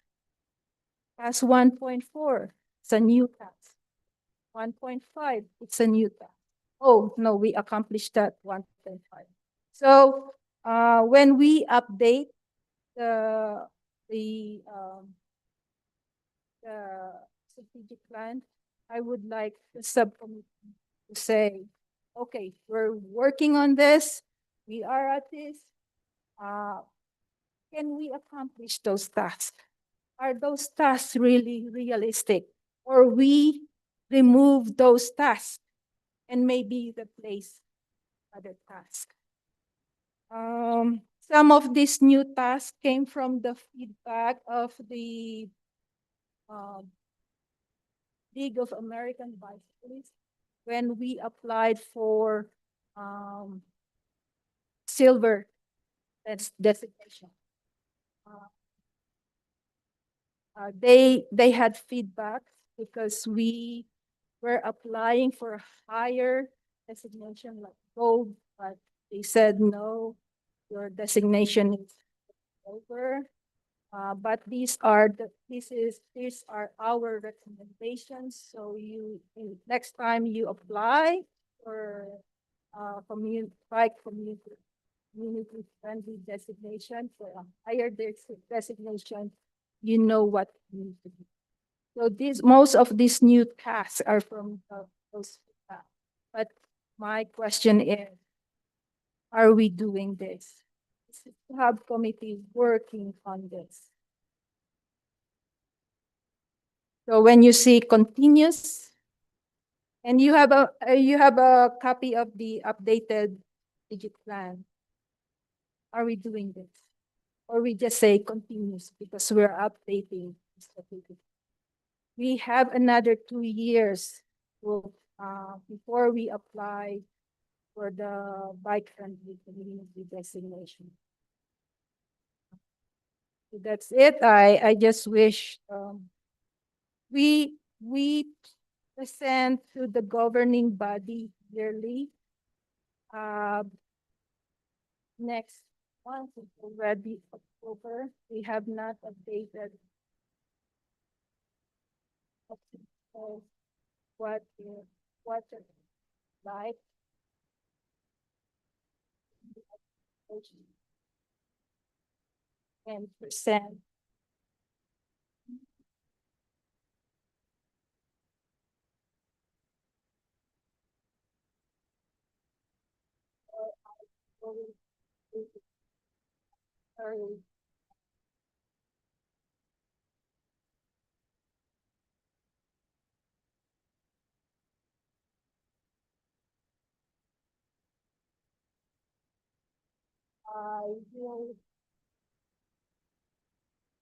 Task 1.4, it's a new task. 1.5, it's a new task. Oh, no, we accomplished that 1.5. So when we update the strategic plan, I would like the subcommittee to say, okay, we're working on this. We are at this. Can we accomplish those tasks? Are those tasks really realistic? Or we remove those tasks and maybe replace other tasks? Some of these new tasks came from the feedback of the League of American Bicyclists when we applied for silver designation. They had feedback because we were applying for a higher designation like gold, but they said no, your designation is over. But these are our recommendations. So next time you apply for bike community friendly designation for a higher designation, you know what you need to do. So most of these new tasks are from those. But my question is, are we doing this? Is the subcommittee working on this? So when you see continuous, and you have a copy of the updated strategic plan, are we doing this? Or we just say continuous because we're updating the strategic. We have another 2 years before we apply for the bike-friendly community designation. So that's it. I just wish we present to the governing body yearly. Next month is already October. We have not updated what it's like. And present. I will.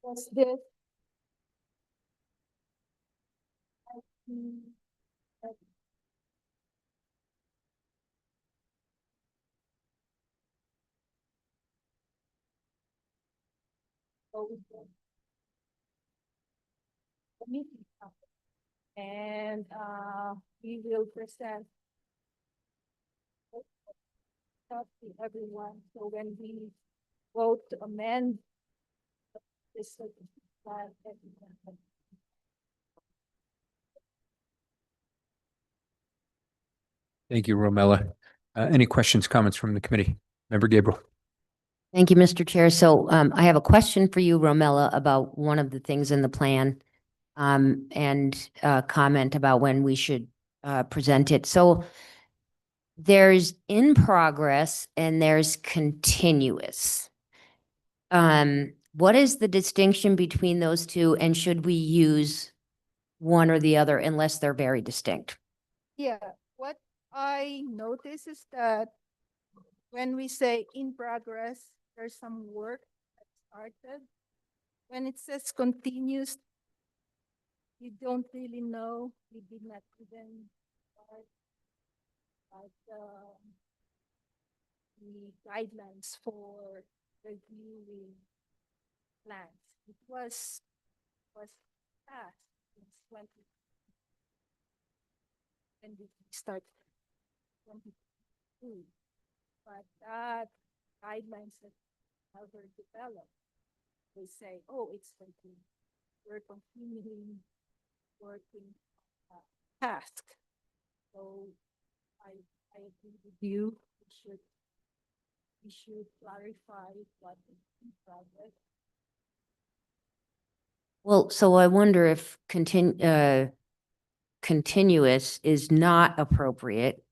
What's this? And we will present to everyone. So when we vote to amend this plan, Thank you, Romella. Any questions, comments from the committee? Member Gabriel. Thank you, Mr. Chair. So I have a question for you, Romella, about one of the things in the plan and comment about when we should present it. So there's in progress and there's continuous. What is the distinction between those two, and should we use one or the other unless they're very distinct? yeah, what I notice is that when we say in progress, there's some work that's started. When it says continuous, you don't really know. We did not even start at the guidelines for reviewing plans. It was passed in 20, and we started 22. But that guidelines that never developed, they say, oh, it's continuing. We're continuing working task. So I agree with you. We should clarify what is in progress. Well, so I wonder if continuous is not appropriate.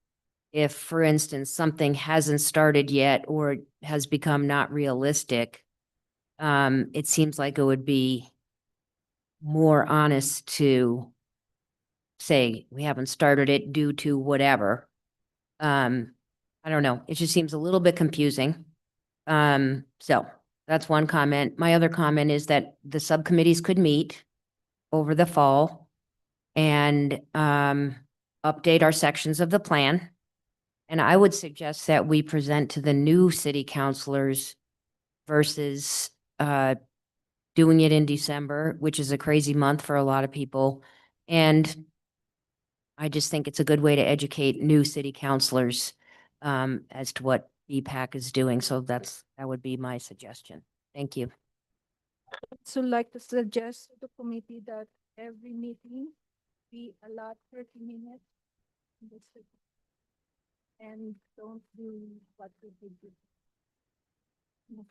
If, for instance, something hasn't started yet or has become not realistic, it seems like it would be more honest to say, we haven't started it due to whatever. I don't know. It just seems a little bit confusing. So that's one comment. My other comment is that the subcommittees could meet over the fall and update our sections of the plan. And I would suggest that we present to the new city councilors versus doing it in December, which is a crazy month for a lot of people. And I just think it's a good way to educate new city councilors as to what BPAC is doing. So that would be my suggestion. Thank you. So like to suggest to the committee that every meeting we allot 30 minutes in the city and don't do what we did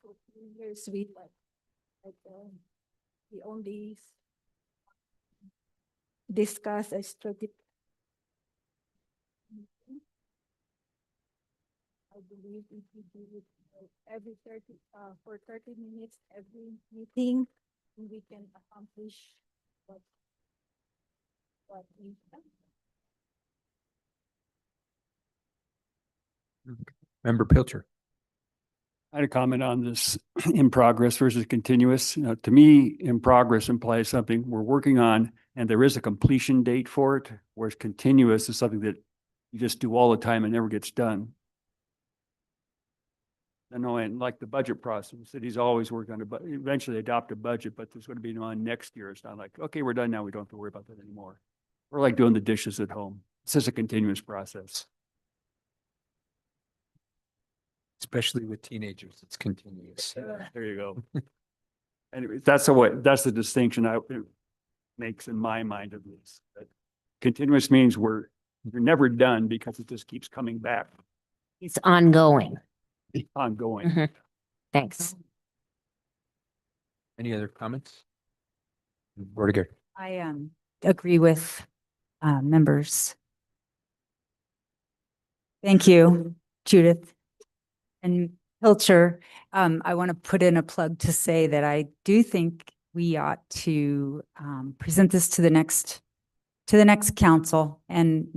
for 2 years. We we only discuss a strategic. I believe if we do it every 30 for 30 minutes every meeting, we can accomplish what we have. Member Pilcher. I had a comment on this in progress versus continuous. You know, to me, in progress implies something we're working on and there is a completion date for it, whereas continuous is something that you just do all the time and never gets done. I know, and like the budget process, the city's always working on it, but eventually adopt a budget, but there's going to be one next year. It's not like, okay, we're done now. We don't have to worry about that anymore. We're like doing the dishes at home. It's just a continuous process. Especially with teenagers, it's continuous. There you go. Anyway, that's the distinction it makes in my mind of this. That continuous means you're never done because it just keeps coming back. It's ongoing. Ongoing. Mhm. Thanks. Any other comments? Vortiger. I agree with members. Thank you, Judith and Pilcher. I want to put in a plug to say that I do think we ought to present this to the next council, and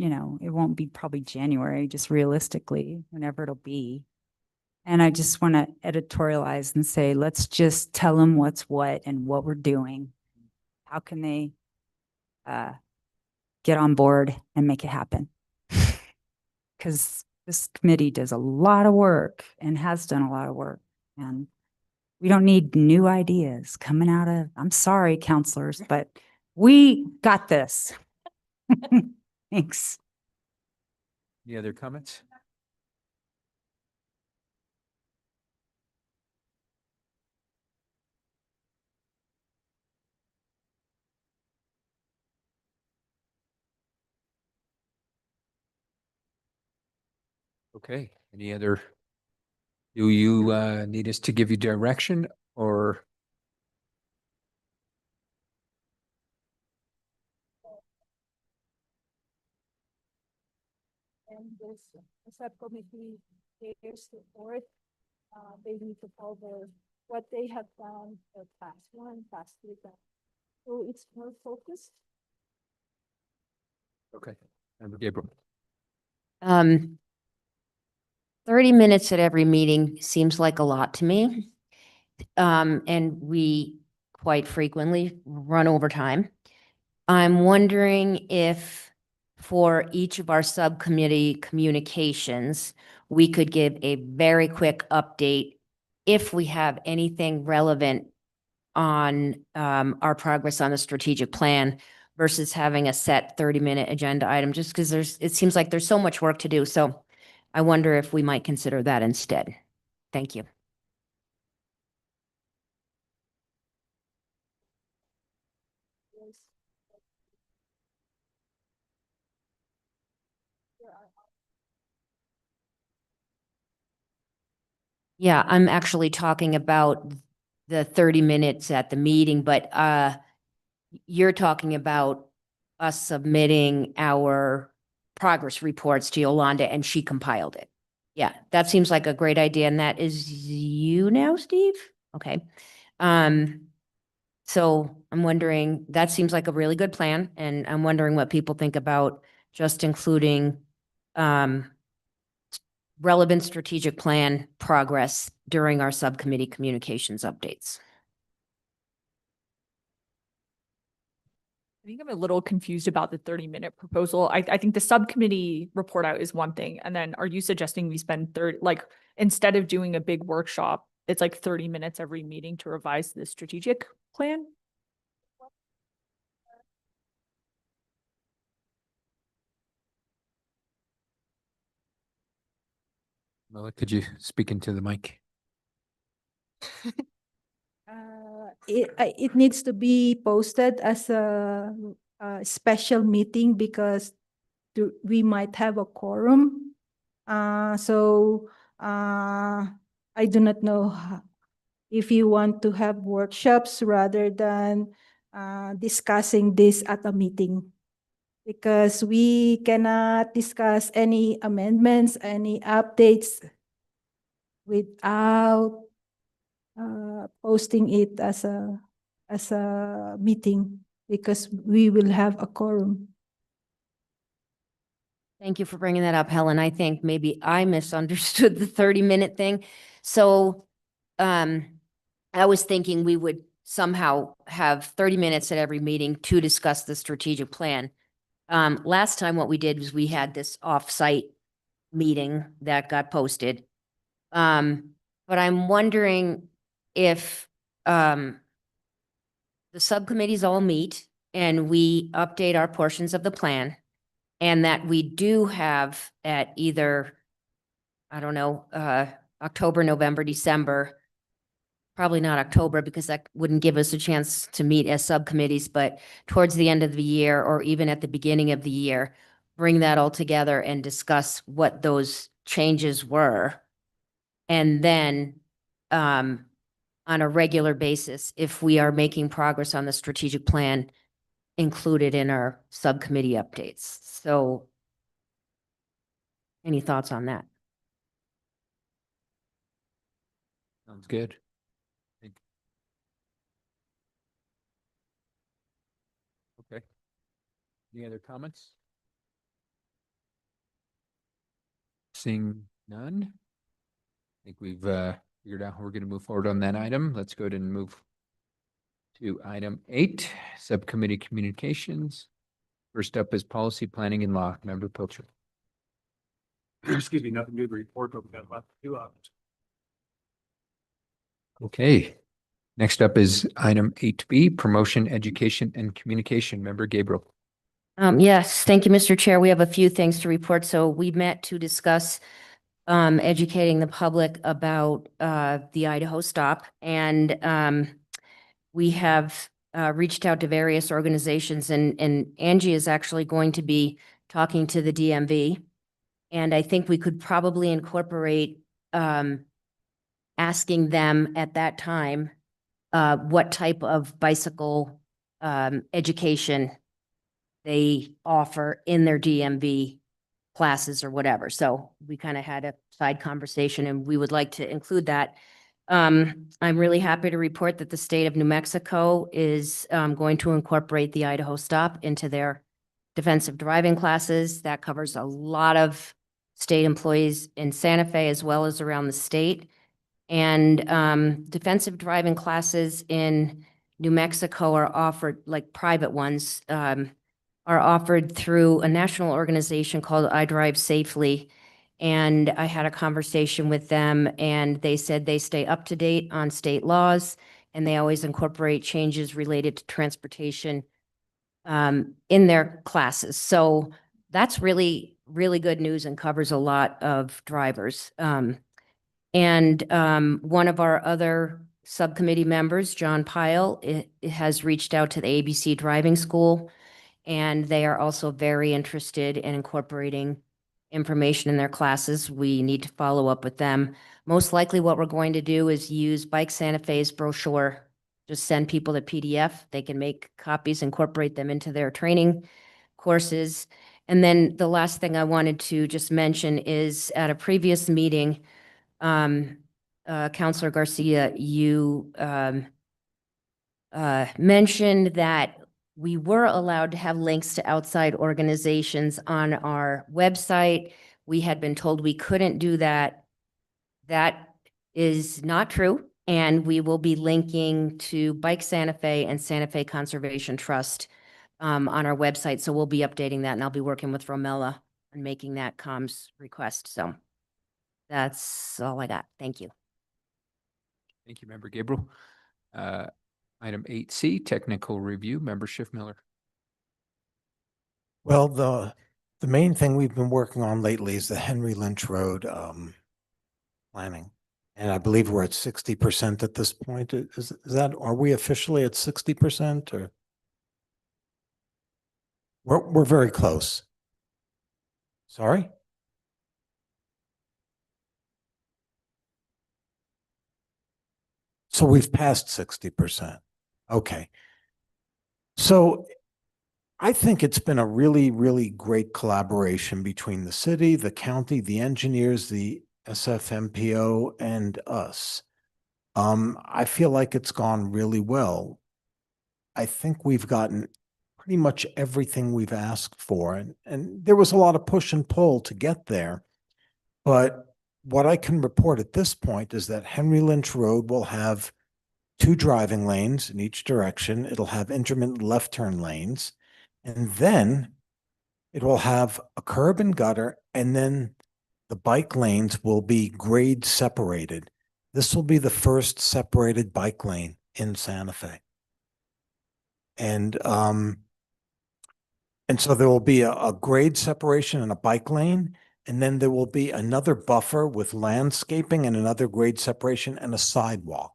it won't be probably January, just realistically, whenever it'll be. And I just want to editorialize and say, let's just tell them what's what and what we're doing. How can they get on board and make it happen? Because this committee does a lot of work and has done a lot of work. And we don't need new ideas coming out of, I'm sorry, counselors, but we got this. Thanks. Any other comments? Okay, any other? Do you need us to give you direction or? And this subcommittee chairs report, they need to cover what they have done for past 1, past 3 times. So it's more focused. Okay, Member Gabriel. 30 minutes at every meeting seems like a lot to me. And we quite frequently run over time. I'm wondering if for each of our subcommittee communications, we could give a very quick update if we have anything relevant on our progress on the strategic plan versus having a set 30-minute agenda item, just because it seems like there's so much work to do. So I wonder if we might consider that instead. Thank you. Yeah, I'm actually talking about the 30 minutes at the meeting, but you're talking about us submitting our progress reports to Yolanda and she compiled it. Yeah, that seems like a great idea. And that is you now, Steve? Okay. So I'm wondering, that seems like a really good plan. And I'm wondering what people think about just including relevant strategic plan progress during our subcommittee communications updates. I think I'm a little confused about the 30-minute proposal. I think the subcommittee report out is one thing. And then are you suggesting we spend instead of doing a big workshop, it's like 30 minutes every meeting to revise the strategic plan? Mela, could you speak into the mic? It needs to be posted as a special meeting because we might have a quorum. So I do not know if you want to have workshops rather than discussing this at a meeting. Because we cannot discuss any amendments, any updates without posting it as a meeting because we will have a quorum. Thank you for bringing that up, Helen. I think maybe I misunderstood the 30-minute thing. So I was thinking we would somehow have 30 minutes at every meeting to discuss the strategic plan. Last time what we did was we had this off-site meeting that got posted. But I'm wondering if the subcommittees all meet and we update our portions of the plan, and that we do have at either, I don't know, October, November, December, probably not October because that wouldn't give us a chance to meet as subcommittees, but towards the end of the year or even at the beginning of the year, bring that all together and discuss what those changes were. And then on a regular basis, if we are making progress on the strategic plan, included in our subcommittee updates. So any thoughts on that? Sounds good. Okay. Any other comments? Seeing none. I think we've figured out how we're going to move forward on that item. Let's go ahead and move to item 8, subcommittee communications. First up is policy planning and law. Member Pilcher. Excuse me, nothing new to report, but we've got about 2 hours. Okay. Next up is item 8B, promotion, education, and communication. Member Gabriel. Yes, thank you, Mr. Chair. We have a few things to report. So we met to discuss educating the public about the Idaho Stop. And we have reached out to various organizations, and Angie is actually going to be talking to the DMV. And I think we could probably incorporate asking them at that time what type of bicycle education they offer in their DMV classes or whatever. So we kind of had a side conversation and we would like to include that. I'm really happy to report that the state of New Mexico is going to incorporate the Idaho Stop into their defensive driving classes. That covers a lot of state employees in Santa Fe as well as around the state. And defensive driving classes in New Mexico are offered, like private ones, are offered through a national organization called I Drive Safely. And I had a conversation with them, and they said they stay up to date on state laws, and they always incorporate changes related to transportation in their classes. So that's really, really good news and covers a lot of drivers. And one of our other subcommittee members, John Pyle, has reached out to the ABC Driving School, and they are also very interested in incorporating information in their classes. We need to follow up with them. Most likely what we're going to do is use Bike Santa Fe's brochure, just send people the PDF. They can make copies, incorporate them into their training courses. And then the last thing I wanted to just mention is at a previous meeting, Counselor Garcia, you mentioned that we were allowed to have links to outside organizations on our website. We had been told we couldn't do that. That is not true. And we will be linking to Bike Santa Fe and Santa Fe Conservation Trust on our website. So we'll be updating that, and I'll be working with Romella on making that comms request. So that's all I got. Thank you. Thank you, Member Gabriel. Item 8C, technical review, Member Schiff Miller. Well, the main thing we've been working on lately is the Henry Lynch Road planning. And I believe we're at 60% at this point. Is that, are we officially at 60% or? We're very close. Sorry? So we've passed 60%. Okay. So I think it's been a really, really great collaboration between the city, the county, the engineers, the SFMPO, and us. I feel like it's gone really well. I think we've gotten pretty much everything we've asked for, and there was a lot of push and pull to get there. But what I can report at this point is that Henry Lynch Road will have 2 driving lanes in each direction. It'll have intermittent left turn lanes, and then it will have a curb and gutter, and then the bike lanes will be grade separated. This will be the first separated bike lane in Santa Fe. And so there will be a grade separation and a bike lane, and then there will be another buffer with landscaping and another grade separation and a sidewalk.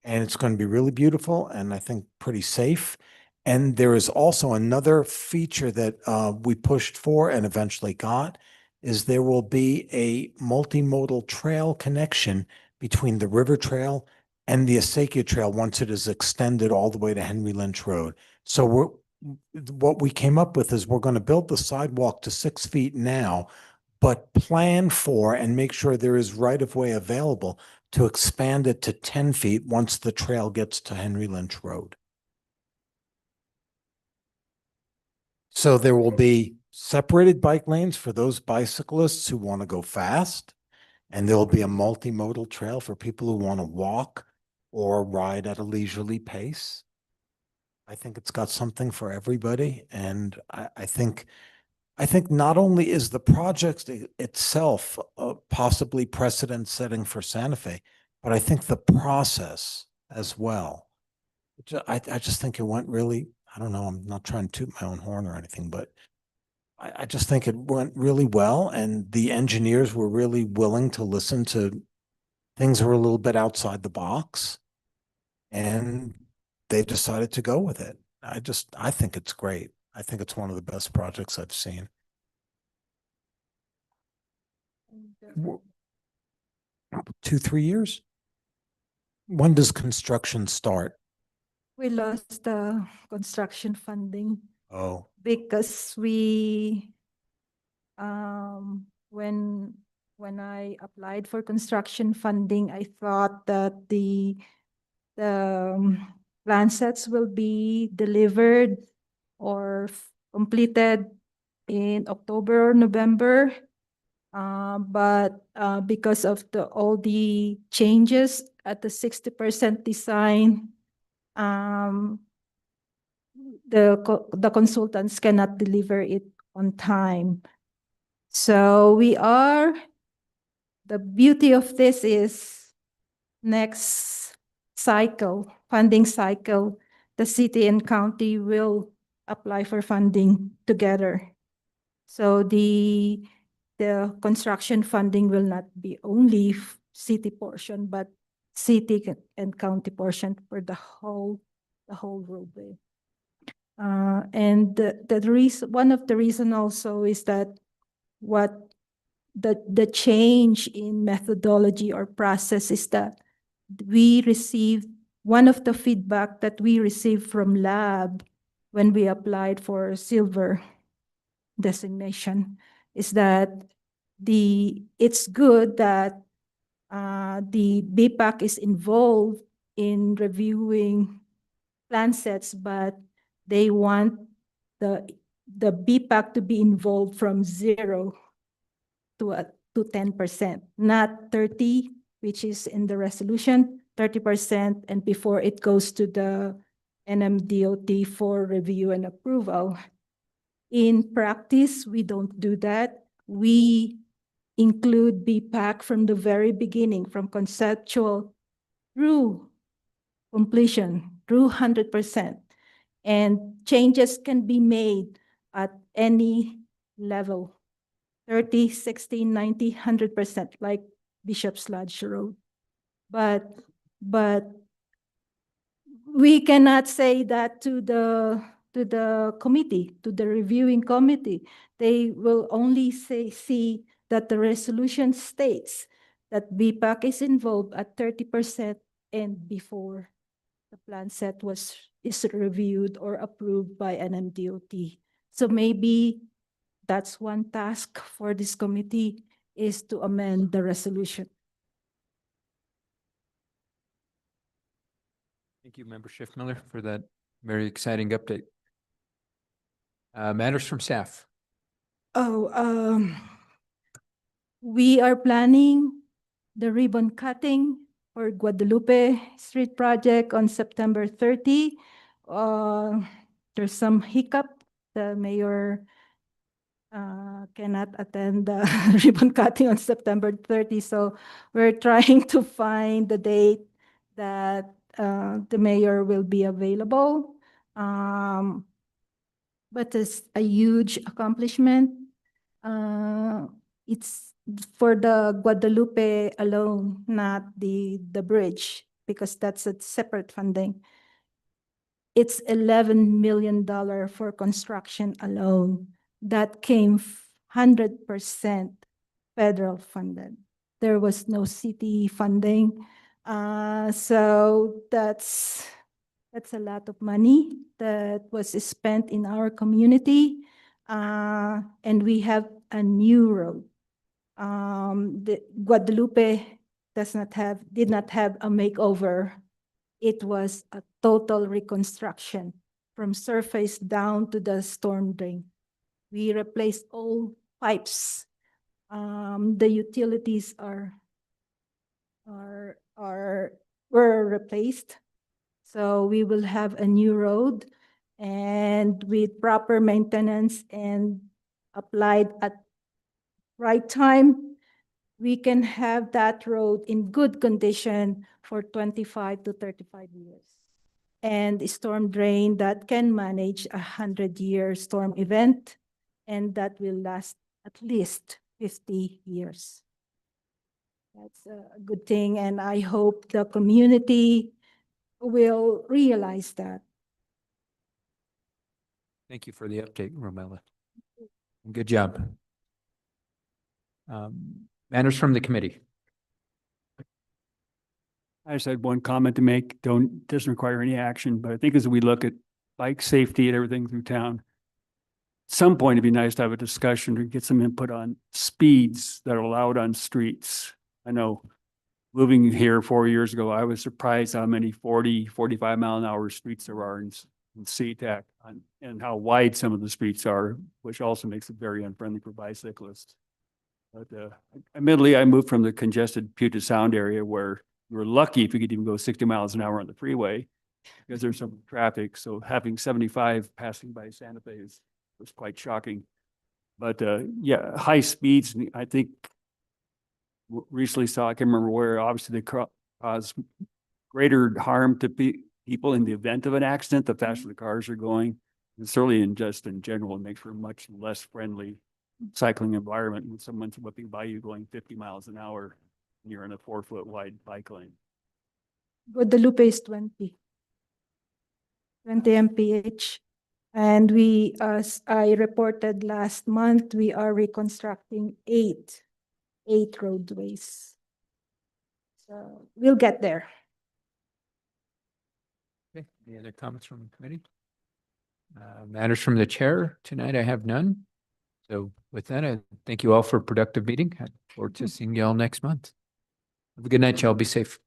And it's going to be really beautiful and I think pretty safe. And there is also another feature that we pushed for and eventually got, is there will be a multimodal trail connection between the River Trail and the Acequia Trail once it is extended all the way to Henry Lynch Road. So what we came up with is we're going to build the sidewalk to 6 feet now, but plan for and make sure there is right-of-way available to expand it to 10 feet once the trail gets to Henry Lynch Road. So there will be separated bike lanes for those bicyclists who want to go fast, and there will be a multimodal trail for people who want to walk or ride at a leisurely pace. I think it's got something for everybody, and I think not only is the project itself possibly precedent-setting for Santa Fe, but I think the process as well. I just think it went really, I don't know, I'm not trying to toot my own horn or anything, but I just think it went really well, and the engineers were really willing to listen to things that were a little bit outside the box, and they decided to go with it. I think it's great. I think it's one of the best projects I've seen. 2-3 years? When does construction start? We lost the construction funding Oh, because we, when I applied for construction funding, I thought that the plan sets will be delivered or completed in October or November. But because of all the changes at the 60% design, the consultants cannot deliver it on time. So the beauty of this is next cycle, funding cycle, the city and county will apply for funding together. So the construction funding will not be only city portion, but city and county portion for the whole roadway. And one of the reason also is that the change in methodology or process is that one of the feedback that we received from lab when we applied for silver designation is that it's good that the BPAC is involved in reviewing plan sets, but they want the BPAC to be involved from 0 to 10%, not 30, which is in the resolution, 30%, and before it goes to the NMDOT for review and approval. In practice, we don't do that. We include BPAC from the very beginning, from conceptual through completion, through 100%. And changes can be made at any level, 30, 60, 90, 100%, like Bishop's Lodge Road. But we cannot say that to the committee, to the reviewing committee. They will only see that the resolution states that BPAC is involved at 30% and before the plan set is reviewed or approved by NMDOT. So maybe that's one task for this committee, is to amend the resolution. Thank you, Member Schiffmiller, for that very exciting update. Matters from staff. We are planning the ribbon cutting for Guadalupe Street project on September 30. There's some hiccup. The mayor cannot attend the ribbon cutting on September 30. So we're trying to find the date that the mayor will be available. But it's a huge accomplishment. It's for the Guadalupe alone, not the bridge, because that's a separate funding. It's $11 million for construction alone. That came 100% federal funded. There was no city funding. So that's a lot of money that was spent in our community. And we have a new road. The Guadalupe did not have a makeover. It was a total reconstruction from surface down to the storm drain. We replaced all pipes. The utilities were replaced. So we will have a new road, and with proper maintenance and applied at right time, we can have that road in good condition for 25 to 35 years. And a storm drain that can manage 100-year storm event, and that will last at least 50 years. That's a good thing, and I hope the community will realize that. Thank you for the update, Romella. Good job. Matters from the committee. I just had one comment to make. Doesn't require any action, but I think as we look at bike safety and everything through town, at some point it'd be nice to have a discussion to get some input on speeds that are allowed on streets. I know moving here 4 years ago, I was surprised how many 40, 45 mile an hour streets there are in SeaTac, and how wide some of the streets are, which also makes it very unfriendly for bicyclists. But admittedly, I moved from the congested Puget Sound area where we were lucky if you could even go 60 miles an hour on the freeway because there's some traffic. So having 75 passing by Santa Fe was quite shocking. But yeah, high speeds, I think recently saw, I can remember where obviously they cause greater harm to people in the event of an accident, the faster the cars are going. And certainly in general, it makes for a much less friendly cycling environment when someone's whipping by you going 50 miles an hour and you're in a 4-foot wide bike lane. Guadalupe is 20 mph. And we, as I reported last month, we are reconstructing eight roadways. So we'll get there. Okay, any other comments from the committee? Matters from the chair tonight, I have none. So with that, I thank you all for a productive meeting. I look forward to seeing you all next month. Have a good night, y'all. Be safe.